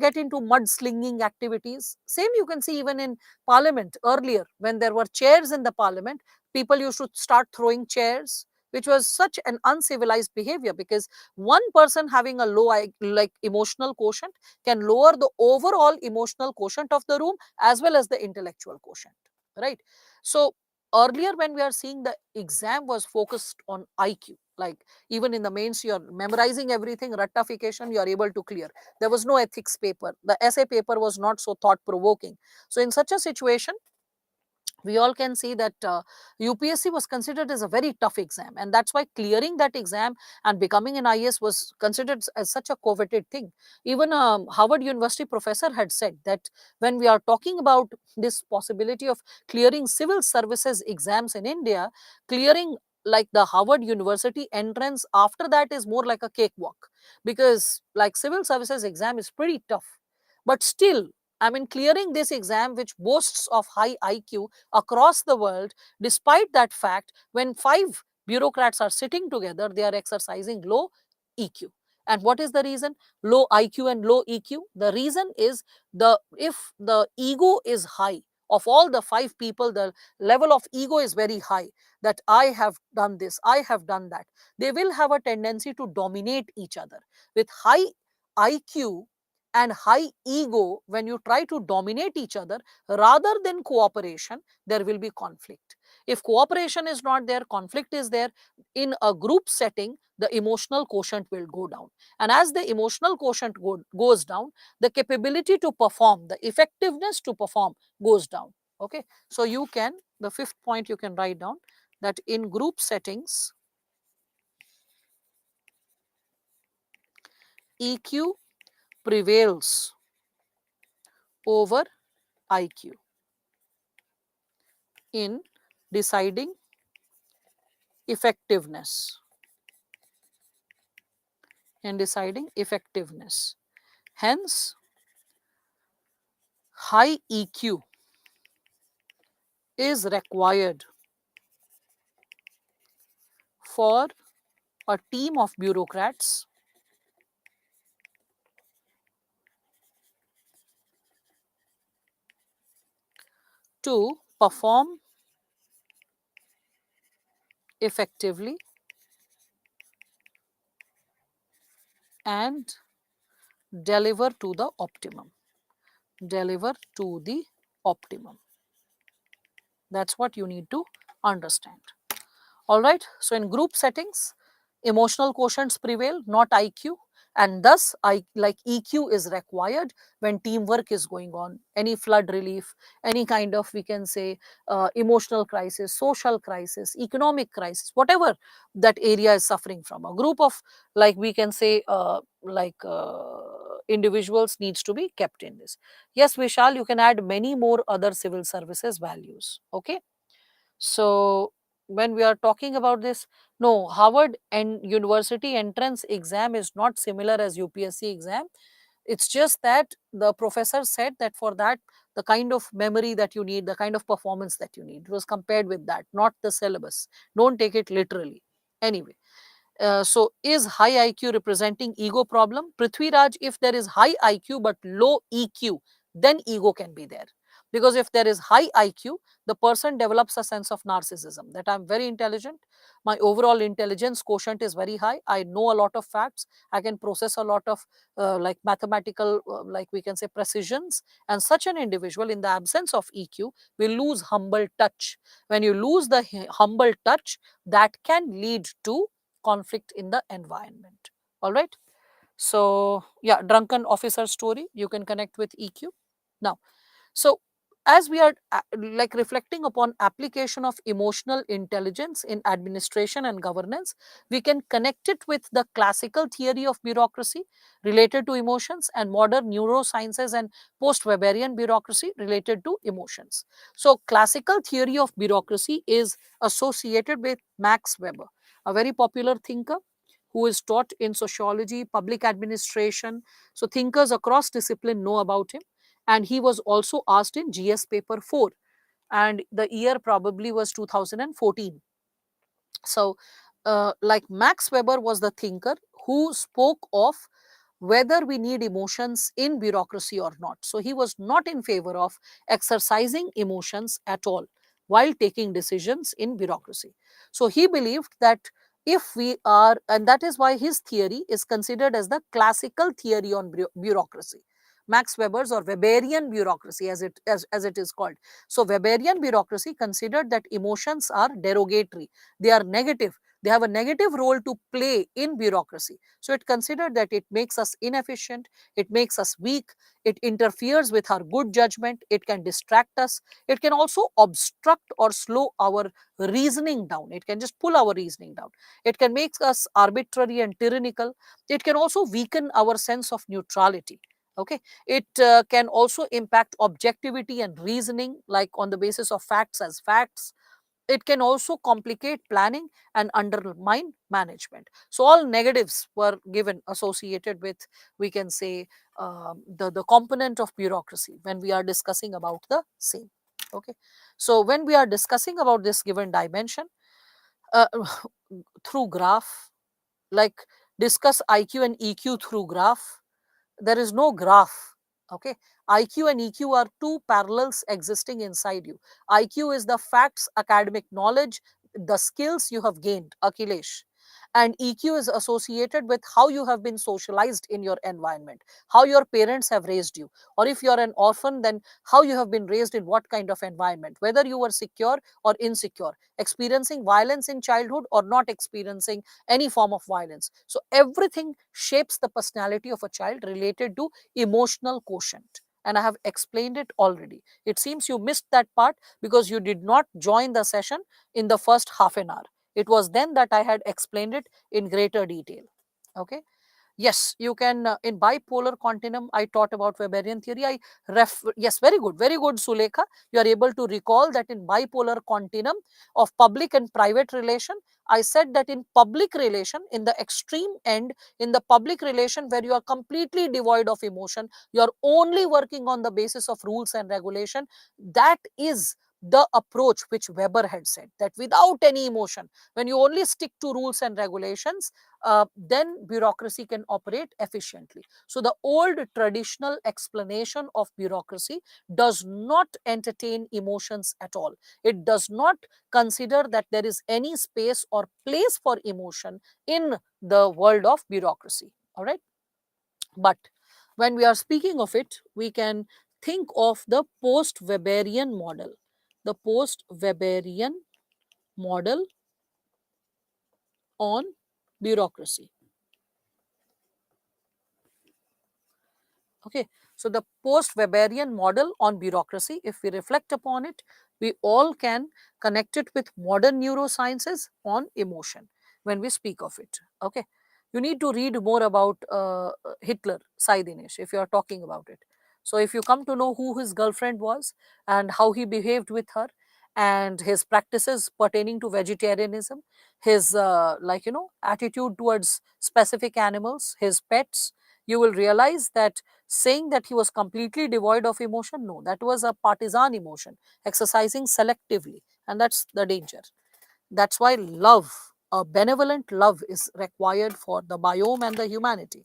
[SPEAKER 1] get into mudslinging activities. Same you can see even in parliament. Earlier, when there were chairs in the parliament, people used to start throwing chairs, which was such an uncivilized behavior, because one person having a low like emotional quotient can lower the overall emotional quotient of the room, as well as the intellectual quotient, right? So earlier, when we are seeing, the exam was focused on IQ. Like, even in the mains, you're memorizing everything, ratification, you're able to clear. There was no ethics paper. The essay paper was not so thought provoking. So in such a situation, we all can see that UPSC was considered as a very tough exam, and that's why clearing that exam and becoming an IS was considered as such a coveted thing. Even Harvard University professor had said that when we are talking about this possibility of clearing civil services exams in India, clearing like the Harvard University entrance after that is more like a cakewalk, because like civil services exam is pretty tough. But still, I mean, clearing this exam, which boasts of high IQ across the world, despite that fact, when 5 bureaucrats are sitting together, they are exercising low EQ. And what is the reason? Low IQ and low EQ. The reason is, the if the ego is high, of all the 5 people, the level of ego is very high, that I have done this, I have done that. They will have a tendency to dominate each other. With high IQ and high ego, when you try to dominate each other rather than cooperation, there will be conflict. If cooperation is not there, conflict is there, in a group setting, the emotional quotient will go down. And as the emotional quotient goes down, the capability to perform, the effectiveness to perform goes down. Okay. So you can, the fifth point you can write down, that in group settings, EQ prevails over IQ in deciding effectiveness. In deciding effectiveness. Hence, high EQ is required for a team of bureaucrats to perform effectively and deliver to the optimum. Deliver to the optimum. That's what you need to understand. All right. So in group settings, emotional quotients prevail, not IQ. And thus, like EQ is required when teamwork is going on, any flood relief, any kind of, we can say, emotional crisis, social crisis, economic crisis, whatever that area is suffering from. A group of, like we can say, individuals needs to be kept in this. Yes, Vishal, you can add many more other civil services values. Okay. So when we are talking about this, no, Harvard and University entrance exam is not similar as UPSC exam. It's just that the professor said that for that, the kind of memory that you need, the kind of performance that you need, it was compared with that, not the syllabus. Don't take it literally. Anyway, so is high IQ representing ego problem? Prithviraj, if there is high IQ but low EQ, then ego can be there. Because if there is high IQ, the person develops a sense of narcissism, that I'm very intelligent, my overall intelligence quotient is very high, I know a lot of facts, I can process a lot of like mathematical, like we can say, precisions. And such an individual, in the absence of EQ, will lose humble touch. When you lose the humble touch, that can lead to conflict in the environment. All right. So, yeah, drunken officer story, you can connect with EQ. Now, so as we are like reflecting upon application of emotional intelligence in administration and governance, we can connect it with the classical theory of bureaucracy related to emotions and modern neurosciences and post-Weberian bureaucracy related to emotions. So classical theory of bureaucracy is associated with Max Weber, a very popular thinker who is taught in sociology, public administration. So thinkers across discipline know about him. And he was also asked in GS paper 4, and the year probably was 2014. So like Max Weber was the thinker who spoke of whether we need emotions in bureaucracy or not. So he was not in favor of exercising emotions at all while taking decisions in bureaucracy. So he believed that if we are, and that is why his theory is considered as the classical theory on bureaucracy. Max Weber's, or Weberian bureaucracy, as it is called. So Weberian bureaucracy considered that emotions are derogatory, they are negative, they have a negative role to play in bureaucracy. So it considered that it makes us inefficient, it makes us weak, it interferes with our good judgment, it can distract us, it can also obstruct or slow our reasoning down, it can just pull our reasoning down, it can make us arbitrary and tyrannical, it can also weaken our sense of neutrality. Okay, it can also impact objectivity and reasoning, like on the basis of facts as facts. It can also complicate planning and undermine management. So all negatives were given associated with, we can say, the component of bureaucracy when we are discussing about the same. Okay, so when we are discussing about this given dimension, uh, through graph, like discuss IQ and EQ through graph, there is no graph. Okay, IQ and EQ are two parallels existing inside you. IQ is the facts, academic knowledge, the skills you have gained, Akhilesh, And EQ is associated with how you have been socialized in your environment, how your parents have raised you, or if you're an orphan, then how you have been raised in what kind of environment, whether you were secure or insecure, experiencing violence in childhood or not experiencing any form of violence. So everything shapes the personality of a child related to emotional quotient. And I have explained it already. It seems you missed that part because you did not join the session in the first half an hour. It was then that I had explained it in greater detail. Okay. Yes, you can. In bipolar continuum, I taught about Weberian theory. Yes, very good, Sulekha. You are able to recall that in bipolar continuum of public and private relation, I said that in public relation, in the extreme end, in the public relation where you are completely devoid of emotion, you are only working on the basis of rules and regulation. That is the approach which Weber had said, that without any emotion, when you only stick to rules and regulations, then bureaucracy can operate efficiently. So the old traditional explanation of bureaucracy does not entertain emotions at all. It does not consider that there is any space or place for emotion in the world of bureaucracy. All right. But when we are speaking of it, we can think of the post-Weberian model. The post-Weberian model on bureaucracy. Okay, so the post-Weberian model on bureaucracy, if we reflect upon it, we all can connect it with modern neurosciences on emotion when we speak of it. Okay, you need to read more about Hitler, Sai Dinesh, if you are talking about it. So if you come to know who his girlfriend was and how he behaved with her, and his practices pertaining to vegetarianism, his attitude towards specific animals, his pets, you will realize that saying that he was completely devoid of emotion, no, that was a partisan emotion, exercising selectively, and that's the danger. That's why love, a benevolent love, is required for the biome and the humanity.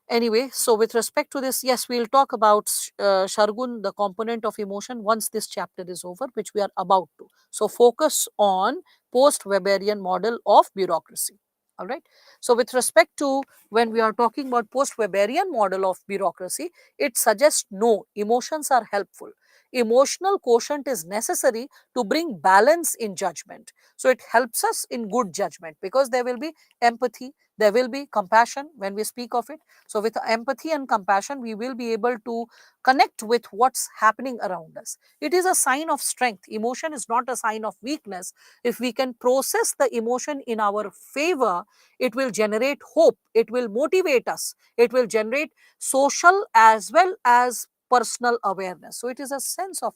[SPEAKER 1] Anyway, so with respect to this, yes, we'll talk about Shargun, the component of emotion, once this chapter is over, which we are about to. So focus on post-Weberian model of bureaucracy. All right. So with respect to when we are talking about post-Weberian model of bureaucracy, it suggests no, emotions are helpful. Emotional quotient is necessary to bring balance in judgment. So it helps us in good judgment because there will be empathy, there will be compassion when we speak of it. So with empathy and compassion, we will be able to connect with what's happening around us. It is a sign of strength. Emotion is not a sign of weakness. If we can process the emotion in our favor, it will generate hope. It will motivate us. It will generate social as well as personal awareness. So it is a sense of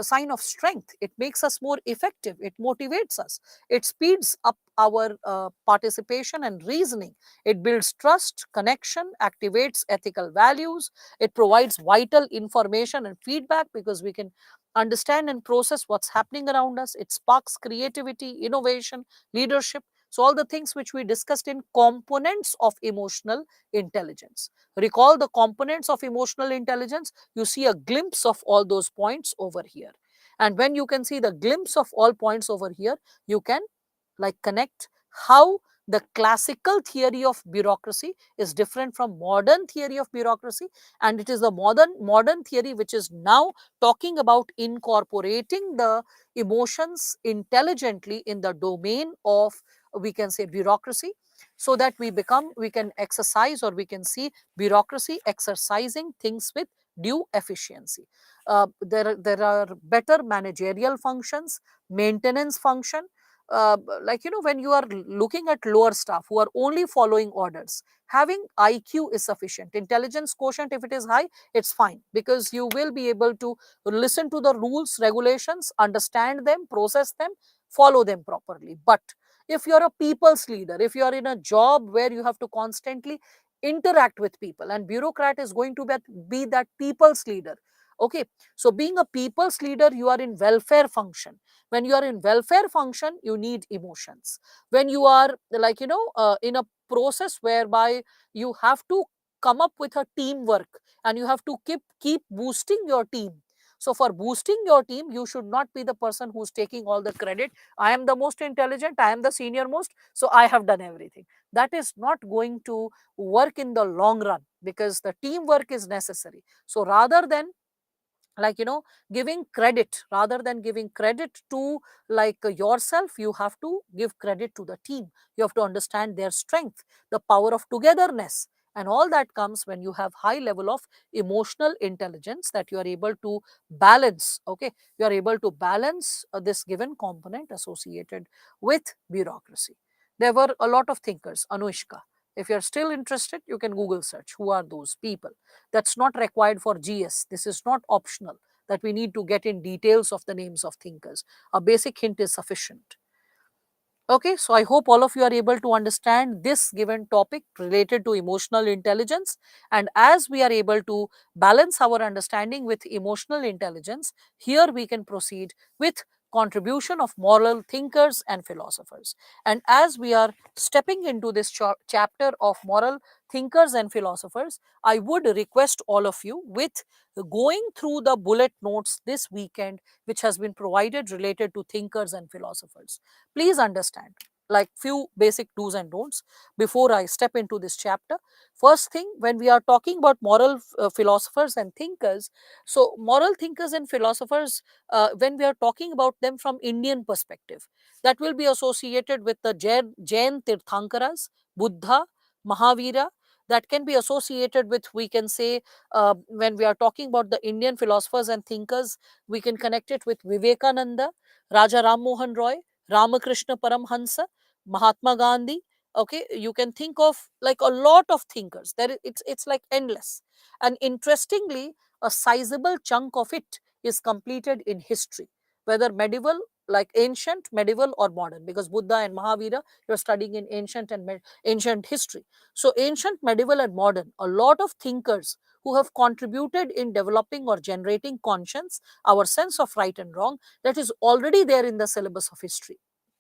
[SPEAKER 1] sign of strength. It makes us more effective. It motivates us. It speeds up our participation and reasoning. It builds trust, connection, activates ethical values. It provides vital information and feedback because we can understand and process what's happening around us. It sparks creativity, innovation, leadership. So, all the things which we discussed in components of emotional intelligence. Recall the components of emotional intelligence, you see a glimpse of all those points over here. And when you can see the glimpse of all points over here, you can like connect how the classical theory of bureaucracy is different from modern theory of bureaucracy, and it is the modern theory which is now talking about incorporating the emotions intelligently in the domain of, we can say, bureaucracy, so that we can exercise, or we can see bureaucracy exercising things with due efficiency. There are better managerial functions, maintenance function, when you are looking at lower staff who are only following orders, having IQ is sufficient. Intelligence quotient, if it is high, it's fine because you will be able to listen to the rules, regulations, understand them, process them, follow them properly. But if you're a people's leader, if you're in a job where you have to constantly interact with people, and bureaucrat is going to be that people's leader. Okay, so being a people's leader, you are in welfare function. When you are in welfare function, you need emotions. When you are in a process whereby you have to come up with a teamwork and you have to keep boosting your team, So for boosting your team, you should not be the person who's taking all the credit. I am the most intelligent, I am the senior most, so I have done everything. That is not going to work in the long run, because the teamwork is necessary. So rather than, like, giving credit, rather than giving credit to, like, yourself, you have to give credit to the team. You have to understand their strength, the power of togetherness, and all that comes when you have high level of emotional intelligence, that you are able to balance. Okay, you are able to balance this given component associated with bureaucracy. There were a lot of thinkers, Anushka. If you're still interested, you can Google search who are those people. That's not required for GS. This is not optional that we need to get in details of the names of thinkers. A basic hint is sufficient. Okay, so I hope all of you are able to understand this given topic related to emotional intelligence. And as we are able to balance our understanding with emotional intelligence, here we can proceed with contribution of moral thinkers and philosophers. And as we are stepping into this chapter of moral thinkers and philosophers, I would request all of you with going through the bullet notes this weekend, which has been provided related to thinkers and philosophers. Please understand, like, few basic do's and don'ts before I step into this chapter. First thing, when we are talking about moral philosophers and thinkers, so moral thinkers and philosophers, when we are talking about them from Indian perspective, that will be associated with the Jain Tirthankaras, Buddha, Mahavira. That can be associated with, we can say, when we are talking about the Indian philosophers and thinkers, we can connect it with Vivekananda, Raja Ram Mohan Roy, Ramakrishna Paramhansa, Mahatma Gandhi. Okay, you can think of like a lot of thinkers. It's like endless. And interestingly, a sizable chunk of it is completed in history, whether medieval, like ancient, medieval, or modern. Because Buddha and Mahavira, you're studying in ancient and ancient history. So ancient, medieval, and modern, a lot of thinkers who have contributed in developing or generating conscience, our sense of right and wrong, that is already there in the syllabus of history.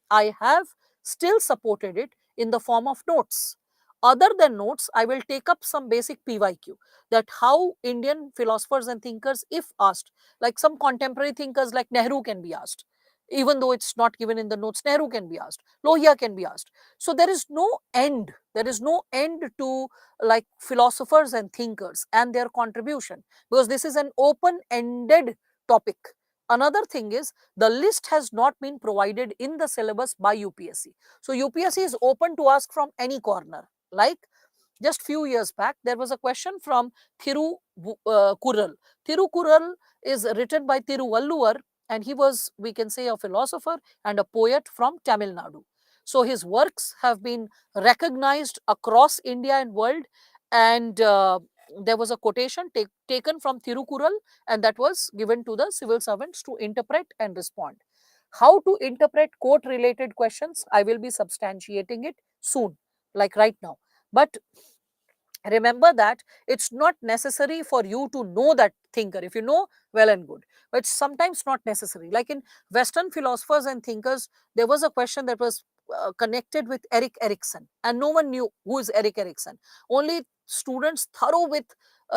[SPEAKER 1] I have still supported it in the form of notes. Other than notes, I will take up some basic PYQ, that how Indian philosophers and thinkers, if asked, like some contemporary thinkers like Nehru can be asked, even though it's not given in the notes, Nehru can be asked, Lohia can be asked. So there is no end. There is no end to, like, philosophers and thinkers and their contribution, because this is an open ended topic. Another thing is, the list has not been provided in the syllabus by UPSC. So UPSC is open to ask from any corner. Like, just few years back, there was a question from Thirukural. Thirukural is written by Thiruvalluvar, and he was, we can say, a philosopher and a poet from Tamil Nadu. So his works have been recognized across India and world. And there was a quotation taken from Thirukural, and that was given to the civil servants to interpret and respond. How to interpret court related questions, I will be substantiating it soon, like right now. But remember that it's not necessary for you to know that thinker. If you know, well and good, but it's sometimes not necessary. Like in Western philosophers and thinkers, there was a question that was connected with Erik Erikson, and no one knew who is Erik Erikson. Only students thorough with,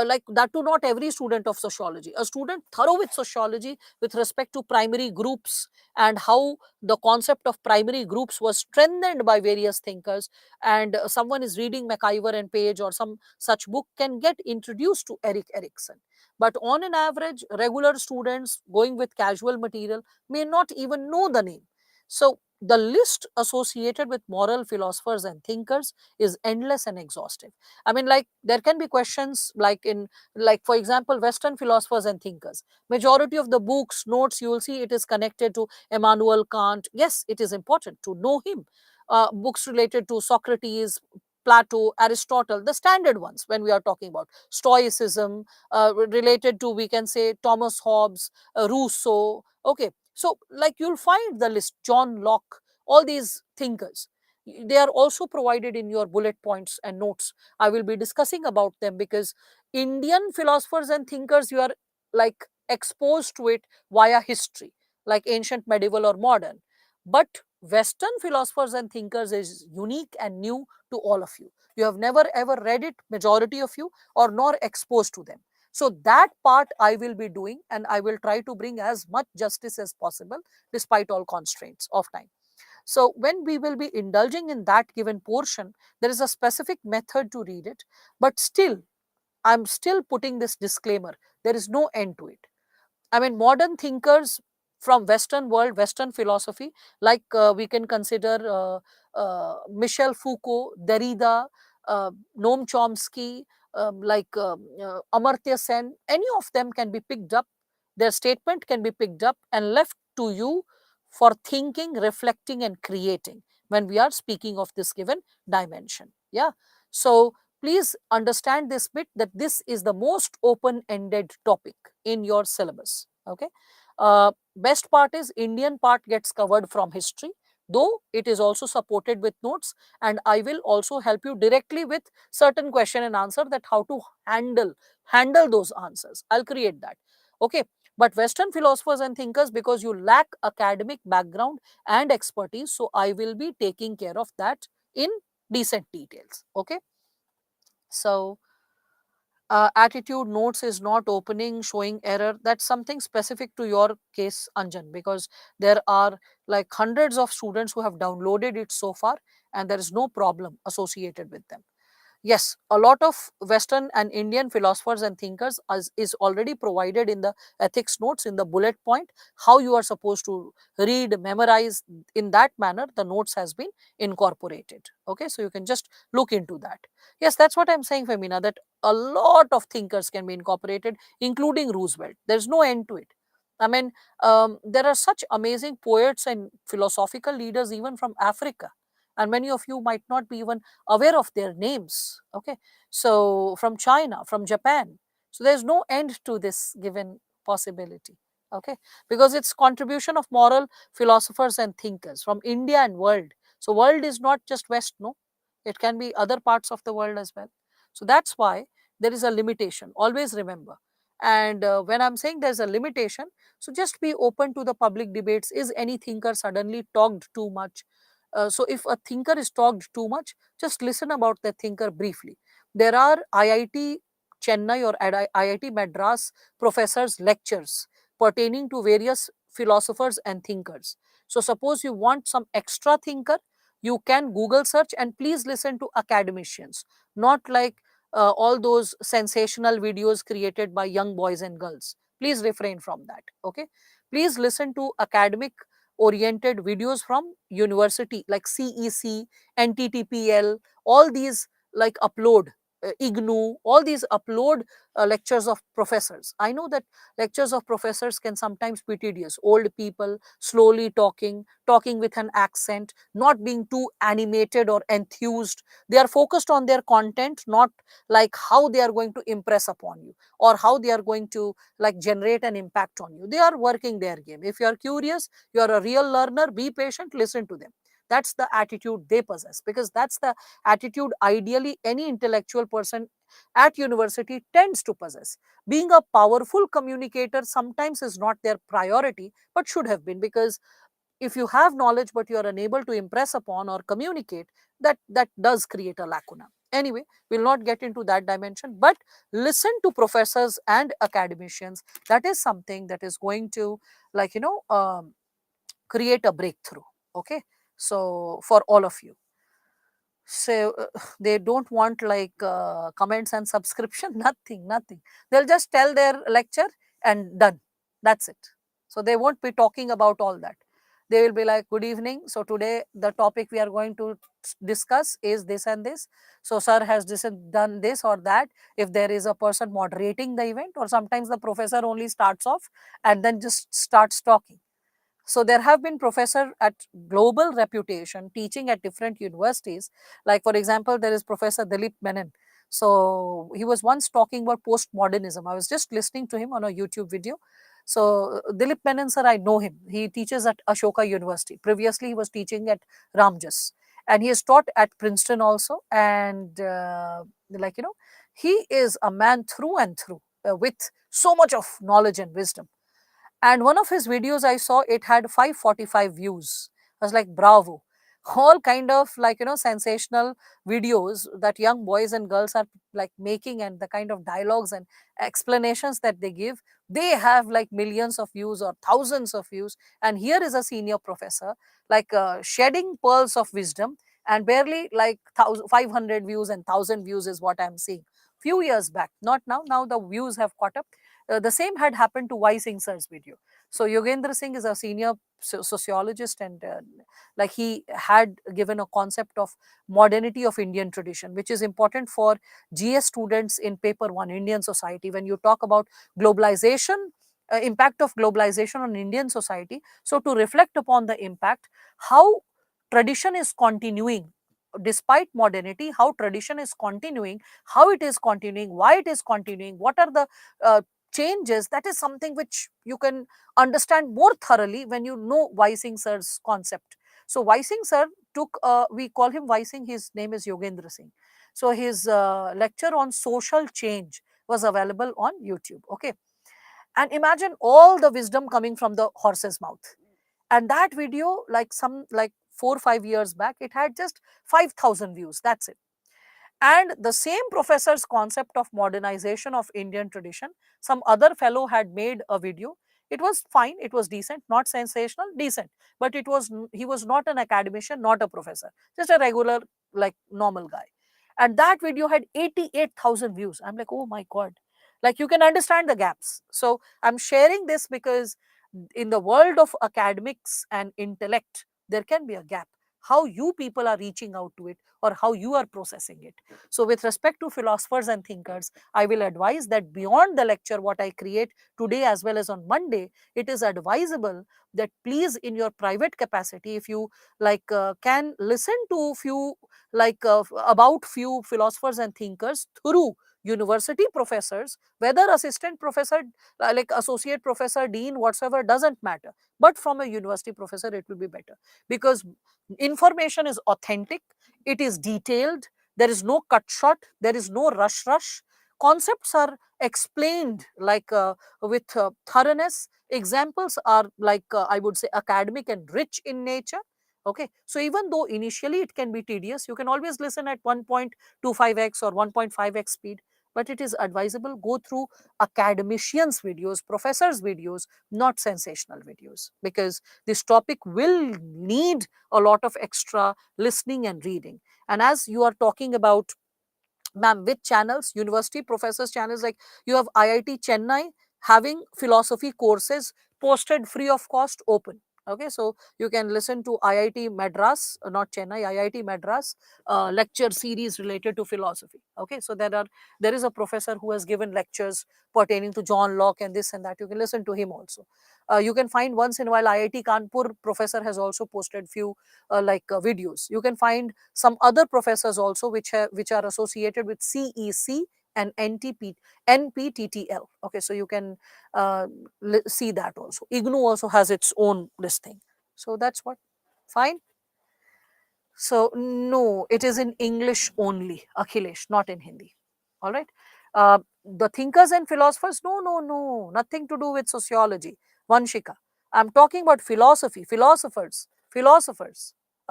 [SPEAKER 1] like that, to not every student of sociology, a student thorough with sociology with respect to primary groups, and how the concept of primary groups was strengthened by various thinkers, and someone is reading MacIver and Page or some such book, can get introduced to Erik Erikson. But on an average, regular students going with casual material may not even know the name. So the list associated with moral philosophers and thinkers is endless and exhaustive. I mean, like, there can be questions like in, like, for example, Western philosophers and thinkers, majority of the books, notes, you will see it is connected to Immanuel Kant. Yes, it is important to know him. Books related to Socrates, Plato, Aristotle, the standard ones when we are talking about Stoicism, related to, we can say, Thomas Hobbes, Rousseau. Okay, so like you'll find the list, John Locke, all these thinkers. They are also provided in your bullet points and notes. I will be discussing about them because Indian philosophers and thinkers, you are like exposed to it via history, like ancient, medieval, or modern. But Western philosophers and thinkers is unique and new to all of you. You have never ever read it, majority of you, or nor exposed to them. So that part I will be doing, and I will try to bring as much justice as possible despite all constraints of time. So when we will be indulging in that given portion, there is a specific method to read it, but still, I'm still putting this disclaimer, there is no end to it. I mean, modern thinkers from Western world, Western philosophy, like we can consider Michel Foucault, Derrida, Noam Chomsky, Amartya Sen, any of them can be picked up. Their statement can be picked up and left to you for thinking, reflecting, and creating when we are speaking of this given dimension. Yeah. So please understand this bit, that this is the most open ended topic in your syllabus. Okay. Best part is Indian part gets covered from history, though it is also supported with notes, and I will also help you directly with certain question and answer, that how to handle those answers. I'll create that. Okay. But Western philosophers and thinkers, because you lack academic background and expertise, so I will be taking care of that in decent details. Okay. So attitude notes is not opening, showing error. That's something specific to your case, Anjan, because there are like hundreds of students who have downloaded it so far, and there is no problem associated with them. Yes, a lot of Western and Indian philosophers and thinkers is already provided in the ethics notes, in the bullet point, how you are supposed to read, memorize. In that manner, the notes has been incorporated. Okay, so you can just look into that. Yes, that's what I'm saying, Femina, that a lot of thinkers can be incorporated, including Roosevelt. There's no end to it. I mean, there are such amazing poets and philosophical leaders even from Africa, and many of you might not be even aware of their names. Okay, so from China, from Japan. So there's no end to this given possibility. Okay, because it's contribution of moral philosophers and thinkers from India and world. So world is not just West, no, it can be other parts of the world as well. So that's why there is a limitation, always remember. And when I'm saying there's a limitation, so just be open to the public debates. Is any thinker suddenly talked too much? So if a thinker is talked too much, just listen about that thinker briefly. There are IIT Chennai or IIT Madras professors lectures pertaining to various philosophers and thinkers. So suppose you want some extra thinker, you can Google search, and please listen to academicians, not like all those sensational videos created by young boys and girls. Please refrain from that. Okay, please listen to academic oriented videos from university like CEC, NTTPL, all these like upload, IGNU, all these upload lectures of professors. I know that lectures of professors can sometimes be tedious. Old people slowly talking with an accent, not being too animated or enthused. They are focused on their content, not like how they are going to impress upon you or how they are going to like generate an impact on you. They are working their game. If you are curious, you are a real learner, be patient, listen to them. That's the attitude they possess, because that's the attitude ideally any intellectual person at university tends to possess. Being a powerful communicator sometimes is not their priority, but should have been, because if you have knowledge but you are unable to impress upon or communicate, that does create a lacuna. Anyway, we'll not get into that dimension, but listen to professors and academicians. That is something that is going to like create a breakthrough. Okay, so for all of you, so they don't want like comments and subscription, nothing. They'll just tell their lecture and done. That's it. So they won't be talking about all that. They will be like, good evening, so today the topic we are going to discuss is this and this. So sir has done this or that. If there is a person moderating the event, or sometimes the professor only starts off and then just starts talking. So there have been professor at global reputation teaching at different universities. Like for example, there is Professor Dilip Menon. So he was once talking about postmodernism. I was just listening to him on a YouTube video. So Dilip Menon sir, I know him. He teaches at Ashoka University. Previously, he was teaching at Ramjas, and he has taught at Princeton also. And he is a man through and through, with so much of knowledge and wisdom. And one of his videos I saw, it had 545 views. I was like, bravo. all kind of like sensational videos that young boys and girls are like making, and the kind of dialogues and explanations that they give, they have like millions of views or thousands of views. And here is a senior professor like shedding pearls of wisdom, and barely like 500 views and 1000 views is what I'm seeing few years back, not now. Now the views have caught up. The same had happened to Y Singh sir's video. So Yogendra Singh is a senior sociologist, and like he had given a concept of modernity of Indian tradition, which is important for GS students in paper 1 Indian society. When you talk about globalization, impact of globalization on Indian society, so to reflect upon the impact, how tradition is continuing despite modernity, how tradition is continuing, how it is continuing, why it is continuing, what are the changes, that is something which you can understand more thoroughly when you know Vaising sir's concept. So Vaising sir took, we call him Vaising, his name is Yogendra Singh. So his lecture on social change was available on YouTube. Okay. And imagine all the wisdom coming from the horse's mouth. And that video, like some like 4 or 5 years back, it had just 5,000 views. That's it. And the same professor's concept of modernization of Indian tradition, some other fellow had made a video. It was fine, it was decent, not sensational, decent. But it was, he was not an academician, not a professor, just a regular, like normal guy. And that video had 88,000 views. I'm like, oh my God. Like you can understand the gaps. So I'm sharing this because in the world of academics and intellect, there can be a gap. How you people are reaching out to it, or how you are processing it. So, with respect to philosophers and thinkers, I will advise that beyond the lecture, what I create today as well as on Monday, it is advisable that please, in your private capacity, if you like, can listen to few like about few philosophers and thinkers through university professors, whether assistant professor, like associate professor, dean, whatsoever, doesn't matter. But from a university professor, it will be better, because information is authentic, it is detailed, there is no cut shot, there is no rush. Concepts are explained like with thoroughness. Examples are like I would say academic and rich in nature. Okay, so even though initially it can be tedious, you can always listen at 1.25x or 1.5x speed, but it is advisable go through academicians videos, professors videos, not sensational videos, because this topic will need a lot of extra listening and reading. And as you are talking about, ma'am, which channels, university professors channels, like you have IIT Chennai having philosophy courses posted free of cost, open. Okay, so you can listen to IIT Madras, not Chennai, IIT Madras lecture series related to philosophy. Okay, so there is a professor who has given lectures pertaining to John Locke and this and that. You can listen to him also. You can find once in a while IIT Kanpur professor has also posted few videos. You can find some other professors also which are associated with CEC and NPTTL. Okay, so you can see that also. IGNU also has its own this thing. So that's what. Fine. So no, it is in English only, Akhilesh, not in Hindi. All right. The thinkers and philosophers, no, nothing to do with sociology. Vanshika, I'm talking about philosophy, philosophers.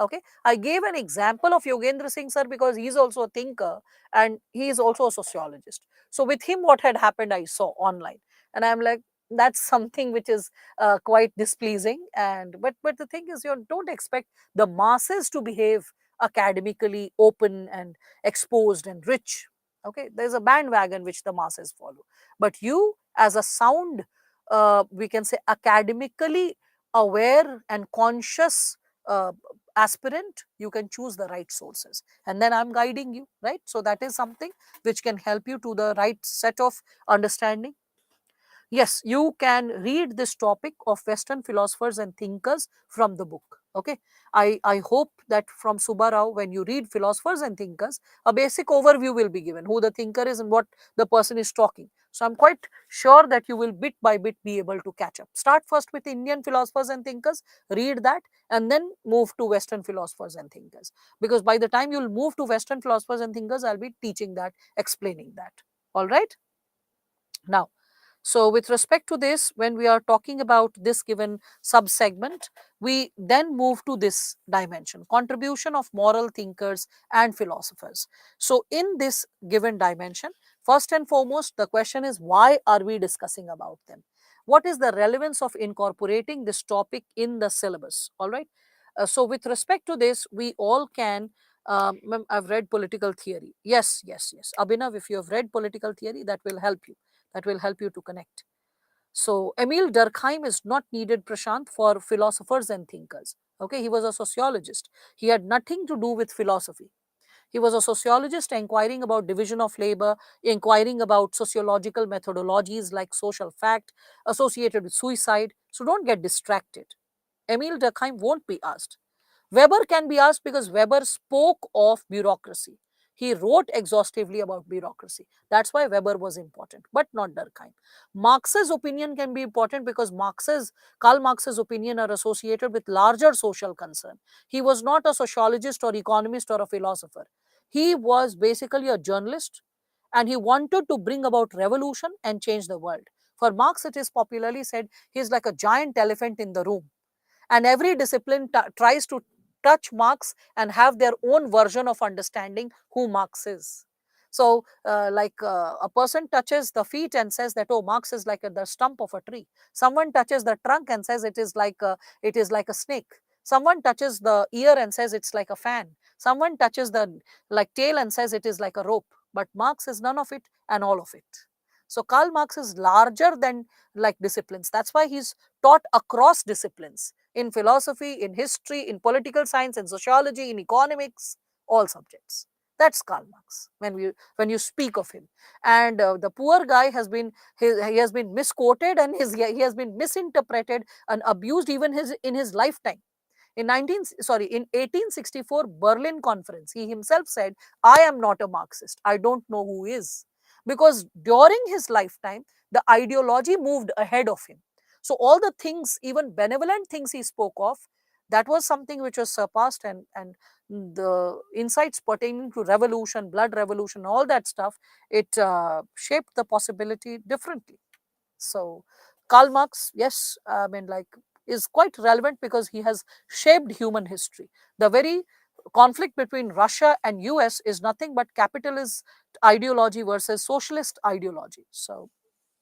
[SPEAKER 1] Okay. I gave an example of Yogendra Singh sir because he's also a thinker and he is also a sociologist. So with him, what had happened, I saw online, and I'm like, that's something which is quite displeasing. And but the thing is, you don't expect the masses to behave academically open and exposed and rich. Okay, there's a bandwagon which the masses follow, but you as a sound, we can say academically aware and conscious uh, aspirant, you can choose the right sources, and then I'm guiding you, right? So that is something which can help you to the right set of understanding. Yes, you can read this topic of Western philosophers and thinkers from the book. Okay, I hope that from Subbarao, when you read philosophers and thinkers, a basic overview will be given who the thinker is and what the person is talking. So I'm quite sure that you will bit by bit be able to catch up. Start first with Indian philosophers and thinkers, read that, and then move to Western philosophers and thinkers, because by the time you'll move to Western philosophers and thinkers, I'll be teaching that, explaining that. All right. Now, So, with respect to this, when we are talking about this given subsegment, we then move to this dimension, contribution of moral thinkers and philosophers. So, in this given dimension, first and foremost, the question is, why are we discussing about them? What is the relevance of incorporating this topic in the syllabus? All right. So, with respect to this, we all can. I've read political theory. Yes, yes, yes. Abhinav, if you have read political theory, that will help you. That will help you to connect. So, Emil Durkheim is not needed, Prashant, for philosophers and thinkers. Okay, he was a sociologist. He had nothing to do with philosophy. He was a sociologist inquiring about division of labor, inquiring about sociological methodologies like social fact associated with suicide. So, don't get distracted. Emil Durkheim won't be asked. Weber can be asked because Weber spoke of bureaucracy. He wrote exhaustively about bureaucracy. That's why Weber was important, but not Durkheim. Marx's opinion can be important because Karl Marx's opinion are associated with larger social concern. He was not a sociologist or economist or a philosopher. He was basically a journalist and he wanted to bring about revolution and change the world. For Marx, it is popularly said he is like a giant elephant in the room, and every discipline tries to touch Marx and have their own version of understanding who Marx is. So, a person touches the feet and says that, oh, Marx is like the stump of a tree. Someone touches the trunk and says it is like a snake. Someone touches the ear and says it's like a fan. Someone touches the tail and says it is like a rope. But Marx is none of it and all of it. So Karl Marx is larger than like disciplines. That's why he's taught across disciplines, in philosophy, in history, in political science, in sociology, in economics, all subjects. That's Karl Marx when you speak of him. And the poor guy has been he has been misquoted and he has been misinterpreted and abused even in his lifetime. In 1864 Berlin Conference, he himself said, I am not a Marxist. I don't know who is. Because during his lifetime, the ideology moved ahead of him. So all the things, even benevolent things he spoke of, that was something which was surpassed, and the insights pertaining to revolution, blood revolution, all that stuff, it shaped the possibility differently. So Karl Marx, yes, I mean, like, is quite relevant because he has shaped human history. The very conflict between Russia and US is nothing but capitalist ideology versus socialist ideology. So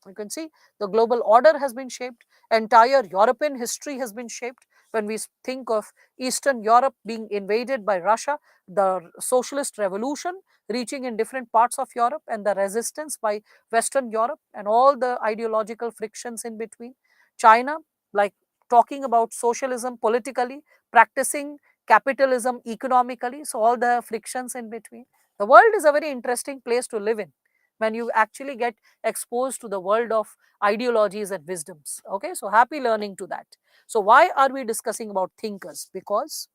[SPEAKER 1] you can see the global order has been shaped, entire European history has been shaped. When we think of Eastern Europe being invaded by Russia, the socialist revolution reaching in different parts of Europe, and the resistance by Western Europe, and all the ideological frictions in between. China, like, talking about socialism politically, practicing capitalism economically, so all the frictions in between. The world is a very interesting place to live in when you actually get exposed to the world of ideologies and wisdoms. Okay, so happy learning to that. So why are we discussing about thinkers? Because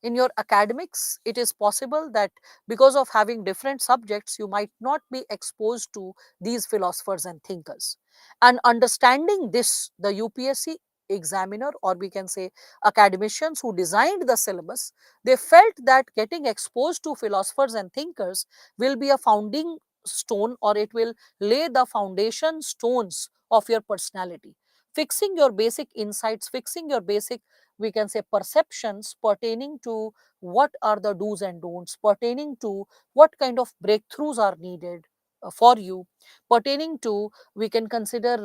[SPEAKER 1] in your academics, it is possible that because of having different subjects, you might not be exposed to these philosophers and thinkers. And understanding this, the UPSC examiner, or we can say academicians who designed the syllabus, they felt that getting exposed to philosophers and thinkers will be a founding stone, or it will lay the foundation stones of your personality, fixing your basic insights, fixing your basic, we can say, perceptions pertaining to what are the do's and don'ts, pertaining to what kind of breakthroughs are needed for you, pertaining to, we can consider,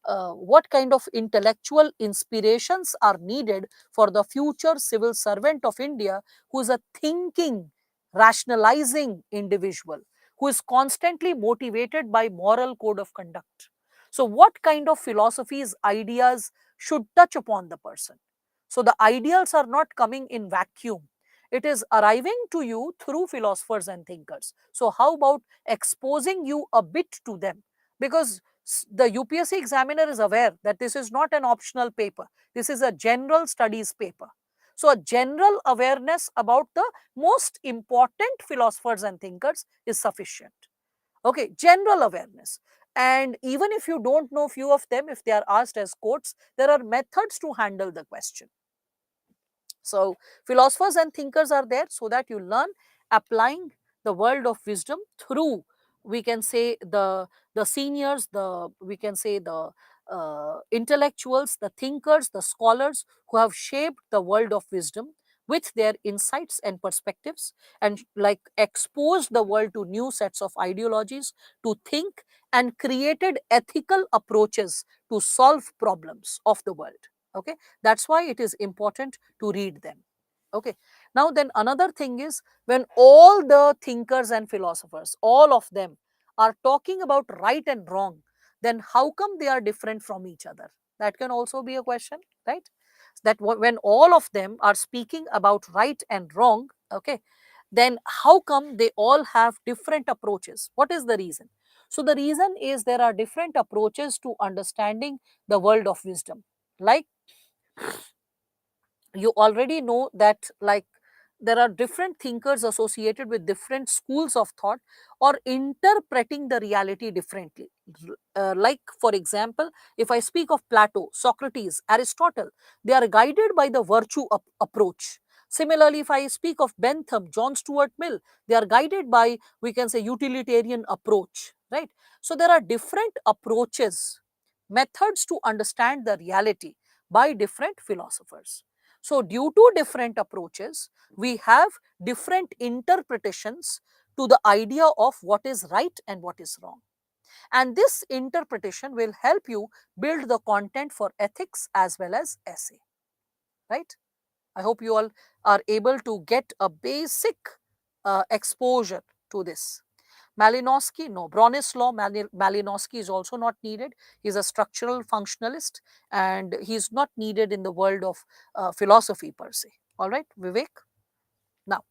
[SPEAKER 1] what kind of intellectual inspirations are needed for the future civil servant of India, who is a thinking, rationalizing individual, who is constantly motivated by moral code of conduct. So what kind of philosophies, ideas should touch upon the person? So the ideals are not coming in vacuum. It is arriving to you through philosophers and thinkers. So how about exposing you a bit to them? Because the UPSC examiner is aware that this is not an optional paper. This is a general studies paper. So a general awareness about the most important philosophers and thinkers is sufficient. Okay, general awareness. And even if you don't know few of them, if they are asked as quotes, there are methods to handle the question. So philosophers and thinkers are there so that you learn applying the world of wisdom through we can say the seniors, the we can say the intellectuals, the thinkers, the scholars who have shaped the world of wisdom with their insights and perspectives, and like exposed the world to new sets of ideologies to think, and created ethical approaches to solve problems of the world. Okay, that's why it is important to read them. Okay, now then another thing is, when all the thinkers and philosophers, all of them, are talking about right and wrong, then how come they are different from each other? That can also be a question, right? That when all of them are speaking about right and wrong, okay, then how come they all have different approaches? What is the reason? So the reason is there are different approaches to understanding the world of wisdom. Like, you already know that, like, there are different thinkers associated with different schools of thought, or interpreting the reality differently. Like, for example, if I speak of Plato, Socrates, Aristotle, they are guided by the virtue approach. Similarly, if I speak of Bentham, John Stuart Mill, they are guided by, we can say, utilitarian approach, right? So there are different approaches, methods to understand the reality by different philosophers. So, due to different approaches, we have different interpretations to the idea of what is right and what is wrong. And this interpretation will help you build the content for ethics as well as essay, right? I hope you all are able to get a basic exposure to this. Malinowski, no. Bronislaw Malinowski is also not needed. He's a structural functionalist, and he's not needed in the world of philosophy per se. All right, Vivek? Now,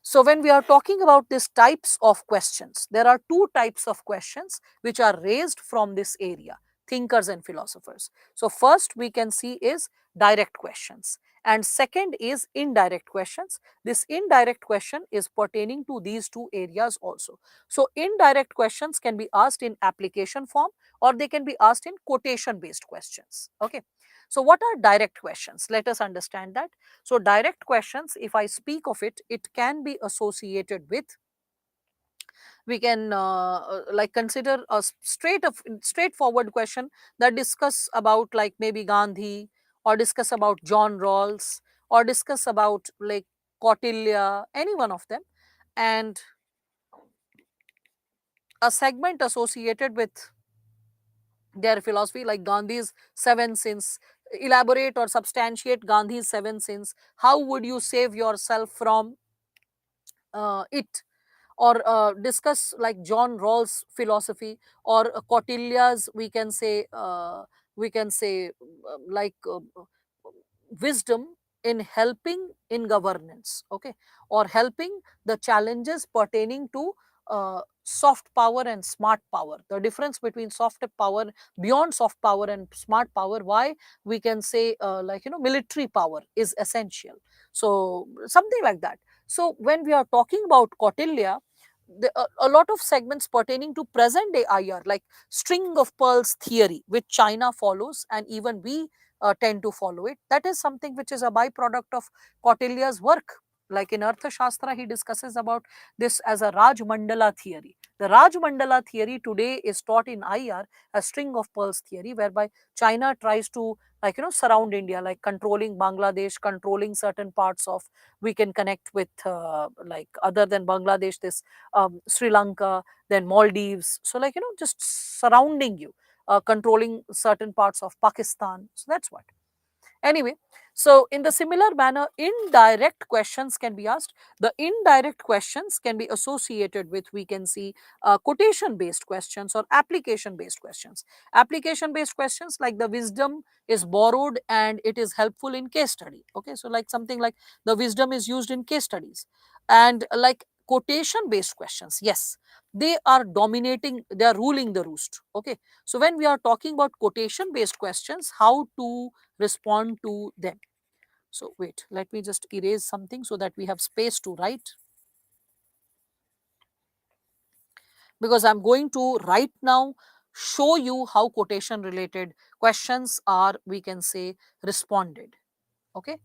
[SPEAKER 1] so when we are talking about these types of questions, there are two types of questions which are raised from this area, thinkers and philosophers. So first we can see is direct questions, and second is indirect questions. This indirect question is pertaining to these two areas also. So indirect questions can be asked in application form, or they can be asked in quotation based questions. Okay. So what are direct questions? Let us understand that. So direct questions, if I speak of it, it can be associated with, we can like consider a straightforward question that discuss about, like, maybe Gandhi, or discuss about John Rawls, or discuss about, like, Kautilya, any one of them, and a segment associated with their philosophy, like Gandhi's seven sins. Elaborate or substantiate Gandhi's seven sins. How would you save yourself from it? Or discuss like John Rawls' philosophy, or Kautilya's, we can say like wisdom in helping in governance, okay, or helping the challenges pertaining to soft power and smart power. The difference between soft power, beyond soft power, and smart power, why we can say like, military power is essential. So something like that. So when we are talking about Kautilya, a lot of segments pertaining to present day IR, like string of pearls theory, which China follows, and even we tend to follow it. That is something which is a byproduct of Kautilya's work. Like in Arthashastra, he discusses about this as a Raj Mandala theory. The Raj Mandala theory today is taught in IR as string of pearls theory, whereby China tries to, like, surround India, like controlling Bangladesh, controlling certain parts of, we can connect with like other than Bangladesh, this Sri Lanka, then Maldives. So, like, just surrounding you, controlling certain parts of Pakistan. So that's what. Anyway, so in the similar manner, indirect questions can be asked. The indirect questions can be associated with, we can see, quotation based questions or application based questions. Application based questions, like the wisdom is borrowed and it is helpful in case study. Okay, so like something like the wisdom is used in case studies. And like quotation based questions, yes, they are dominating, they are ruling the roost. Okay, so when we are talking about quotation based questions, how to respond to them? So wait, let me just erase something so that we have space to write, because I'm going to right now show you how quotation related questions are, we can say, responded. Okay,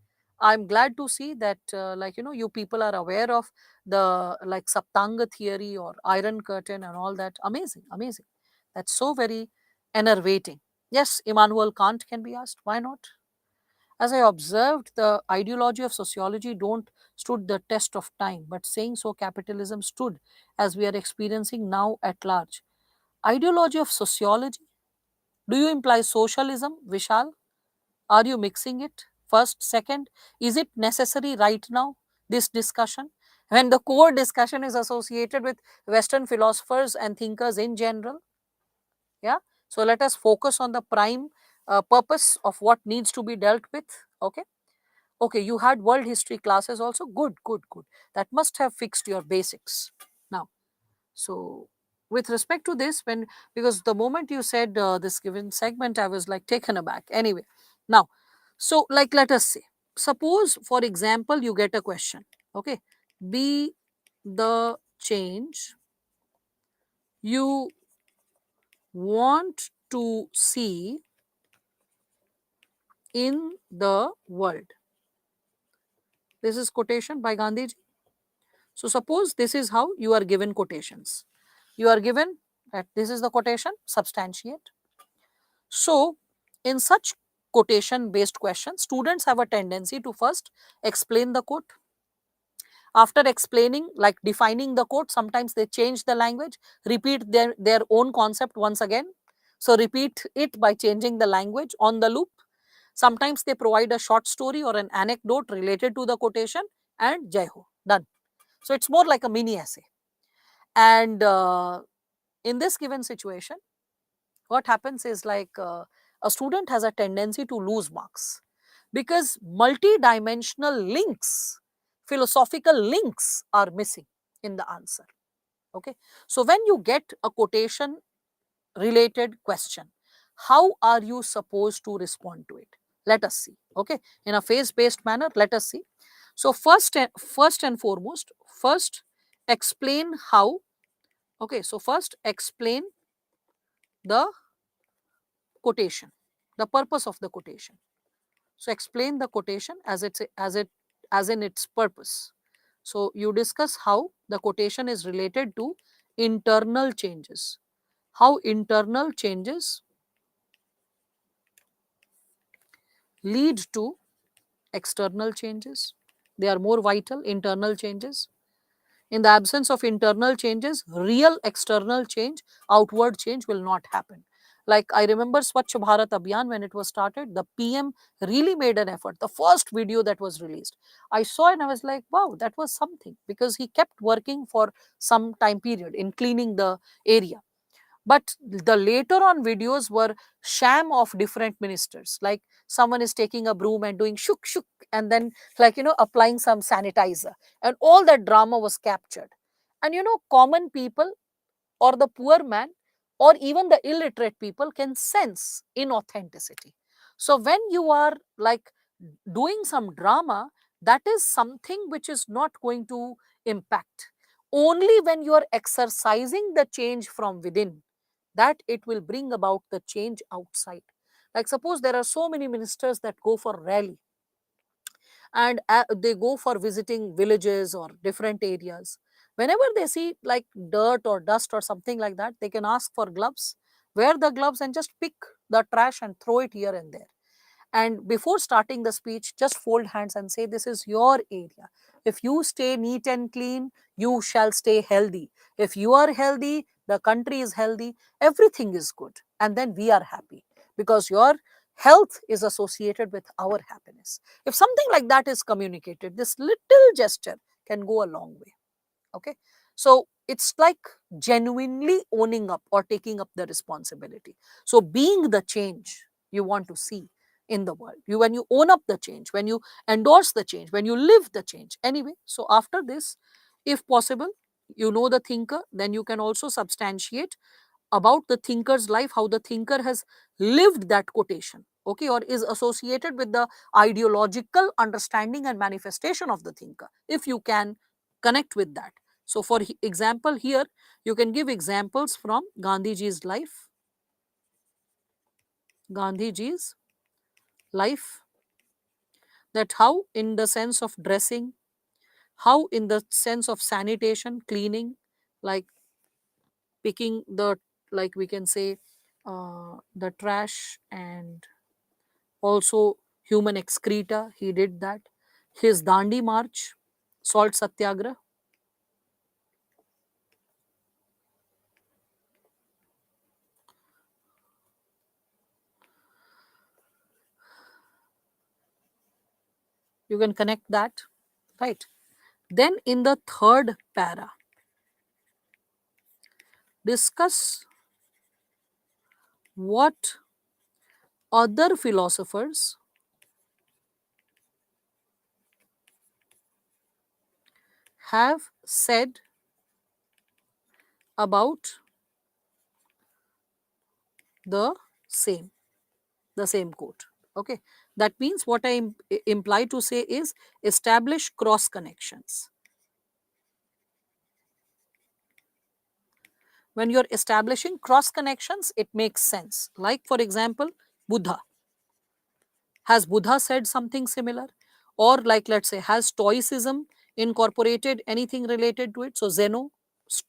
[SPEAKER 1] I'm glad to see that, you people are aware of the like Saptanga theory or Iron Curtain and all that. Amazing, amazing. That's so very enervating. Yes, Immanuel Kant can be asked. Why not? As I observed, the ideology of sociology don't stood the test of time, but saying so, capitalism stood, as we are experiencing now at large. Ideology of sociology? Do you imply socialism, Vishal? Are you mixing it? First, second, is it necessary right now, this discussion? When the core discussion is associated with Western philosophers and thinkers in general? Yeah. So let us focus on the prime purpose of what needs to be dealt with. Okay. Okay. You had world history classes also. Good, good, good. That must have fixed your basics. Now, so with respect to this, when because the moment you said this given segment, I was like taken aback. Anyway, now, so like let us say, suppose for example, you get a question. Okay, be the change you want to see in the world. This is quotation by Gandhiji. So suppose this is how you are given quotations. You are given that this is the quotation, substantiate. So, in such quotation based questions, students have a tendency to first explain the quote. After explaining, like defining the quote, sometimes they change the language, repeat their own concept once again. So, repeat it by changing the language on the loop. Sometimes they provide a short story or an anecdote related to the quotation and Jai Ho, done. So, it's more like a mini essay. And in this given situation, what happens is a student has a tendency to lose marks because multi-dimensional links, philosophical links are missing in the answer. Okay, so when you get a quotation related question, how are you supposed to respond to it? Let us see. Okay, in a phase based manner, let us see. So first and foremost, first explain how. Okay, so first explain the quotation, the purpose of the quotation. So explain the quotation as in its purpose. So you discuss how the quotation is related to internal changes, how internal changes lead to external changes. They are more vital, internal changes. In the absence of internal changes, real external change, outward change will not happen. Like I remember Swachh Bharat Abhiyan when it was started, the PM really made an effort. The first video that was released, I saw and I was like, wow, that was something because he kept working for some time period in cleaning the area. But the later on videos were sham of different ministers, like someone is taking a broom and doing shuk shuk and then applying some sanitizer, and all that drama was captured. And common people or the poor man or even the illiterate people can sense inauthenticity. So when you are like doing some drama, that is something which is not going to impact. Only when you are exercising the change from within, that it will bring about the change outside. Like suppose there are so many ministers that go for rally and they go for visiting villages or different areas. Whenever they see like dirt or dust or something like that, they can ask for gloves, wear the gloves and just pick the trash and throw it here and there. And before starting the speech, just fold hands and say, this is your area. If you stay neat and clean, you shall stay healthy. If you are healthy, the country is healthy, everything is good. And then we are happy because your health is associated with our happiness. If something like that is communicated, this little gesture can go a long way. Okay. So it's like genuinely owning up or taking up the responsibility. So being the change you want to see in the world, when you own up the change, when you endorse the change, when you live the change. Anyway, so after this, if possible, the thinker, then you can also substantiate about the thinker's life, how the thinker has lived that quotation, okay, or is associated with the ideological understanding and manifestation of the thinker, if you can connect with that. So for example, here you can give examples from Gandhiji's life, Gandhiji's life, that how in the sense of dressing, how in the sense of sanitation, cleaning, like picking the, like we can say, the trash, and also human excreta, he did that. His Dandi march, salt satyagrah. You can connect that, right? Then in the third para, discuss what other philosophers have said about the same, the same quote. Okay, that means what I imply to say is establish cross connections. When you're establishing cross connections, it makes sense. Like, for example, Buddha. Has Buddha said something similar? Or, like, let's say, has Stoicism incorporated anything related to it? So, Zeno,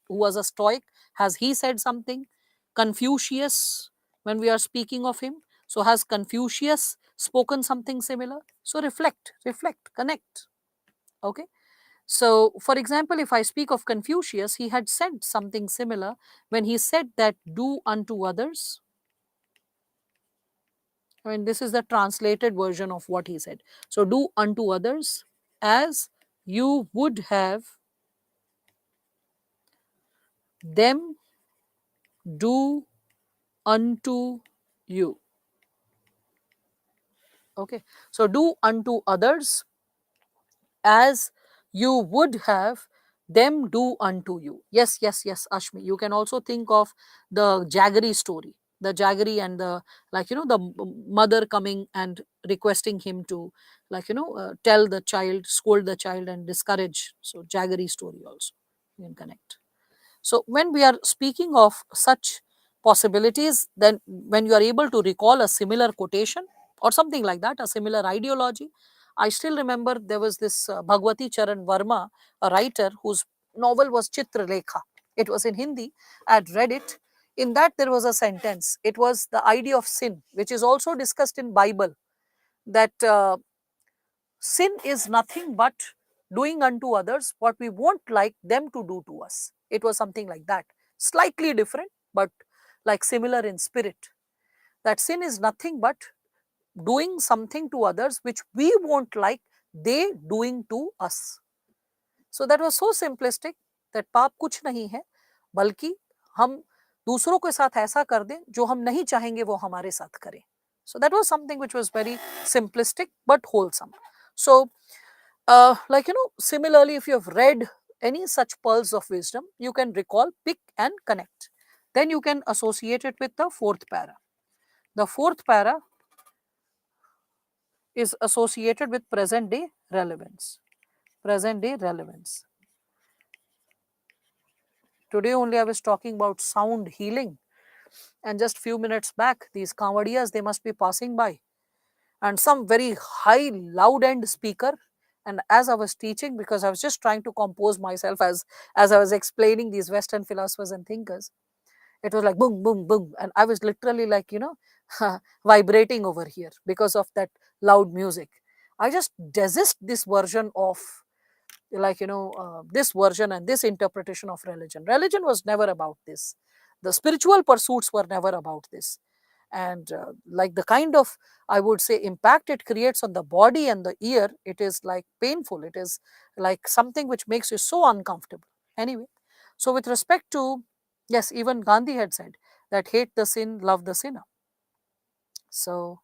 [SPEAKER 1] who was a Stoic, has he said something? Confucius, when we are speaking of him, so has Confucius spoken something similar? So, reflect, connect. Okay. So, for example, if I speak of Confucius, he had said something similar when he said that do unto others. I mean, this is the translated version of what he said. So, do unto others as you would have them do unto you. Okay. So, do unto others as you would have them do unto you. Yes, yes, yes, Ashmi. You can also think of the Jaggery story. The Jaggery and the, like, the mother coming and requesting him to, like, tell the child, scold the child, and discourage. So, Jaggery story also. You can connect. So, when we are speaking of such possibilities, then when you are able to recall a similar quotation or something like that, a similar ideology, I still remember there was this Bhagwati Charan Verma, a writer whose novel was Chitralekha. It was in Hindi. I had read it. In that, there was a sentence. It was the idea of sin, which is also discussed in Bible, that sin is nothing but doing unto others what we won't like them to do to us. It was something like that, slightly different, but like similar in spirit. That sin is nothing but doing something to others which we won't like they doing to us. So that was so simplistic that पाप कुछ नहीं है, बल्कि हम दूसरों के साथ ऐसा कर दें जो हम नहीं चाहेंगे वो हमारे साथ करें. So that was something which was very simplistic but wholesome. So similarly, if you have read any such pearls of wisdom, you can recall, pick, and connect. Then you can associate it with the fourth para. The fourth para is associated with present day relevance. Present day relevance. Today only I was talking about sound healing, and just few minutes back, these Kavadiyas, they must be passing by, and some very high, loud end speaker. And as I was teaching, because I was just trying to compose myself as I was explaining these Western philosophers and thinkers, it was like boom, boom, boom, and I was literally like, vibrating over here because of that loud music. I just desist this version of, like, this version and this interpretation of religion. Religion was never about this. The spiritual pursuits were never about this. And like the kind of, I would say, impact it creates on the body and the ear, it is like painful. It is like something which makes you so uncomfortable. Anyway, so with respect to, yes, even Gandhi had said that hate the sin, love the sinner. So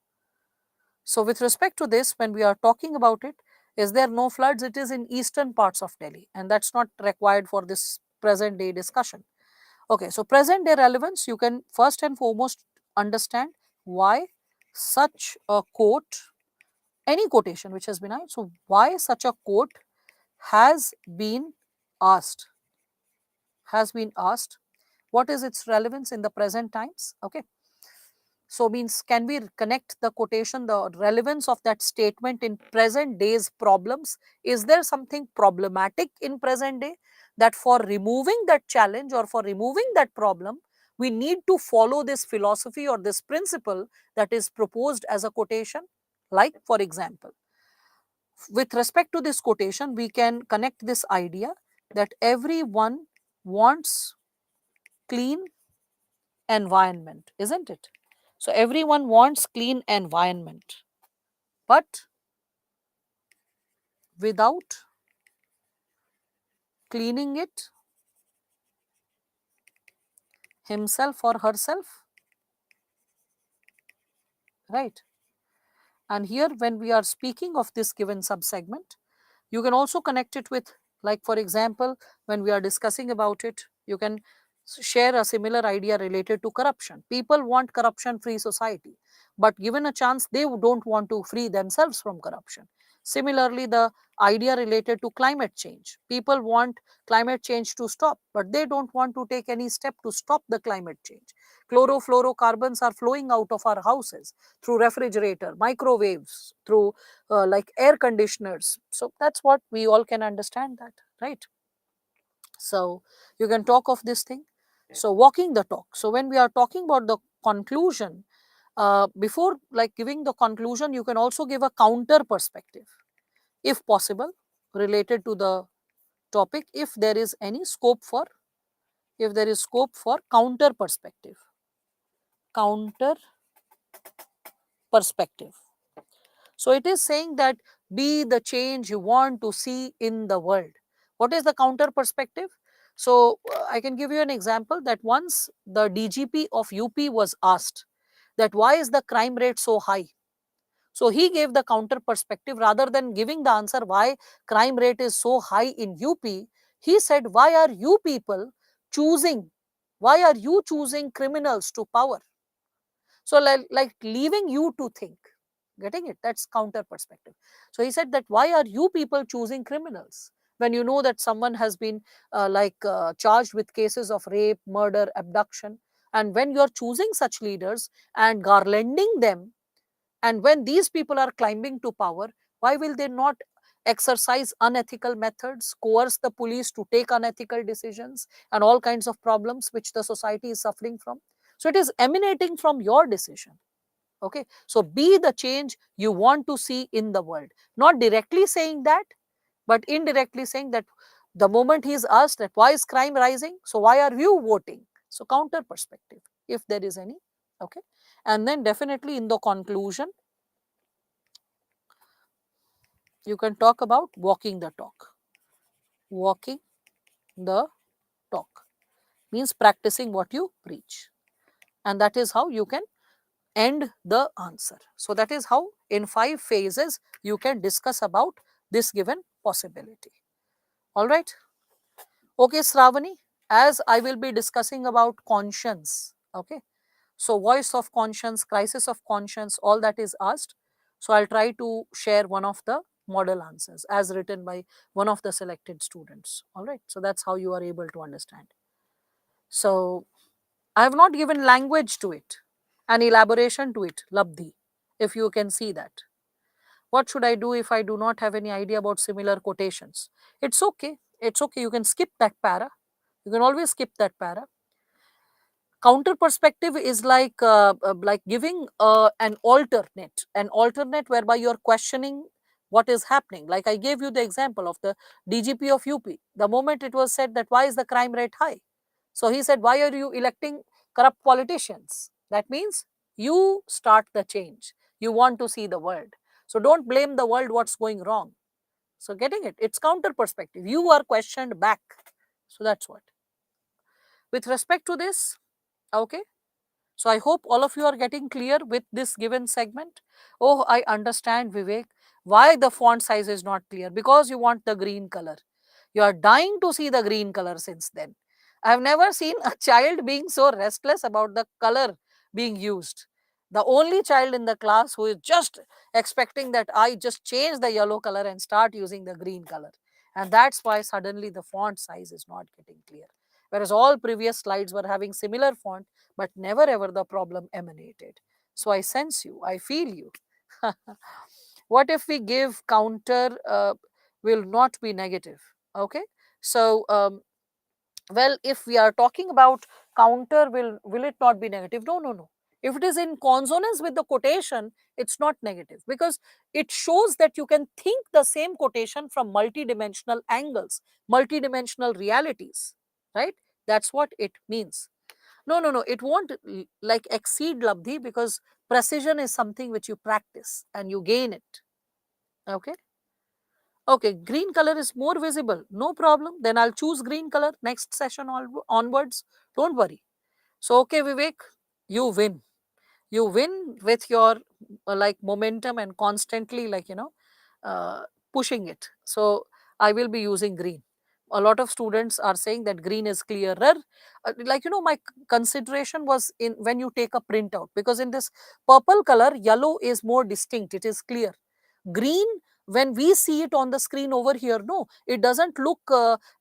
[SPEAKER 1] with respect to this, when we are talking about it, is there no floods? It is in eastern parts of Delhi, and that's not required for this present day discussion. Okay, so present day relevance, you can first and foremost understand why such a quote, any quotation which has been asked, so why such a quote has been asked, has been asked, what is its relevance in the present times? Okay, So means, can we connect the quotation, the relevance of that statement in present day's problems? Is there something problematic in present day that for removing that challenge or for removing that problem, we need to follow this philosophy or this principle that is proposed as a quotation? Like, for example, with respect to this quotation, we can connect this idea that everyone wants clean environment, isn't it? So everyone wants clean environment, but without cleaning it himself or herself, right? And here, when we are speaking of this given subsegment, you can also connect it with, like, for example, when we are discussing about it, you can share a similar idea related to corruption. People want corruption free society, but given a chance, they don't want to free themselves from corruption. Similarly, the idea related to climate change, people want climate change to stop, but they don't want to take any step to stop the climate change. Chlorofluorocarbons are flowing out of our houses through refrigerator, microwaves, through like air conditioners. So that's what we all can understand that, right? So you can talk of this thing. So walking the talk. So when we are talking about the conclusion, before like giving the conclusion, you can also give a counter perspective, if possible, related to the topic, if there is any scope for, if there is scope for counter perspective, counter perspective. So it is saying that be the change you want to see in the world. What is the counter perspective? So I can give you an example that once the DGP of UP was asked that why is the crime rate so high? So he gave the counter perspective. Rather than giving the answer why crime rate is so high in UP, he said, why are you people choosing, why are you choosing criminals to power? So like leaving you to think, getting it, that's counter perspective. So he said that why are you people choosing criminals when you know that someone has been charged with cases of rape, murder, abduction, and when you are choosing such leaders and garlanding them, and when these people are climbing to power, why will they not exercise unethical methods, coerce the police to take unethical decisions, and all kinds of problems which the society is suffering from? So it is emanating from your decision. Okay, so be the change you want to see in the world. Not directly saying that, but indirectly saying that the moment he is asked that why is crime rising, so why are you voting? So counter perspective, if there is any. Okay, and then definitely in the conclusion, you can talk about walking the talk. Walking the talk means practicing what you preach, and that is how you can end the answer. So that is how in 5 phases you can discuss about this given possibility. All right. Okay, Sravani, as I will be discussing about conscience. Okay. So voice of conscience, crisis of conscience, all that is asked. So I'll try to share one of the model answers as written by one of the selected students. All right. So that's how you are able to understand. So I have not given language to it, an elaboration to it, Labdhi, if you can see that. What should I do if I do not have any idea about similar quotations? It's okay. It's okay. You can skip that para. You can always skip that para. Counter perspective is like giving an alternate whereby you're questioning what is happening. Like I gave you the example of the DGP of UP. The moment it was said that why is the crime rate high? So he said, why are you electing corrupt politicians? That means you start the change. You want to see the world. So don't blame the world what's going wrong. So getting it? It's counter perspective. You are questioned back. So that's what. With respect to this, okay. So I hope all of you are getting clear with this given segment. Oh, I understand, Vivek, why the font size is not clear. Because you want the green color. You are dying to see the green color since then. I have never seen a child being so restless about the color being used. The only child in the class who is just expecting that I just change the yellow color and start using the green color. And that's why suddenly the font size is not getting clear. Whereas all previous slides were having similar font, but never ever the problem emanated. So I sense you, I feel you. What if we give counter will not be negative? Okay, so well, if we are talking about counter, will it not be negative? No, no, no. If it is in consonance with the quotation, it's not negative, because it shows that you can think the same quotation from multidimensional angles, multidimensional realities, right? That's what it means. No, no, no, it won't like exceed labdhi, because precision is something which you practice and you gain it. Okay. Okay, green color is more visible. No problem. Then I'll choose green color next session onwards. Don't worry. So, okay, Vivek, you win. You win with your like momentum and constantly, like, uh, pushing it. So, I will be using green. A lot of students are saying that green is clearer. Like, my consideration was in when you take a printout, because in this purple color, yellow is more distinct, it is clear. Green, when we see it on the screen over here, no, it doesn't look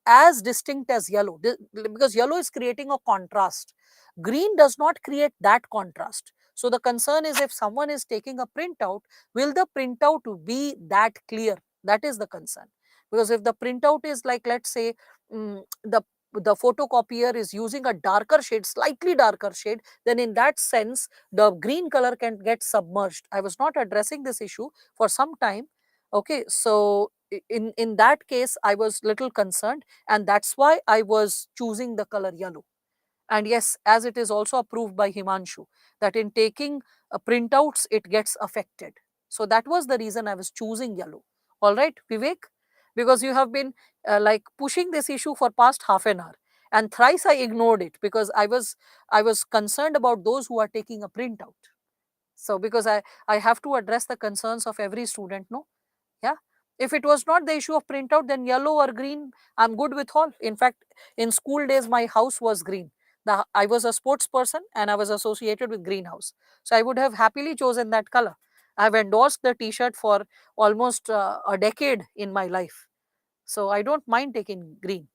[SPEAKER 1] as distinct as yellow, because yellow is creating a contrast. Green does not create that contrast. So the concern is, if someone is taking a printout, will the printout be that clear? That is the concern. Because if the printout is like, let's say, the photocopier is using a darker shade, slightly darker shade, then in that sense, the green color can get submerged. I was not addressing this issue for some time. Okay, so in that case, I was little concerned, and that's why I was choosing the color yellow. And yes, as it is also approved by Himanshu, that in taking printouts, it gets affected. So that was the reason I was choosing yellow. All right, Vivek, because you have been like pushing this issue for past half an hour, and thrice I ignored it, because I was concerned about those who are taking a printout. So because I have to address the concerns of every student, no? Yeah. If it was not the issue of printout, then yellow or green, I'm good with all. In fact, in school days, my house was green. I was a sports person and I was associated with greenhouse. So I would have happily chosen that color. I've endorsed the t-shirt for almost a decade in my life. So I don't mind taking green.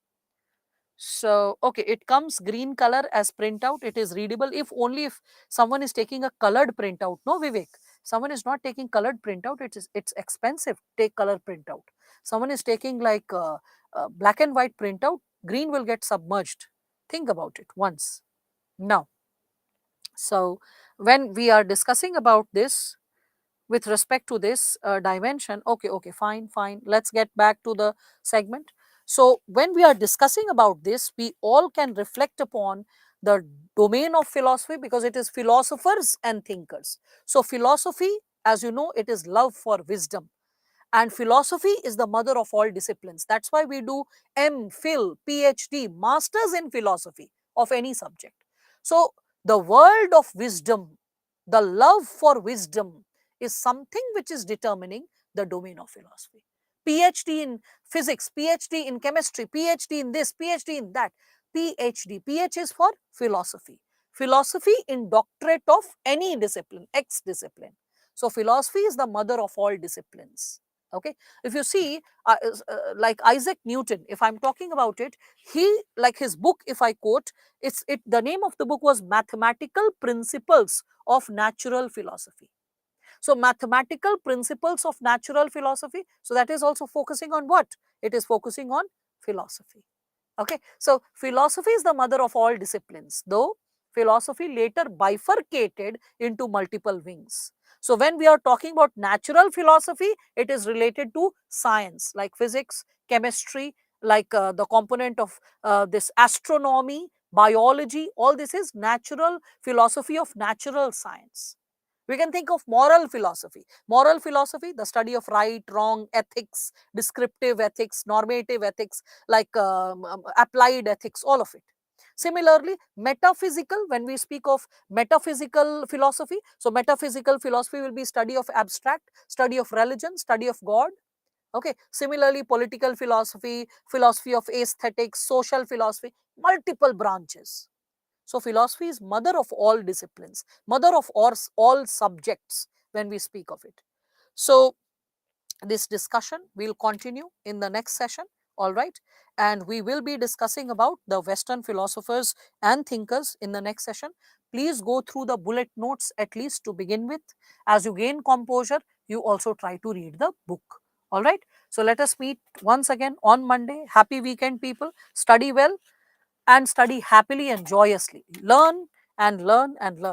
[SPEAKER 1] So, okay, it comes green color as printout. It is readable if only if someone is taking a colored printout. No, Vivek, someone is not taking colored printout. It's expensive. Take color printout. Someone is taking like black and white printout. Green will get submerged. Think about it once. Now, so when we are discussing about this, with respect to this dimension, okay, fine, let's get back to the segment. So when we are discussing about this, we all can reflect upon the domain of philosophy, because it is philosophers and thinkers. So philosophy, as you know, it is love for wisdom, and philosophy is the mother of all disciplines. That's why we do M.Phil, PhD, masters in philosophy of any subject. So the world of wisdom, the love for wisdom, is something which is determining the domain of philosophy. PhD in physics, PhD in chemistry, PhD in this, PhD in that. PhD is for philosophy. Philosophy in doctorate of any discipline, X discipline. So philosophy is the mother of all disciplines. Okay, if you see like Isaac Newton, if I'm talking about it, he, like his book, if I quote, the name of the book was Mathematical Principles of Natural Philosophy. So mathematical principles of natural philosophy, so that is also focusing on what? It is focusing on philosophy. Okay, so philosophy is the mother of all disciplines, though philosophy later bifurcated into multiple wings. So when we are talking about natural philosophy, it is related to science like physics, chemistry, like the component of this astronomy, biology. All this is natural philosophy of natural science. We can think of moral philosophy. Moral philosophy, the study of right, wrong, ethics, descriptive ethics, normative ethics, like applied ethics, all of it. Similarly, metaphysical, when we speak of metaphysical philosophy, so metaphysical philosophy will be study of abstract, study of religion, study of God. Okay, similarly, political philosophy, philosophy of aesthetics, social philosophy, multiple branches. So philosophy is mother of all disciplines, mother of all subjects when we speak of it. So this discussion will continue in the next session. All right. And we will be discussing about the Western philosophers and thinkers in the next session. Please go through the bullet notes at least to begin with. As you gain composure, you also try to read the book. All right. So let us meet once again on Monday. Happy weekend, people. Study well and study happily and joyously. Learn and learn and learn.